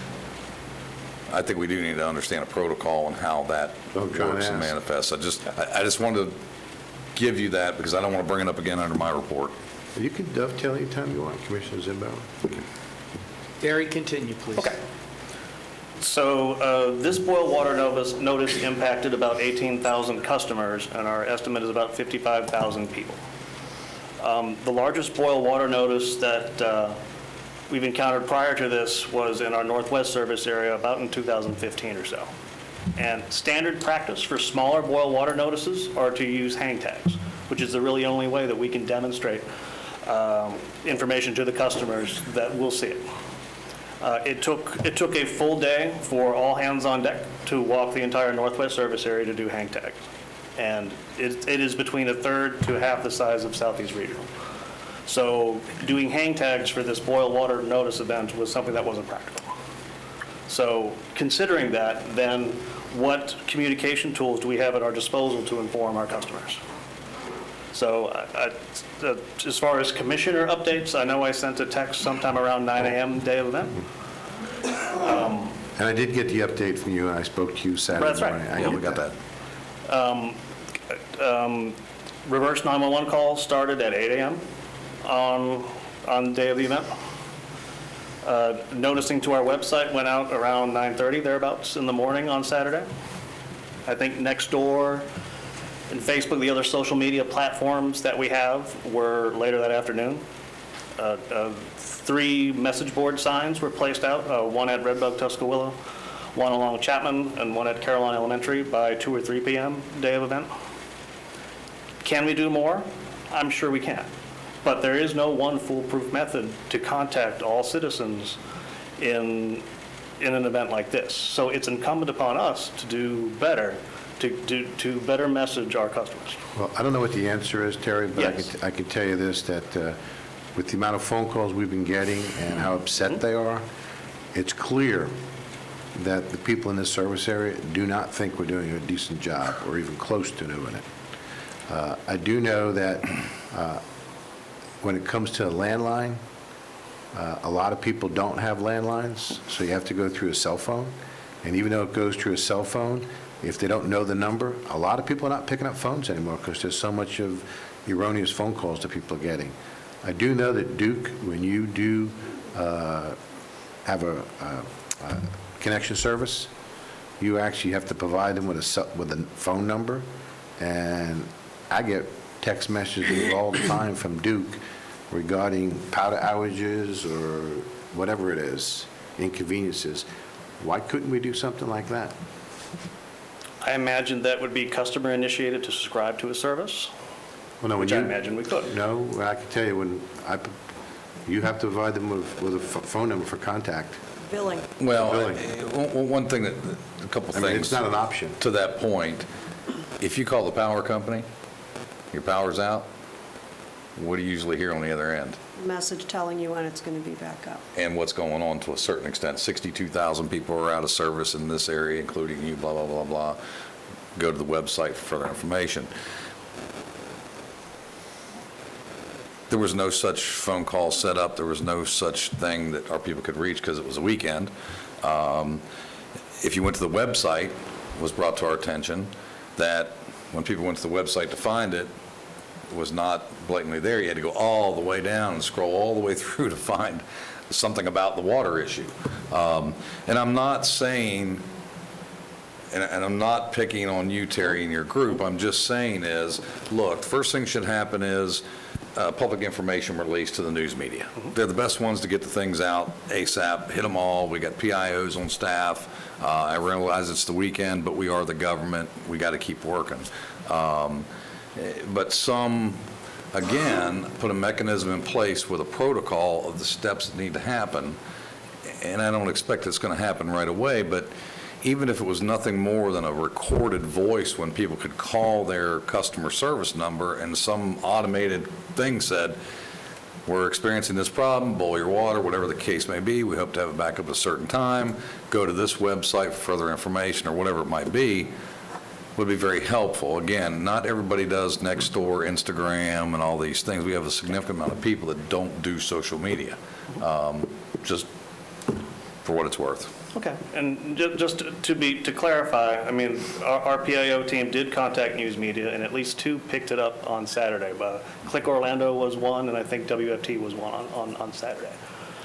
I think we do need to understand a protocol and how that works and manifests. I just wanted to give you that because I don't want to bring it up again under my report. You can dovetail anytime you want, Commissioner Zimbo. Gary, continue, please. Okay. So this boil water notice impacted about 18,000 customers, and our estimate is about 55,000 people. The largest boil water notice that we've encountered prior to this was in our Northwest service area about in 2015 or so. And standard practice for smaller boil water notices are to use hang tags, which is the really only way that we can demonstrate information to the customers that will see it. It took a full day for all hands on deck to walk the entire Northwest service area to do hang tags. And it is between a third to half the size of Southeast Regional. So doing hang tags for this boil water notice event was something that wasn't practical. So considering that, then what communication tools do we have at our disposal to inform our customers? So as far as commissioner updates, I know I sent a text sometime around 9 a.m. day of event. And I did get the update from you, and I spoke to you Saturday morning. That's right. I we got that. Reverse 911 calls started at 8 a.m. on the day of the event. Noticing to our website went out around 9:30, thereabouts, in the morning on Saturday. I think Nextdoor and Facebook, the other social media platforms that we have, were later that afternoon. 3 message board signs were placed out, one at Redbug Tuscaloosa, one along Chapman, and one at Caroline Elementary by 2 or 3 p.m. day of event. Can we do more? I'm sure we can. But there is no one foolproof method to contact all citizens in an event like this. So it's incumbent upon us to do better, to better message our customers. Well, I don't know what the answer is, Terry, but Yes. I can tell you this, that with the amount of phone calls we've been getting and how upset they are, it's clear that the people in this service area do not think we're doing a decent job or even close to doing it. I do know that when it comes to a landline, a lot of people don't have landlines, so you have to go through a cell phone. And even though it goes through a cell phone, if they don't know the number, a lot of people are not picking up phones anymore because there's so much of erroneous phone calls that people are getting. I do know that Duke, when you do have a connection service, you actually have to provide them with a phone number. And I get text messages all the time from Duke regarding powder outages or whatever it is, inconveniences. Why couldn't we do something like that? I imagine that would be customer initiated to subscribe to a service, Well, no, which I imagine we could. No, I can tell you, you have to provide them with a phone number for contact. Billing. Well, Billing. one thing a couple things. I mean, it's not an option. To that point, if you call the power company, your power's out, what do you usually hear on the other end? Message telling you when it's going to be back up. And what's going on to a certain extent. 62,000 people are out of service in this area, including you, blah, blah, blah, blah. Go to the website for further information. There was no such phone call set up. There was no such thing that our people could reach because it was a weekend. If you went to the website, it was brought to our attention that when people went to the website to find it, it was not blatantly there. You had to go all the way down and scroll all the way through to find something about the water issue. And I'm not saying, and I'm not picking on you, Terry, and your group. I'm just saying is, look, the first thing should happen is public information released to the news media. They're the best ones to get the things out ASAP, hit them all. We got PIOs on staff. I realize it's the weekend, but we are the government. We got to keep working. But some, again, put a mechanism in place with a protocol of the steps that need to happen. And I don't expect it's going to happen right away, but even if it was nothing more than a recorded voice when people could call their customer service number and some automated thing said, we're experiencing this problem, boil your water, whatever the case may be, we hope to have it back up at a certain time, go to this website for further information or whatever it might be, would be very helpful. Again, not everybody does Nextdoor, Instagram, and all these things. We have a significant amount of people that don't do social media, just for what it's worth. Okay, and just to clarify, I mean, our PIO team did contact news media, and at least 2 picked it up on Saturday. Click Orlando was one, and I think WFT was one on Saturday.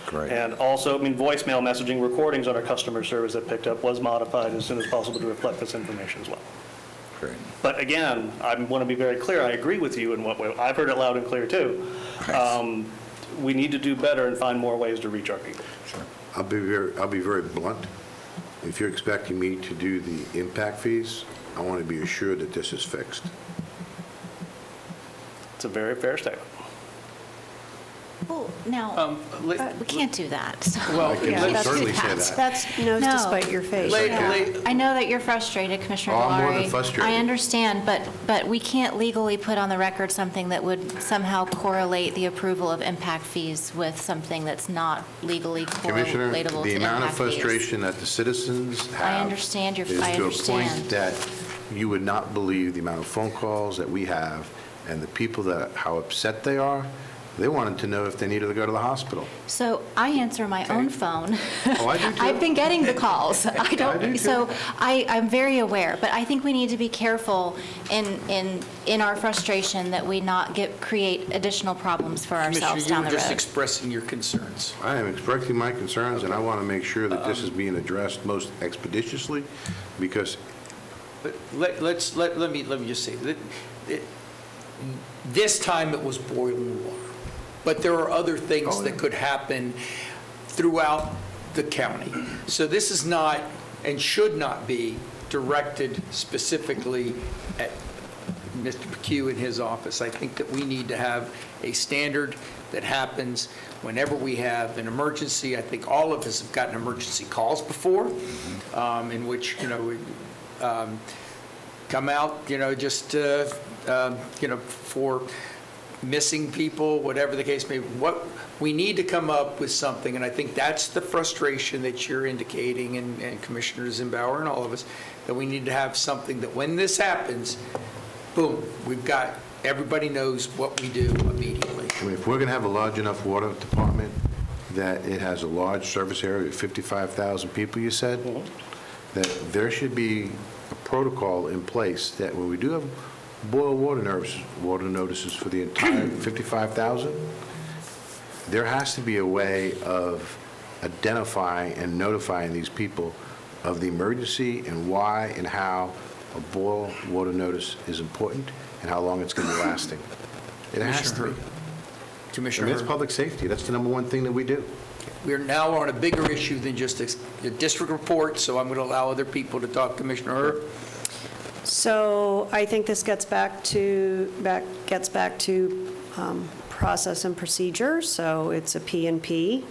Great. And also, I mean, voicemail messaging recordings on our customer service that picked up was modified as soon as possible to reflect this information as well. Great. But again, I want to be very clear, I agree with you in what way, I've heard it loud and clear too. we need to do better and find more ways to reach our people. I'll be very blunt. If you're expecting me to do the impact fees, I want to be assured that this is fixed. It's a very fair statement. Well, now, we can't do that. So- Well, I can let's- certainly say that. That's nose to spite your face. I know that you're frustrated, Commissioner Oh, I'm more Delory. than frustrated. I understand, but we can't legally put on the record something that would somehow correlate the approval of impact fees with something that's not legally Commissioner, correlatable to the amount of impact fees. frustration that the citizens have. I understand is to a understand. point that you would not believe the amount of phone calls that we have and the people that, how upset they are. They wanted to know if they needed to go to the hospital. So I answer my own phone. Oh, I do too. I've been getting the calls. I do don't, too. so I'm very aware, but I think we need to be careful in our frustration that we not create additional problems for ourselves Commissioner, down you the were just road. expressing your concerns. I am expressing my concerns, and I want to make sure that this is being addressed most expeditiously, because But let me just say, this time it was boiling water, but there are other things that could happen throughout the county. So this is not, and should not be, directed specifically at Mr. McHugh and his office. I think that we need to have a standard that happens whenever we have an emergency. I think all of us have gotten emergency calls before, in which, come out, just, for missing people, whatever the case may be. What, we need to come up with something, and I think that's the frustration that you're indicating, and Commissioner Zimbauer and all of us, that we need to have something that when this happens, boom, everybody knows what we do immediately. I mean, if we're going to have a large enough water department that it has a large service area of 55,000 people, you said, that there should be a protocol in place that when we do have boil water notices for the entire 55,000, there has to be a way of identifying and notifying these people of the emergency and why and how a boil water notice is important and how long it's going to be lasting. It has to be. Commissioner, I mean, it's public safety. That's the number one thing that we do. we're now on a bigger issue than just a district report, so I'm going to allow other people to talk. Commissioner Herr? So I think this gets back to process and procedure. So it's a P&P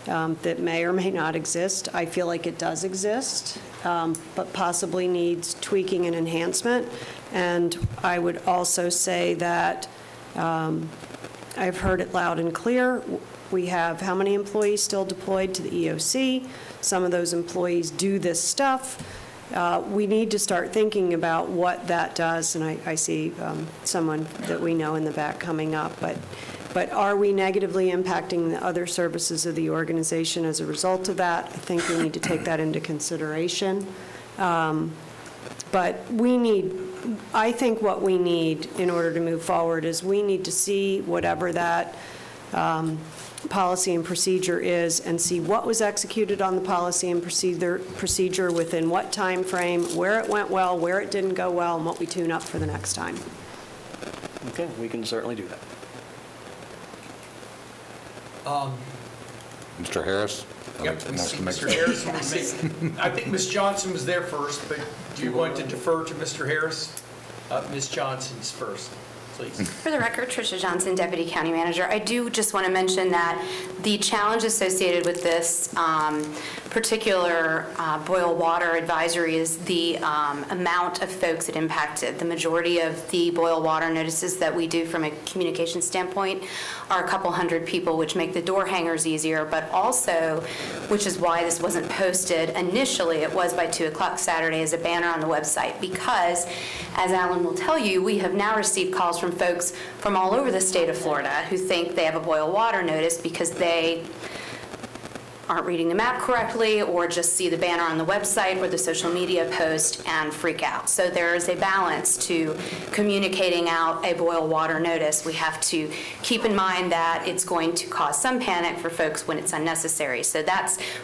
that may or may not exist. I feel like it does exist, but possibly needs tweaking and enhancement. And I would also say that I've heard it loud and clear. We have how many employees still deployed to the EOC? Some of those employees do this stuff. We need to start thinking about what that does, and I see someone that we know in the back coming up, but are we negatively impacting the other services of the organization as a result of that? I think we need to take that into consideration. But I think what we need in order to move forward is we need to see whatever that policy and procedure is and see what was executed on the policy and procedure within what time frame, where it went well, where it didn't go well, and what we tune up for the next time. Okay, we can certainly do that. Mr. Harris? Yep, wants to make- Mr. Harris. I think Ms. Johnson was there first, but do you want to defer to Mr. Harris? Ms. Johnson's first, please. For the record, Tricia Johnson, Deputy County Manager. I do just want to mention that the challenge associated with this particular boil water advisory is the amount of folks it impacted. The majority of the boil water notices that we do from a communication standpoint are a couple hundred people, which make the door hangers easier, but also, which is why this wasn't posted initially, it was by 2 o'clock Saturday as a banner on the website, because, as Alan will tell you, we have now received calls from folks from all over the state of Florida who think they have a boil water notice because they aren't reading the map correctly, or just see the banner on the website or the social media post and freak out. So there is a balance to communicating out a boil water notice. We have to keep in mind that it's going to cause some panic for folks when it's unnecessary. So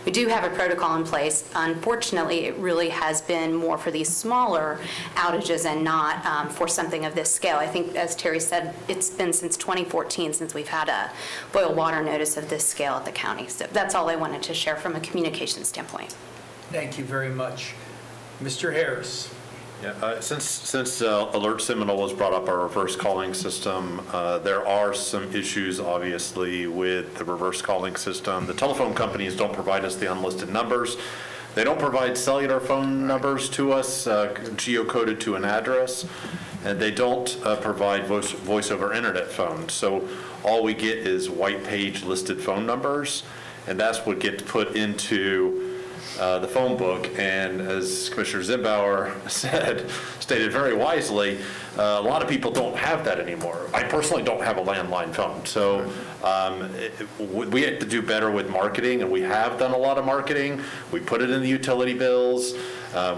we do have a protocol in place. Unfortunately, it really has been more for these smaller outages and not for something of this scale. I think, as Terry said, it's been since 2014 since we've had a boil water notice of this scale at the county. So that's all I wanted to share from a communication standpoint. Thank you very much. Mr. Harris. Yeah, since Alert Seminole was brought up, our reverse calling system, there are some issues, obviously, with the reverse calling system. The telephone companies don't provide us the unlisted numbers. They don't provide cellular phone numbers to us, geocoded to an address, and they don't provide voice over internet phones. So all we get is white page listed phone numbers, and that's what gets put into the phone book. And as Commissioner Zimbauer stated very wisely, a lot of people don't have that anymore. I personally don't have a landline phone, so we have to do better with marketing, and we have done a lot of marketing. We put it in the utility bills.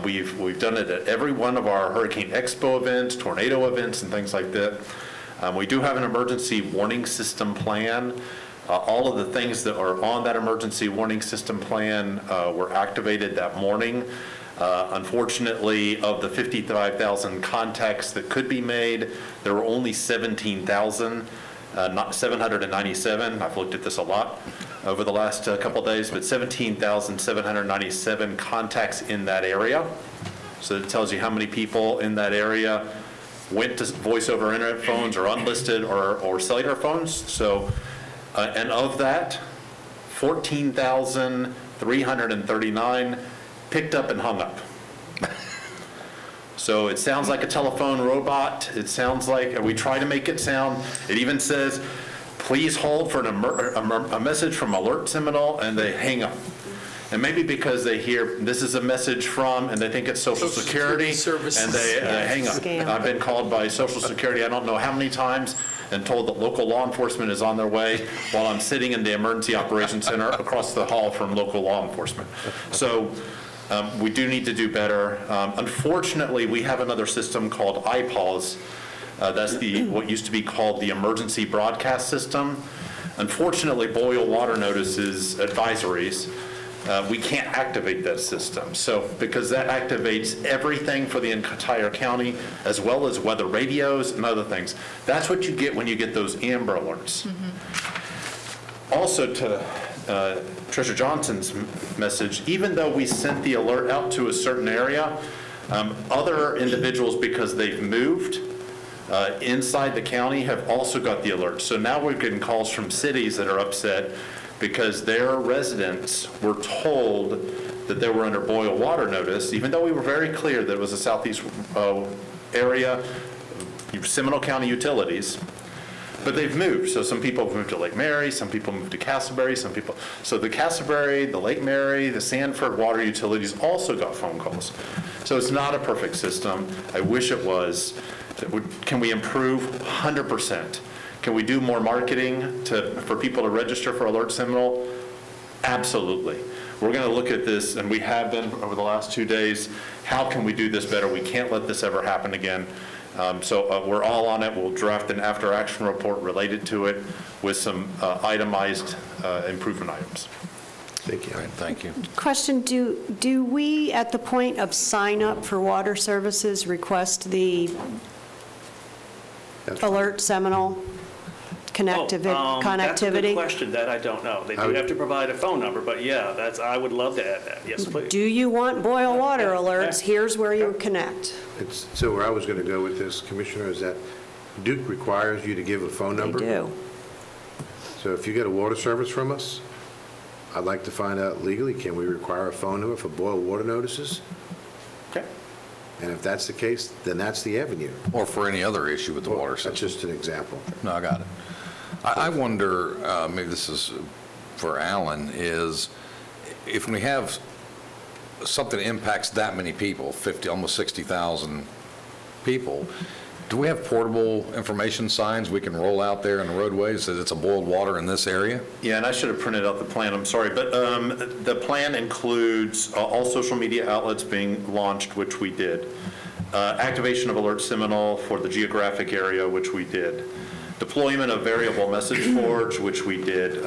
We've done it at every one of our Hurricane Expo events, tornado events, and things like that. We do have an emergency warning system plan. All of the things that are on that emergency warning system plan were activated that morning. Unfortunately, of the 55,000 contacts that could be made, there were only 17,797. I've looked at this a lot over the last couple of days, but 17,797 contacts in that area. So it tells you how many people in that area went to voice over internet phones or unlisted or cellular phones. So, and of that, 14,339 picked up and hung up. So it sounds like a telephone robot. It sounds like, we try to make it sound, it even says, please hold for a message from Alert Seminole, and they hang up. And maybe because they hear, this is a message from, and they think it's Social Security, and they hang up. Scam. I've been called by Social Security, I don't know how many times, and told that local law enforcement is on their way while I'm sitting in the Emergency Operations Center across the hall from local law enforcement. So we do need to do better. Unfortunately, we have another system called IPAWS. That's what used to be called the Emergency Broadcast System. Unfortunately, boil water notices, advisories, we can't activate that system. So, because that activates everything for the entire county, as well as weather radios and other things. That's what you get when you get those Amber Alerts. Also, to Treasurer Johnson's message, even though we sent the alert out to a certain area, other individuals, because they've moved inside the county, have also got the alert. So now we're getting calls from cities that are upset because their residents were told that they were under boil water notice, even though we were very clear that it was a southeast area, Seminole County utilities, but they've moved. So some people have moved to Lake Mary, some people moved to Castleberry, so the Castleberry, the Lake Mary, the Sanford water utilities also got phone calls. So it's not a perfect system. I wish it was. Can we improve? 100%. Can we do more marketing for people to register for Alert Seminole? Absolutely. We're going to look at this, and we have been over the last 2 days. How can we do this better? We can't let this ever happen again. So we're all on it. We'll draft an after-action report related to it with some itemized improvement items. Thank you. All right, thank you. Question, do we, at the point of sign up for water services, request the Alert Seminole That's a good connectivity? question. That I don't know. They do have to provide a phone number, but yeah, I would love to add that. Yes, please. Do you want boil water alerts? Here's where you connect. So where I was going to go with this, Commissioner, is that Duke requires you to give a phone number. They do. So if you get a water service from us, I'd like to find out legally, can we require a phone number for boil water notices? Okay. And if that's the case, then that's the avenue. Or for any other issue with the water system. That's just an example. No, I got it. I wonder, maybe this is for Alan, is if we have something that impacts that many people, almost 60,000 people, Do we have portable information signs we can roll out there in the roadways that it's a boiled water in this area? Yeah, and I should have printed out the plan, I'm sorry, but the plan includes all social media outlets being launched, which we did. Activation of Alert Seminole for the geographic area, which we did. Deployment of variable message boards, which we did.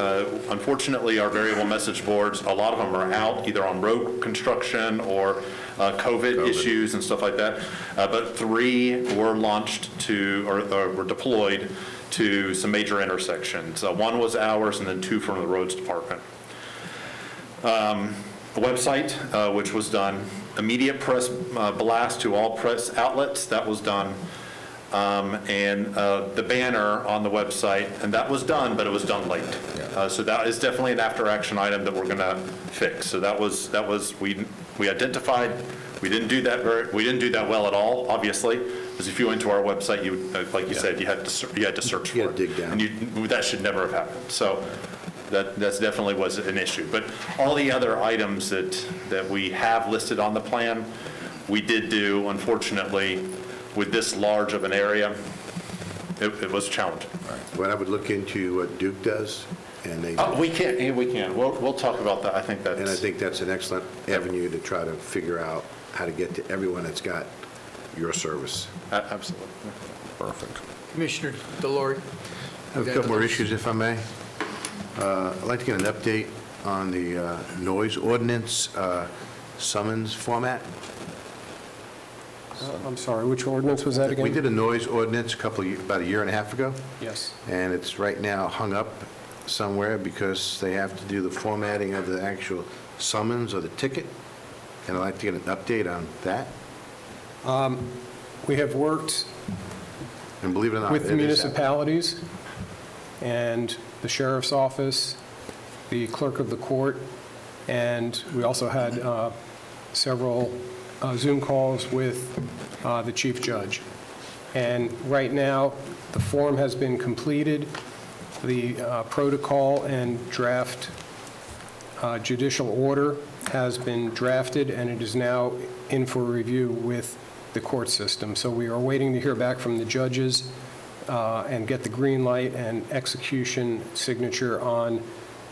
Unfortunately, our variable message boards, a lot of them are out, either on road construction or COVID issues and stuff like that. But 3 were launched to, or were deployed to some major intersections. 1 was ours, and then 2 from the roads department. A website, which was done. Immediate press blast to all press outlets, that was done. And the banner on the website, and that was done, but it was done late. So that is definitely an after-action item that we're going to fix. So that was we identified. We didn't do that well at all, obviously, because if you went to our website, you like you said, you had to search for it, dig down. and that should never have happened. So that definitely was an issue. But all the other items that we have listed on the plan, we did do. Unfortunately, with this large of an area, it was challenging. Well, I would look into what Duke does, and they. We can. We'll talk about that. I think that's an excellent avenue to try to figure out how to get to everyone that's got your service. Absolutely. Perfect. Commissioner Delory? I have a couple more issues, if I may. I'd like to get an update on the noise ordinance summons format. I'm sorry, which ordinance was that again? We did a noise ordinance about a year and a half ago. Yes. And it's right now hung up somewhere because they have to do the formatting of the actual summons or the ticket. And I'd like to get an update on that. We have worked and believe it or not, with the municipalities and the sheriff's office, the clerk of the court, and we also had several Zoom calls with the chief judge. And right now, the form has been completed. The protocol and draft judicial order has been drafted, and it is now in for review with the court system. So we are waiting to hear back from the judges and get the green light and execution signature on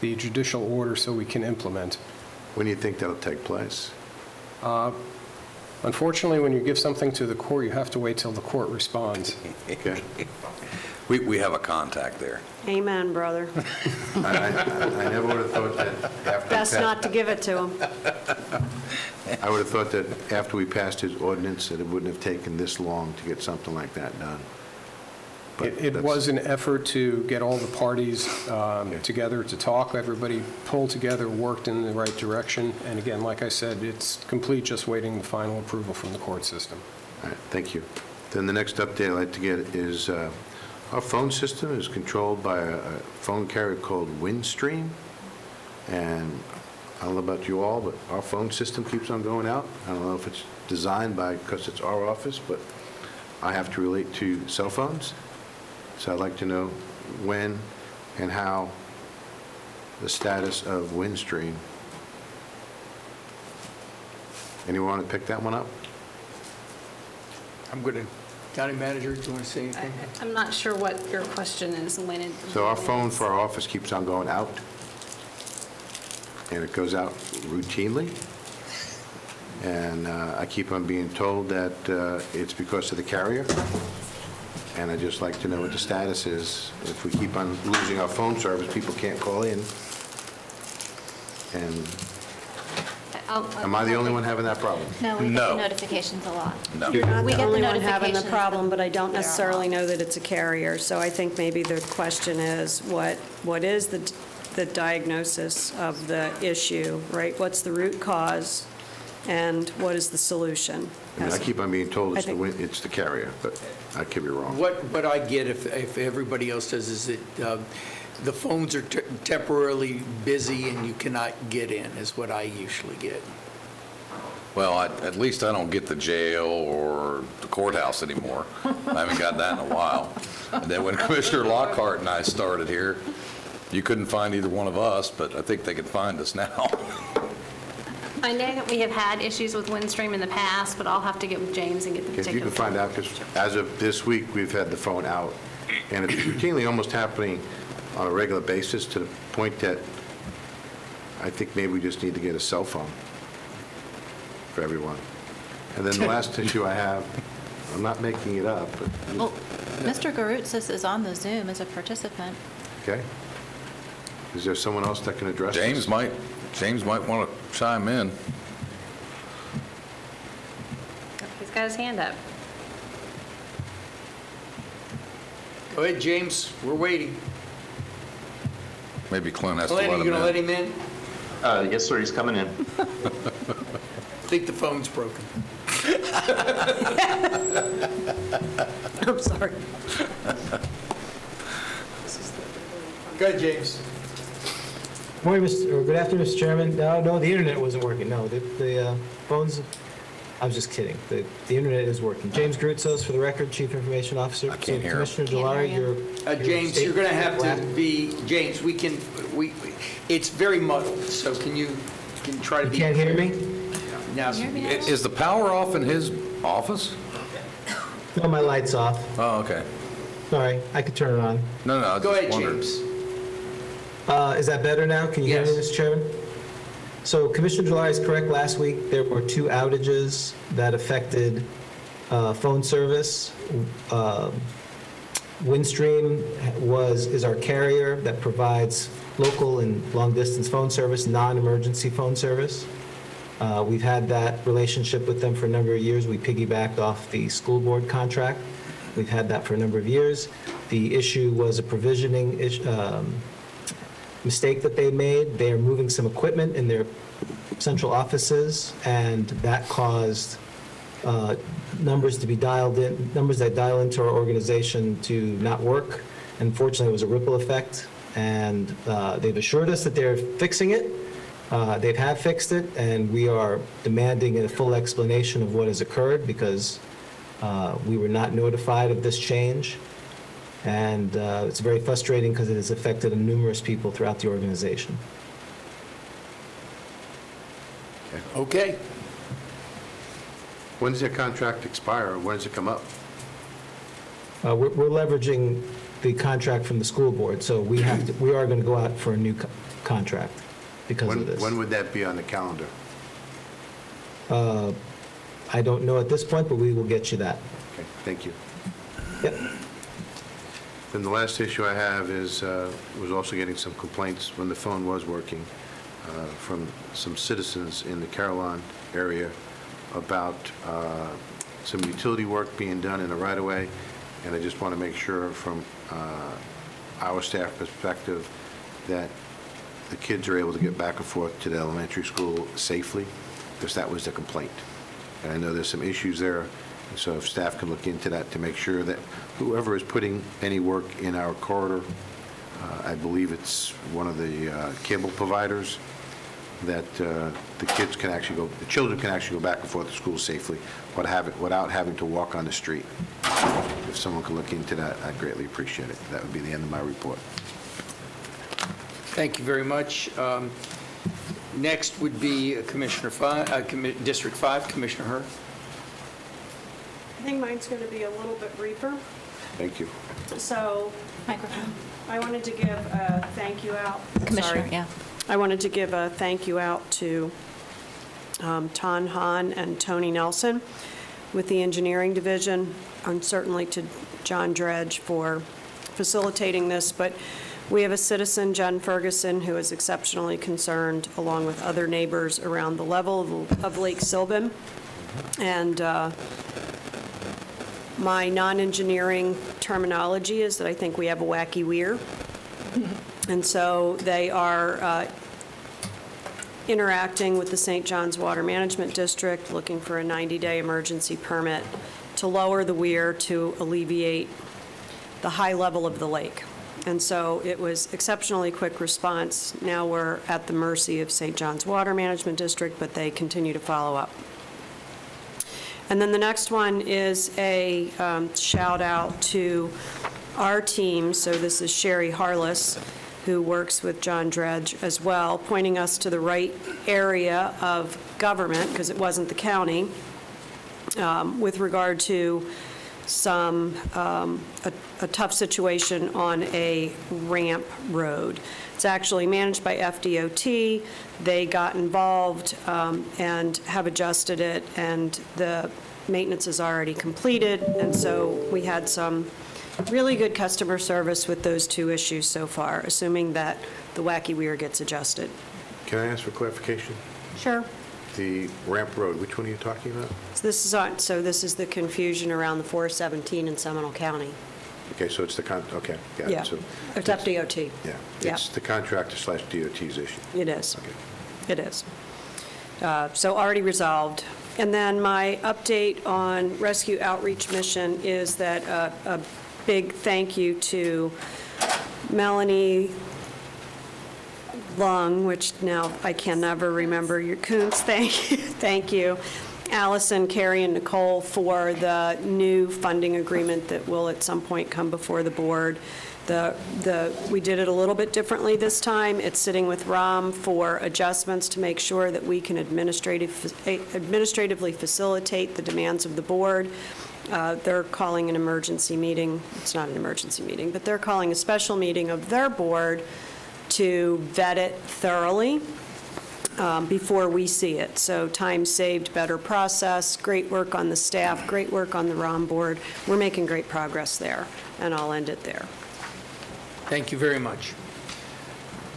the judicial order so we can implement. When do you think that'll take place? Unfortunately, when you give something to the court, you have to wait till the court responds. Okay. We have a contact there. Amen, brother. I never would have thought that after. Best not to give it to him. I would have thought that after we passed his ordinance, that it wouldn't have taken this long to get something like that done. But It was an effort to get all the parties together to talk. Everybody pulled together, worked in the right direction. And again, like I said, it's complete, just waiting the final approval from the court system. All right, thank you. Then the next update I'd like to get is our phone system is controlled by a phone carrier called Windstream. And I don't know about you all, but our phone system keeps on going out. I don't know if it's designed because it's our office, but I have to relate to cell phones. So I'd like to know when and how the status of Windstream. Anyone want to pick that one up? I'm going to, County Manager, do you want to say anything? I'm not sure what your question is, when it... So our phone for our office keeps on going out, and it goes out routinely. And I keep on being told that it's because of the carrier. And I'd just like to know what the status is. If we keep on losing our phone service, people can't call in. And am I the only one having that problem? No, we get the notifications a lot. No. You're not We the get the only one having the notifications, problem, but I don't they're necessarily off. know that it's a carrier. So I think maybe the question is, what is the diagnosis of the issue, right? What's the root cause, and what is the solution? I mean, I keep on being told I it's think- it's the carrier, but I could be wrong. What I get, if everybody else does, is that the phones are temporarily busy and you cannot get in, is what I usually get. Well, at least I don't get the jail or the courthouse anymore. I haven't got that in a while. And then when Commissioner Lockhart and I started here, you couldn't find either one of us, but I think they can find us now. I know that we have had issues with Windstream in the past, but I'll have to get with James and get the If you particular. can find out, because as of this week, we've had the phone out, and it's routinely almost happening on a regular basis to the point that I think maybe we just need to get a cell phone for everyone. And then the last issue I have, I'm not making it up, but, Well, Mr. Garoutsis is on the Zoom as a participant. okay? Is there someone else that can address this? James might want to chime in. He's got his hand up. Go ahead, James, we're waiting. Maybe Clint has to let Glenn, him you gonna let in. him in? Yes, sir, he's coming in. I think the phone's broken. I'm sorry. Go ahead, James. Morning, good afternoon, Mr. Chairman. No, the internet wasn't working. No, the phones, I was just kidding. The internet is working. James Garoutsis, for the record, Chief Information Officer. I can't hear him. Commissioner Jolari, your James, you're going to have to be, James, it's very muddled, so can you try to be... You can't hear me? Now, Is the power off in his office? No, my light's off. Oh, okay. Sorry, I could turn it on. No, I go just ahead, wondered. James. Is that better now? Can you hear me, Yes. Mr. Chairman? So Commissioner Jolari is correct. Last week, there were 2 outages that affected phone service. Windstream is our carrier that provides local and long-distance phone service, non-emergency phone service. We've had that relationship with them for a number of years. We piggybacked off the school board contract. We've had that for a number of years. The issue was a provisioning mistake that they made. They are moving some equipment in their central offices, and that caused numbers that dial into our organization to not work. Unfortunately, it was a ripple effect, and they've assured us that they're fixing it. They have fixed it, and we are demanding a full explanation of what has occurred because we were not notified of this change. And it's very frustrating because it has affected numerous people throughout the organization. Okay. When does their contract expire, or when does it come up? We're leveraging the contract from the school board, so we are going to go out for a new contract because of this. When would that be on the calendar? I don't know at this point, but we will get you that. Okay, thank you. Yep. Then the last issue I have is, was also getting some complaints when the phone was working from some citizens in the Carillon area about some utility work being done in the right-of-way, and I just want to make sure from our staff perspective that the kids are able to get back and forth to the elementary school safely, because that was the complaint. And I know there's some issues there, and so if staff can look into that to make sure that whoever is putting any work in our corridor, I believe it's one of the cable providers, that the children can actually go back and forth to school safely without having to walk on the street. If someone could look into that, I'd greatly appreciate it. That would be the end of my report. Thank you very much. Next would be District 5, Commissioner Hurd. I think mine's going to be a little bit briefer. Thank you. So, Microphone. I wanted to give a thank you out. Commissioner, Sorry. yeah. I wanted to give a thank you out to Ton Hahn and Tony Nelson with the engineering division, and certainly to John Dredge for facilitating this. But we have a citizen, Jen Ferguson, who is exceptionally concerned, along with other neighbors, around the level of Lake Sylvan. And my non-engineering terminology is that I think we have a wacky weir. And so they are interacting with the St. John's Water Management District, looking for a 90-day emergency permit to lower the weir to alleviate the high level of the lake. And so it was exceptionally quick response. Now we're at the mercy of St. John's Water Management District, but they continue to follow up. And then the next one is a shout out to our team. So this is Sherry Harless, who works with John Dredge as well, pointing us to the right area of government, because it wasn't the county, with regard to a tough situation on a ramp road. It's actually managed by FDOT. They got involved and have adjusted it, and the maintenance is already completed, and so we had some really good customer service with those two issues so far, assuming that the wacky weir gets adjusted. Can I ask for clarification? Sure. The ramp road, which one are you talking about? So this is the confusion around the 417 in Seminole County. Okay, so it's okay, got it. Yeah, So it's FDOT. Yeah, Yeah. it's the contractor/DOT's issue. It is. Okay. It is. So already resolved. And then my update on Rescue Outreach Mission is that a big thank you to Melanie Lung, which now I can never remember your Kuntz, thank you. Allison, Carrie, and Nicole for the new funding agreement that will at some point come before the board. We did it a little bit differently this time. It's sitting with ROM for adjustments to make sure that we can administratively facilitate the demands of the board. They're calling an emergency meeting. It's not an emergency meeting, but they're calling a special meeting of their board to vet it thoroughly before we see it. So time saved, better process, great work on the staff, great work on the ROM board. We're making great progress there, and I'll end it there. Thank you very much.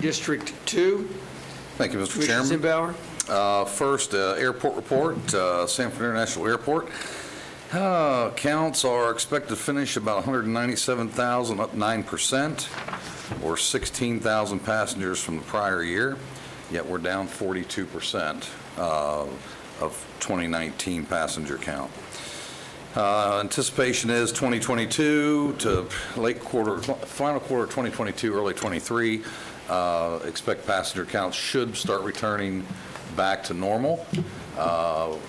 District 2. Thank you, Mr. Commissioner Chairman. Zimbauer. First, airport report, Sanford International Airport. Counts are expected to finish about 197,000, up 9%, or 16,000 passengers from the prior year, yet we're down 42% of 2019 passenger count. Anticipation is 2022 to final quarter of 2022, early 23. Expect passenger counts should start returning back to normal,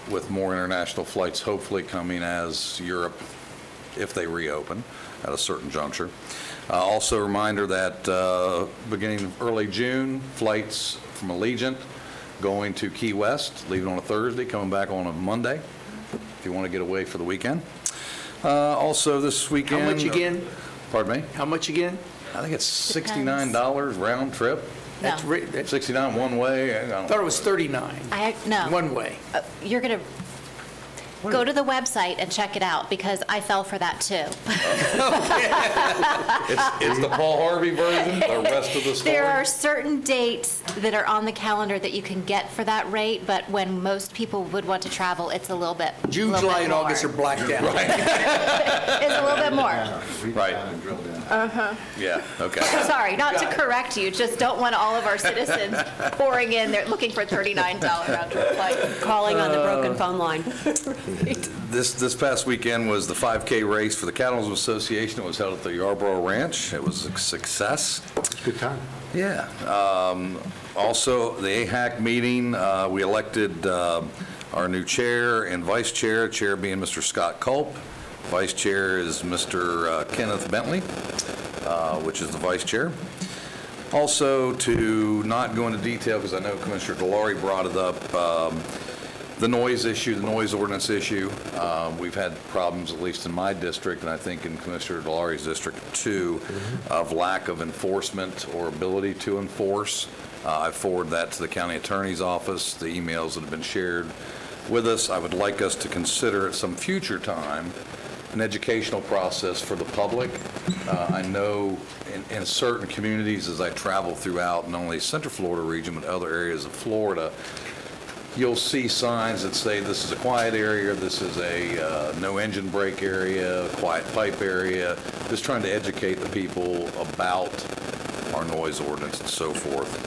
with more international flights hopefully coming as Europe, if they reopen at a certain juncture. Also a reminder that beginning early June, flights from Allegiant going to Key West, leaving on a Thursday, coming back on a Monday, if you want to get away for the weekend. Also this weekend. How much again? Pardon me? How much again? I think it's $69 round trip. That's 69 one way. I thought it was 39. No. One way. You're going to go to the website and check it out, because I fell for that too. It's the Paul Harvey version, the rest of the story. There are certain dates that are on the calendar that you can get for that rate, but when most people would want to travel, it's a little bit June, little July, bit and more. August are blacked out. It's a little bit more. Right. Yeah, okay. Sorry, not to correct you, just don't want all of our citizens pouring in, they're looking for $39 round trip flight. Calling on the broken phone line. This past weekend was the 5K race for the Cattlemen's Association. It was held at the Yarborough Ranch. It was a success. Good time. Yeah. Also, the AHAC meeting, we elected our new chair and vice chair, chair being Mr. Scott Culp. Vice chair is Mr. Kenneth Bentley, which is the vice chair. Also, to not go into detail, because I know Commissioner Delory brought it up, the noise issue, the noise ordinance issue. We've had problems, at least in my district, and I think in Commissioner Delory's district too, of lack of enforcement or ability to enforce. I forward that to the county attorney's office, the emails that have been shared with us. I would like us to consider at some future time an educational process for the public. I know in certain communities, as I travel throughout not only Central Florida region, but other areas of Florida, you'll see signs that say this is a quiet area, this is a no engine brake area, quiet pipe area, just trying to educate the people about our noise ordinance and so forth.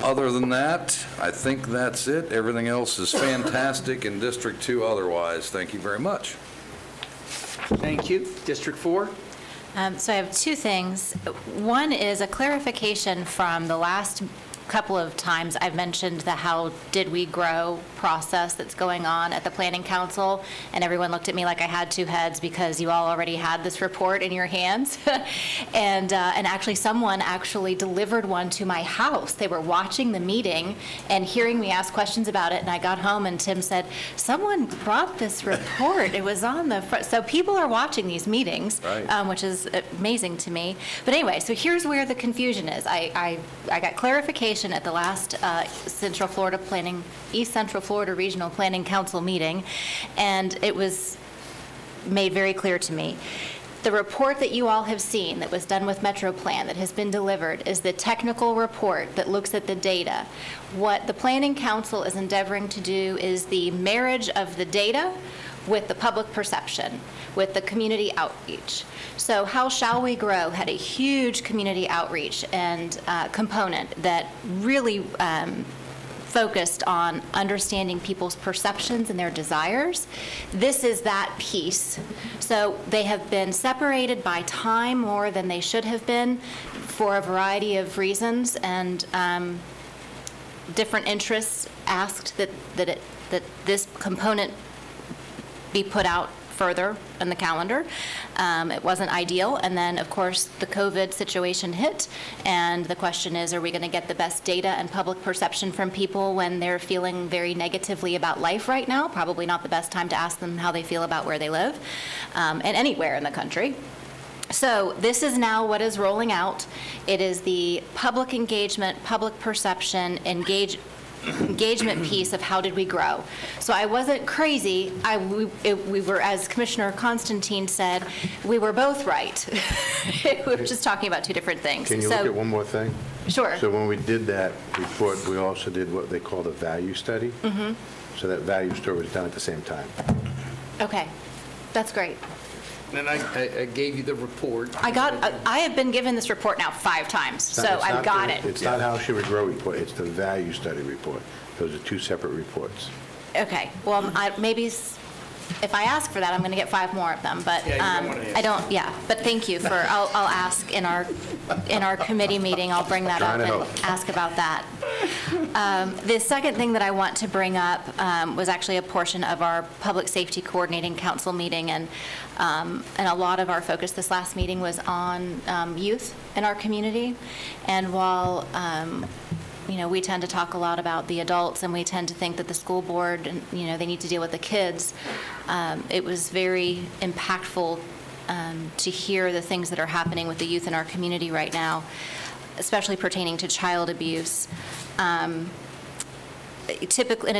Other than that, I think that's it. Everything else is fantastic in District 2 otherwise. Thank you very much. Thank you. District 4? So I have two things. One is a clarification from the last couple of times I've mentioned the how did we grow process that's going on at the Planning Council, and everyone looked at me like I had two heads because you all already had this report in your hands. And actually someone actually delivered one to my house. They were watching the meeting and hearing me ask questions about it, and I got home and Tim said, someone brought this report. It was on the front. So people are watching these meetings, Right. which is amazing to me. But anyway, so here's where the confusion is. I got clarification at the last East Central Florida Regional Planning Council meeting, and it was made very clear to me. The report that you all have seen that was done with Metro Plan that has been delivered is the technical report that looks at the data. What the Planning Council is endeavoring to do is the marriage of the data with the public perception, with the community outreach. So How Shall We Grow had a huge community outreach and component that really focused on understanding people's perceptions and their desires. This is that piece. So they have been separated by time more than they should have been for a variety of reasons, and different interests asked that this component be put out further in the calendar. It wasn't ideal, and then of course the COVID situation hit, and the question is, are we going to get the best data and public perception from people when they're feeling very negatively about life right now? Probably not the best time to ask them how they feel about where they live, and anywhere in the country. So this is now what is rolling out. It is the public engagement, public perception, engagement piece of how did we grow. So I wasn't crazy. We were, as Commissioner Constantine said, we were both right. We were just talking about two different things. Can you look at one more thing? Sure. So when we did that report, we also did what they call the value study. Mm-hmm. So that value story was done at the same time. Okay, that's great. And I gave you the report. I have been given this report now 5 times, so I've got it. It's not How Should We Grow report, it's the value study report. Those are 2 separate reports. Okay, well, maybe if I ask for that, I'm going to get 5 more of them, but I don't, but thank you for, I'll ask in our committee meeting, I'll bring that up and ask about that. The second thing that I want to bring up was actually a portion of our Public Safety Coordinating Council meeting, and a lot of our focus this last meeting was on youth in our community. And while we tend to talk a lot about the adults, and we tend to think that the school board, they need to deal with the kids. It was very impactful to hear the things that are happening with the youth in our community right now, especially pertaining to child abuse. In a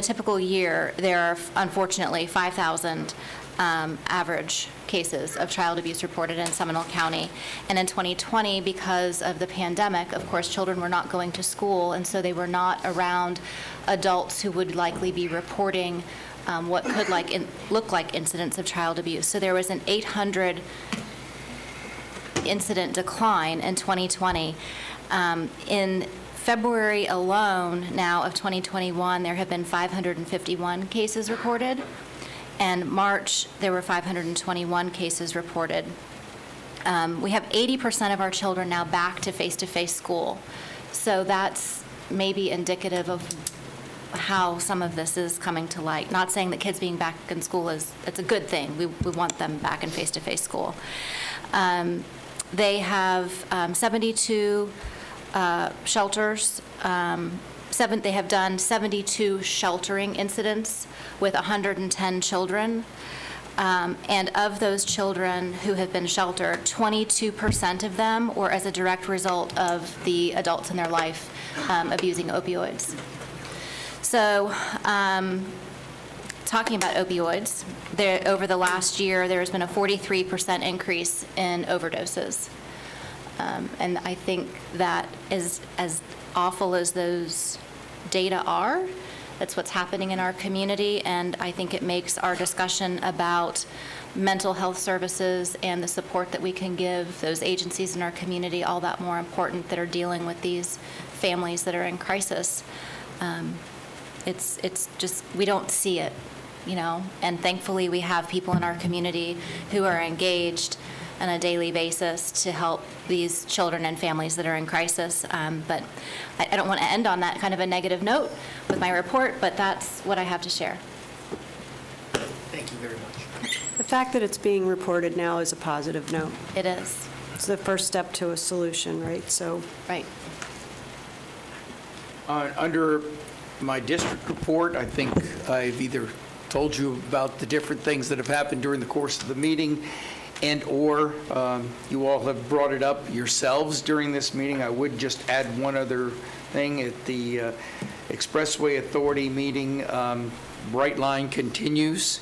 typical year, there are unfortunately 5,000 average cases of child abuse reported in Seminole County. And in 2020, because of the pandemic, of course, children were not going to school, and so they were not around adults who would likely be reporting what could look like incidents of child abuse. So there was an 800 incident decline in 2020. In February alone now of 2021, there have been 551 cases reported. And March, there were 521 cases reported. We have 80% of our children now back to face-to-face school. So that's maybe indicative of how some of this is coming to light. Not saying that kids being back in school it's a good thing. We want them back in face-to-face school. They have 72 shelters. They have done 72 sheltering incidents with 110 children. And of those children who have been sheltered, 22% of them were as a direct result of the adults in their life abusing opioids. So, talking about opioids, over the last year, there has been a 43% increase in overdoses. And I think that is as awful as those data are. That's what's happening in our community, and I think it makes our discussion about mental health services and the support that we can give those agencies in our community all that more important that are dealing with these families that are in crisis. It's just, we don't see it, and thankfully we have people in our community who are engaged on a daily basis to help these children and families that are in crisis. But I don't want to end on that kind of a negative note with my report, but that's what I have to share. Thank you very much. The fact that it's being reported now is a positive note. It is. It's the first step to a solution, right? So. Right. Under my district report, I think I've either told you about the different things that have happened during the course of the meeting, and/or you all have brought it up yourselves during this meeting. I would just add one other thing. At the Expressway Authority meeting, Brightline continues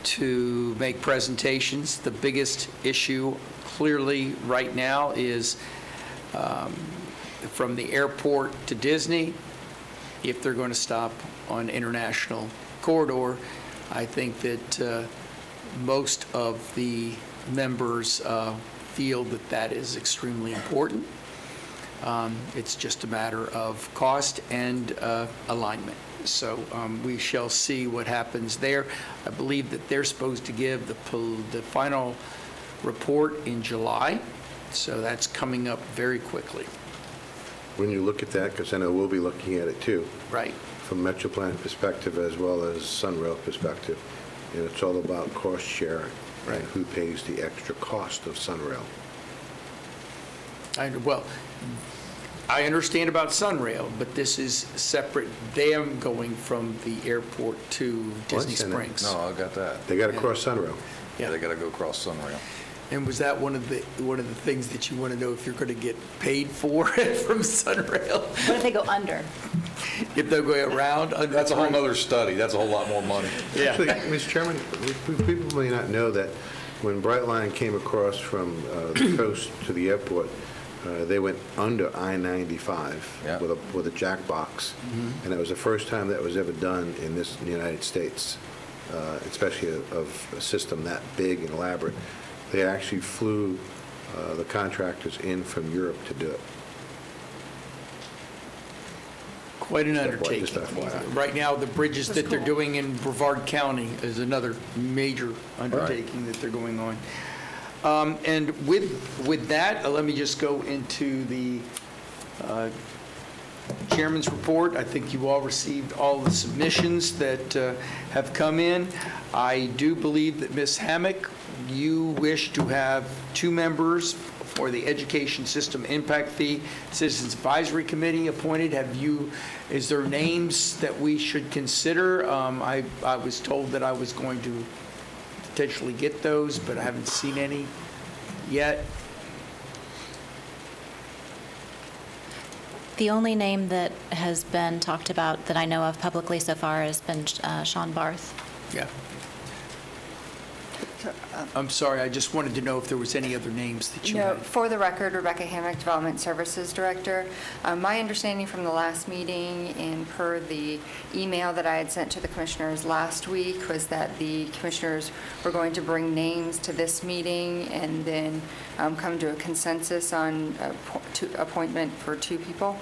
to make presentations. The biggest issue clearly right now is from the airport to Disney, if they're going to stop on International Corridor. I think that most of the members feel that that is extremely important. It's just a matter of cost and alignment. So we shall see what happens there. I believe that they're supposed to give the final report in July, so that's coming up very quickly. When you look at that, because I know we'll be looking at it too. Right. From MetroPlan perspective as well as Sunrail perspective, and it's all about cost sharing, right? Who pays the extra cost of Sunrail? Well, I understand about Sunrail, but this is separate, them going from the airport to Disney Springs. No, I got that. They got to cross Sunrail. Yeah, they got to go across Sunrail. And was that one of the things that you want to know if you're going to get paid for from Sunrail? What if they go under? If they're going around? That's a whole other study. That's a whole lot more money. Yeah. Actually, Mr. Chairman, people may not know that when Brightline came across from the coast to the airport, they went under I-95 with a jack box, and it was the first time that was ever done in the United States, especially of a system that big and elaborate. They actually flew the contractors in from Europe to do it. Quite an Just undertaking. FYI. Right now, the bridges that they're doing in Brevard County is another major undertaking that they're going on. And with that, let me just go into the chairman's report. I think you all received all the submissions that have come in. I do believe that Ms. Hammock, you wish to have 2 members for the Education System Impact Fee Citizens Advisory Committee appointed. Is there names that we should consider? I was told that I was going to potentially get those, but I haven't seen any yet. The only name that has been talked about that I know of publicly so far has been Sean Barth. Yeah. I'm sorry, I just wanted to know if there was any other names that you No, had. for the record, Rebecca Hammock, Development Services Director. My understanding from the last meeting and per the email that I had sent to the commissioners last week was that the commissioners were going to bring names to this meeting and then come to a consensus on appointment for 2 people.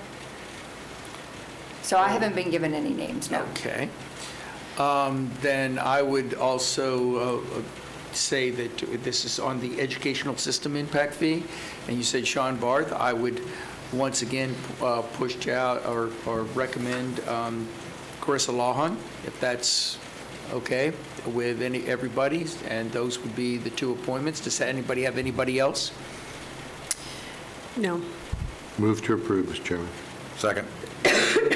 So I haven't been given any names, no. Okay. Then I would also say that this is on the Educational System Impact Fee, and you said Sean Barth. I would once again push out or recommend Carissa Lawhon, if that's okay with everybody, and those would be the 2 appointments. Does anybody have anybody else? No. Move to approve, Mr. Chairman. Second.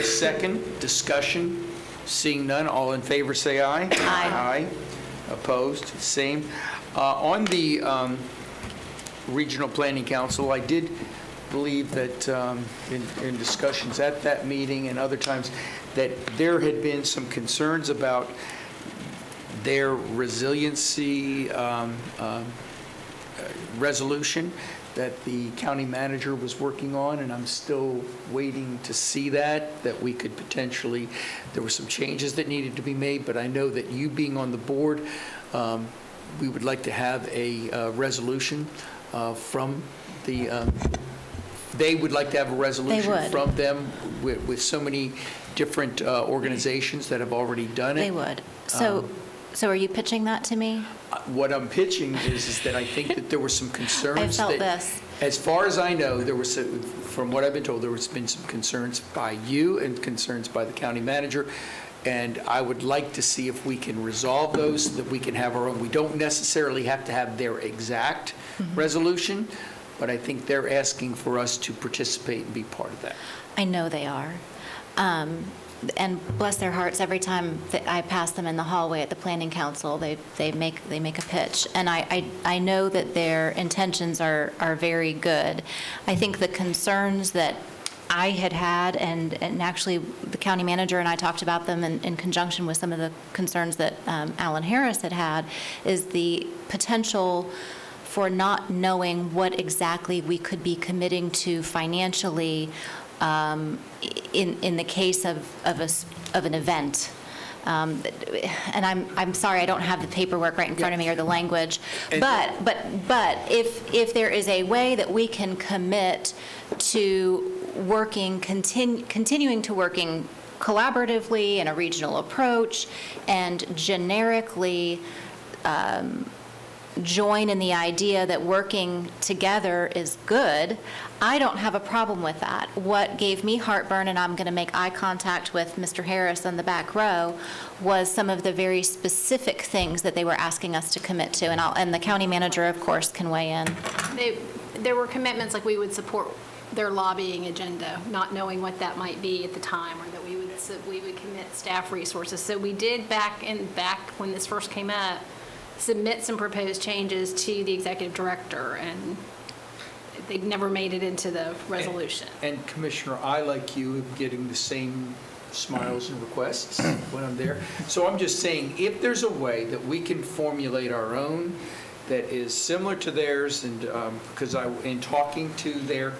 Second, discussion. Seeing none, all in favor say aye. Aye. Aye. Opposed, same. On the Regional Planning Council, I did believe that in discussions at that meeting and other times, that there had been some concerns about their resiliency resolution that the county manager was working on, and I'm still waiting to see that we could potentially, there were some changes that needed to be made, but I know that you being on the board, we would like to have a resolution from the, they would like to have a resolution from them with so many different organizations that have already done it. They would. So are you pitching that to me? what I'm pitching is that I think that there were some concerns. I felt that- this. As far as I know, there was, from what I've been told, there has been some concerns by you and concerns by the county manager, and I would like to see if we can resolve those, so that we can have our own. We don't necessarily have to have their exact resolution, but I think they're asking for us to participate and be part of that. I know they are. And bless their hearts, every time that I pass them in the hallway at the planning council, they make a pitch. And I know that their intentions are very good. I think the concerns that I had, and actually the county manager and I talked about them in conjunction with some of the concerns that Alan Harris had, is the potential for not knowing what exactly we could be committing to financially in the case of an event. And I'm sorry, I don't have the paperwork right in front of me or the language, but if there is a way that we can commit to continuing to working collaboratively in a regional approach and generically join in the idea that working together is good, I don't have a problem with that. What gave me heartburn, and I'm going to make eye contact with Mr. Harris on the back row, was some of the very specific things that they were asking us to commit to. And the county manager, of course, can weigh in. There were commitments like we would support their lobbying agenda, not knowing what that might be at the time, or that we would commit staff resources. So we did back when this first came up, submit some proposed changes to the executive director, and they never made it into the resolution. And Commissioner, I, like you, am getting the same smiles and requests when I'm there. So I'm just saying, if there's a way that we can formulate our own that is similar to theirs, and because in talking to their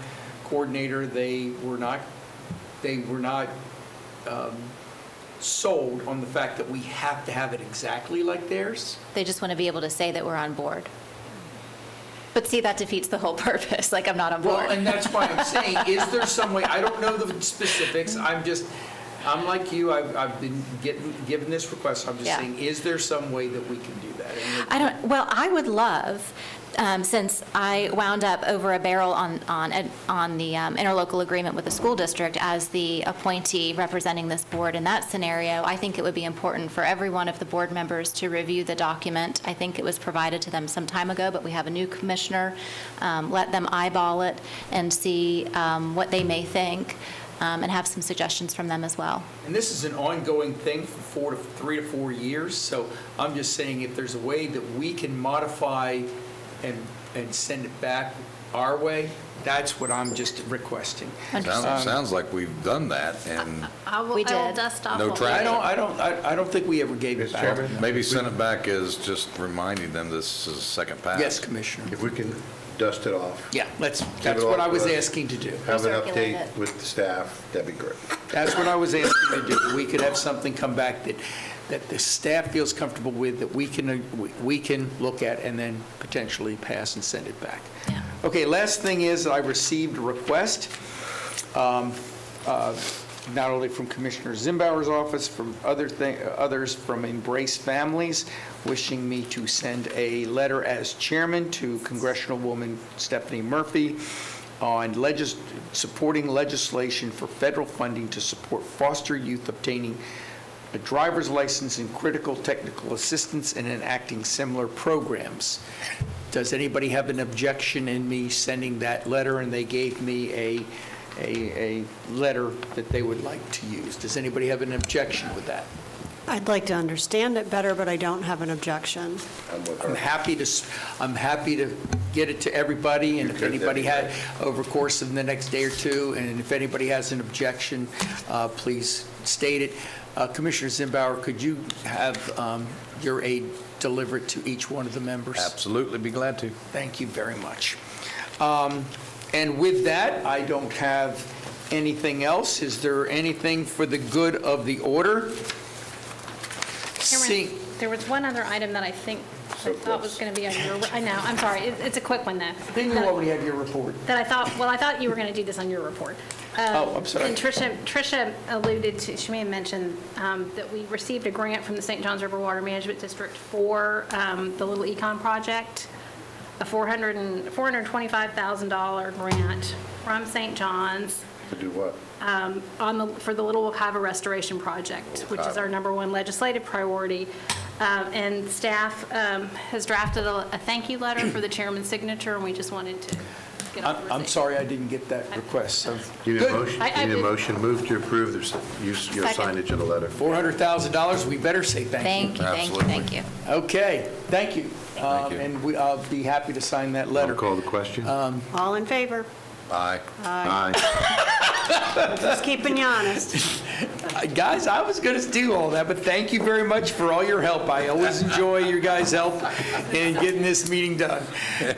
coordinator, they were not sold on the fact that we have to have it exactly like theirs. They just want to be able to say that we're on board. But see, that defeats the whole purpose, like I'm not on board. Well, and that's why I'm saying, is there some way, I don't know the specifics, I'm like you, I've been given this request, I'm just saying, is there some way that we can do that? I would love, since I wound up over a barrel on the interlocal agreement with the school district as the appointee representing this board in that scenario, I think it would be important for every one of the board members to review the document. I think it was provided to them some time ago, but we have a new commissioner. Let them eyeball it and see what they may think, and have some suggestions from them as well. And this is an ongoing thing for 3 to 4 years, so I'm just saying, if there's a way that we can modify and send it back our way, that's what I'm just requesting. Sounds like we've done that, and I will dust off. no traction. I don't think we ever gave it back. Maybe send it back as just reminding them this is a second pass. Yes, Commissioner. If we can dust it off. Yeah, that's Give it what off I was to us. asking to do. Have an Recirculate update it. with the staff, that'd be great. That's what I was asking to do. We could have something come back that the staff feels comfortable with, that we can look at and then potentially pass and send it back. Yeah. Okay, last thing is, I received a request, not only from Commissioner Zimbauer's office, from others from Embrace Families, wishing me to send a letter as chairman to Congressional Woman Stephanie Murphy on supporting legislation for federal funding to support foster youth obtaining a driver's license and critical technical assistance and enacting similar programs. Does anybody have an objection in me sending that letter? And they gave me a letter that they would like to use. Does anybody have an objection with that? I'd like to understand it better, but I don't have an objection. I'm happy to get it to everybody, and if anybody had, over the course of the next day or two, and if anybody has an objection, please state it. Commissioner Zimbauer, could you have your aid delivered to each one of the members? Absolutely, be glad to. Thank you very much. And with that, I don't have anything else. Is there anything for the good of the order? Cameron, there was one other item that I thought was going to be on your, I know, I'm sorry, it's a quick one though. Then you already have your report. That I thought you were going to do this on your report. I'm sorry. And Tricia alluded to, she may have mentioned that we received a grant from the St. Johns River Water Management District for the Little Econ project, a $425,000 grant from St. John's. To do what? For the Little Wekiva Restoration Project, which is our #1 legislative priority. And staff has drafted a thank you letter for the chairman's signature, and we just wanted to get authorization. I'm sorry I didn't get that request, so. You need a Good. motion? You need a motion. Move to approve your Second. signage of the letter. $400,000, we better say thank you. Thank you. Okay, thank you. Thank you. And I'll be happy to sign that letter. Call the question. All in favor? Aye. Aye. Just keeping you honest. Guys, I was going to do all that, but thank you very much for all your help. I always enjoy your guys' help in getting this meeting done.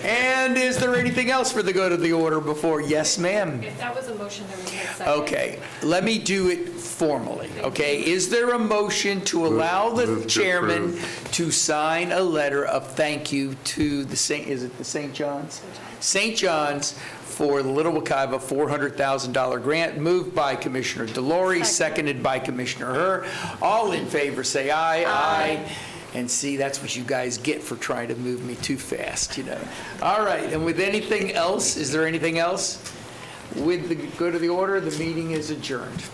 And is there anything else for the good of the order before? Yes, ma'am. If that was a motion, there was no second. Okay, let me do it formally, okay? Is there a motion to allow the move to chairman to sign a letter of thank you to the St. John's? St. John's for the Little Wekiva $400,000 grant, moved by Commissioner Delory, seconded by Commissioner Herr. All in favor, say aye. Aye. And see, that's what you guys get for trying to move me too fast, you know. All right, and with anything else, is there anything else? With the good of the order, the meeting is adjourned.